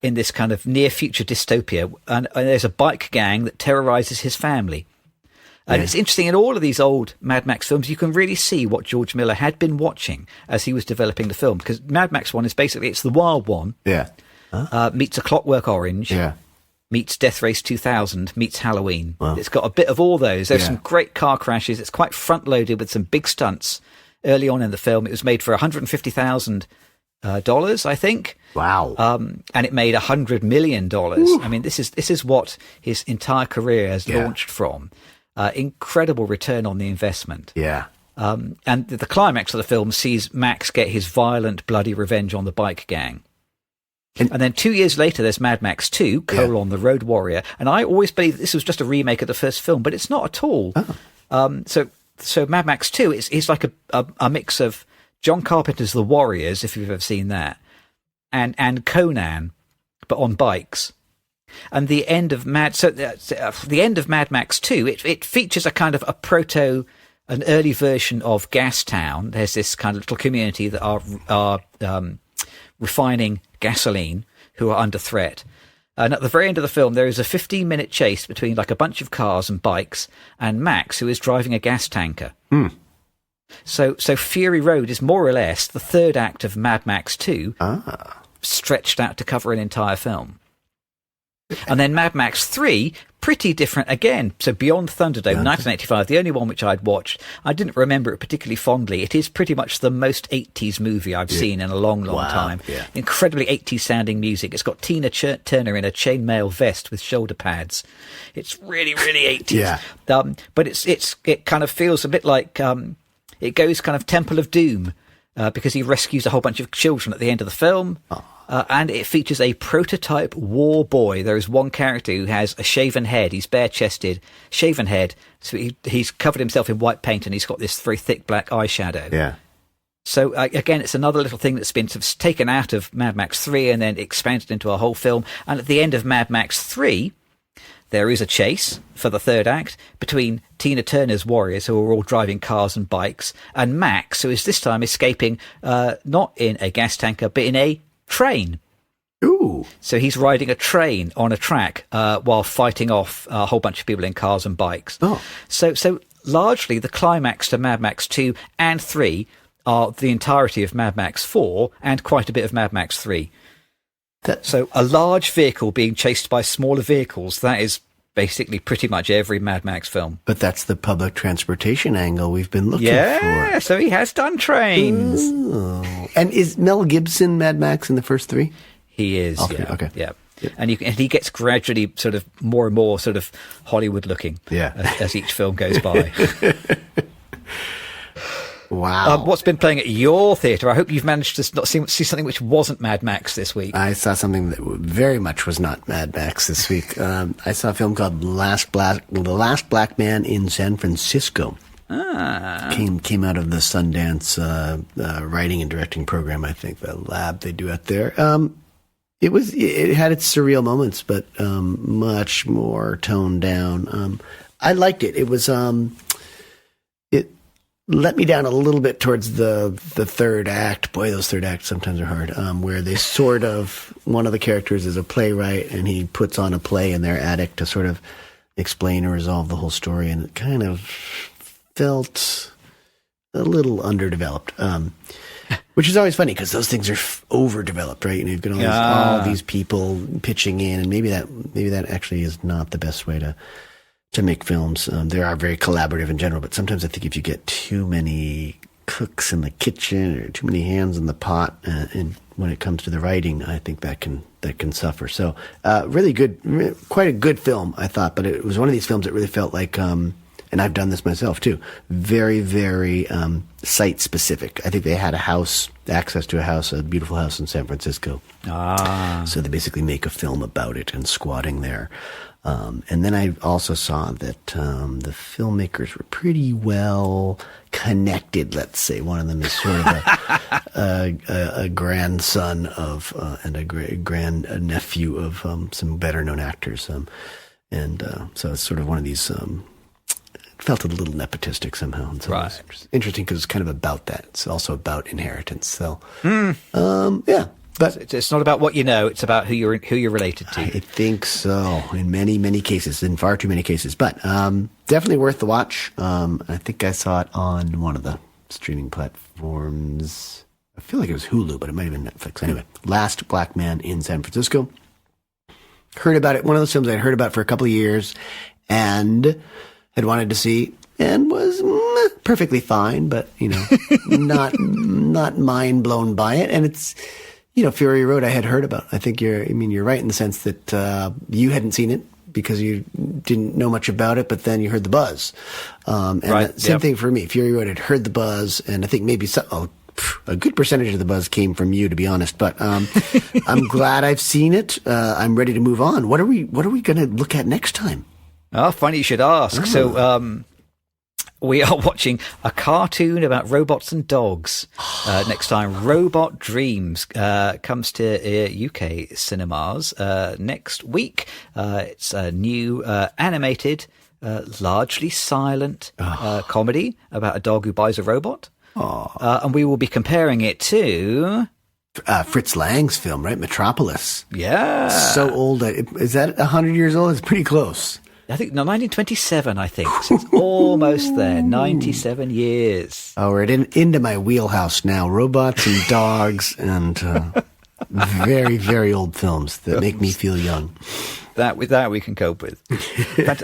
S1: in this kind of near-future dystopia, and there's a bike gang that terrorizes his family. And it's interesting, in all of these old Mad Max films, you can really see what George Miller had been watching as he was developing the film. Because Mad Max 1 is basically, it's the Wild One, meets A Clockwork Orange, meets Death Race 2000, meets Halloween. Wow. It's got a bit of all those. There's some great car crashes. It's quite front-loaded with some big stunts early on in the film. It was made for $150,000, I think.
S2: Wow.
S1: And it made $100 million. Ooh. I mean, this is what his entire career has launched from. Incredible return on the investment.
S2: Yeah.
S1: And the climax of the film sees Max get his violent, bloody revenge on the bike gang. And then 2 years later, there's Mad Max 2, The Road Warrior. And I always believed this was just a remake of the first film, but it's not at all. Oh. So Mad Max 2 is like a mix of John Carpenter's The Warriors, if you've ever seen that, and Conan, but on bikes. And the end of Mad Max 2, it features a kind of an early version of Gastown. There's this kind of little community that are refining gasoline, who are under threat. And at the very end of the film, there is a 15-minute chase between like a bunch of cars and bikes and Max, who is driving a gas tanker. So Fury Road is more or less the third act of Mad Max 2, stretched out to cover an entire film. And then Mad Max 3, pretty different again. So Beyond Thunderdome, 1985, the only one which I'd watched. I didn't remember it particularly fondly. It is pretty much the most 80s movie I've seen in a long, long time. Yeah. Incredibly 80s sounding music. It's got Tina Turner in a chainmail vest with shoulder pads. It's really, really 80s. Yeah. But it kind of feels a bit like it goes kind of Temple of Doom, because he rescues a whole bunch of children at the end of the film. And it features a prototype war boy. There is one character who has a shaven head. He's bare-chested, shaven head. So he's covered himself in white paint, and he's got this very thick black eyeshadow. Yeah. So again, it's another little thing that's been sort of taken out of Mad Max 3 and then expanded into a whole film. And at the end of Mad Max 3, there is a chase for the third act between Tina Turner's warriors, who are all driving cars and bikes, and Max, who is this time escaping not in a gas tanker, but in a train.
S2: Ooh.
S1: So he's riding a train on a track while fighting off a whole bunch of people in cars and bikes. Oh. So largely the climax to Mad Max 2 and 3 are the entirety of Mad Max 4 and quite a bit of Mad Max 3. So a large vehicle being chased by smaller vehicles, that is basically pretty much every Mad Max film.
S2: But that's the public transportation angle we've been looking for.
S1: Yeah, so he has done trains.
S2: Oh. And is Mel Gibson Mad Max in the first 3?
S1: He is,
S2: Okay.
S1: Yeah. And he gets gradually sort of more and more sort of Hollywood looking as each film goes by.
S2: Wow.
S1: What's been playing at your theatre? I hope you've managed to not see something which wasn't Mad Max this week.
S2: I saw something that very much was not Mad Max this week. I saw a film called The Last Black Man in San Francisco. Came out of the Sundance writing and directing program, I think, the lab they do out there. It had its surreal moments, but much more toned down. I liked it. It was it let me down a little bit towards the third act. Boy, those third acts sometimes are hard. Where they sort of, one of the characters is a playwright, and he puts on a play in their attic to sort of explain or resolve the whole story, and it kind of felt a little underdeveloped. Which is always funny because those things are overdeveloped, right? And you've got all these people pitching in, and maybe that actually is not the best way to make films. They are very collaborative in general, but sometimes I think if you get too many cooks in the kitchen or too many hands in the pot, and when it comes to the writing, I think that can suffer. So really good, quite a good film, I thought. But it was one of these films that really felt like, and I've done this myself too, very, very site specific. I think they had access to a beautiful house in San Francisco. So they basically make a film about it and squatting there. And then I also saw that the filmmakers were pretty well connected, let's say. One of them is sort of a grandson of and a grand nephew of some better-known actors. So it's sort of one of these... it felt a little nepotistic somehow. And so
S3: right.
S2: It's interesting because it's kind of about that. It's also about inheritance. So, yeah. But
S3: it's not about what you know; it's about who you're related to.
S2: I think so, in many, many cases, in far too many cases. But definitely worth the watch. I think I saw it on one of the streaming platforms. I feel like it was Hulu, but it might have been Netflix. Anyway, Last Black Man in San Francisco. Heard about it. One of those films I'd heard about for a couple of years, and had wanted to see, and was perfectly fine, but not mind blown by it. And it's. Fury Road I had heard about. I think you're right in the sense that you hadn't seen it because you didn't know much about it, but then you heard the buzz. And
S3: right.
S2: Same thing for me. Fury Road had heard the buzz, and I think maybe a good percentage of the buzz came from you, to be honest. But I'm glad I've seen it. I'm ready to move on. What are we going to look at next time?
S3: Oh, funny you should ask. Oh. So we are watching a cartoon about robots and dogs. Next time, Robot Dreams comes to UK cinemas next week. It's a new animated, largely silent comedy about a dog who buys a robot. And we will be comparing it to...
S2: Fritz Lang's film, right? Metropolis.
S3: Yeah.
S2: So old. Is that 100 years old? It's pretty close.
S3: I think, 1927, I think. So it's almost there. 97 years.
S2: Oh, we're into my wheelhouse now. Robots and dogs and very, very old films that make me feel young.
S3: That we can cope with. But,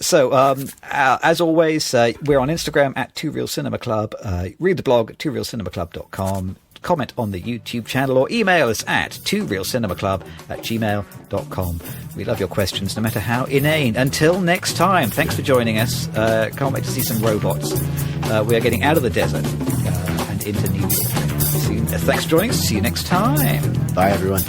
S3: as always, we're on Instagram at Two Real Cinema Club. Read the blog at tworealcinemaclub.com. Comment on the YouTube channel or email us at tworealcinemaclub@gmail.com. We love your questions, no matter how inane. Until next time, thanks for joining us. Can't wait to see some robots. We are getting out of the desert and into New York. Thanks for joining us. See you next time.
S2: Bye, everyone.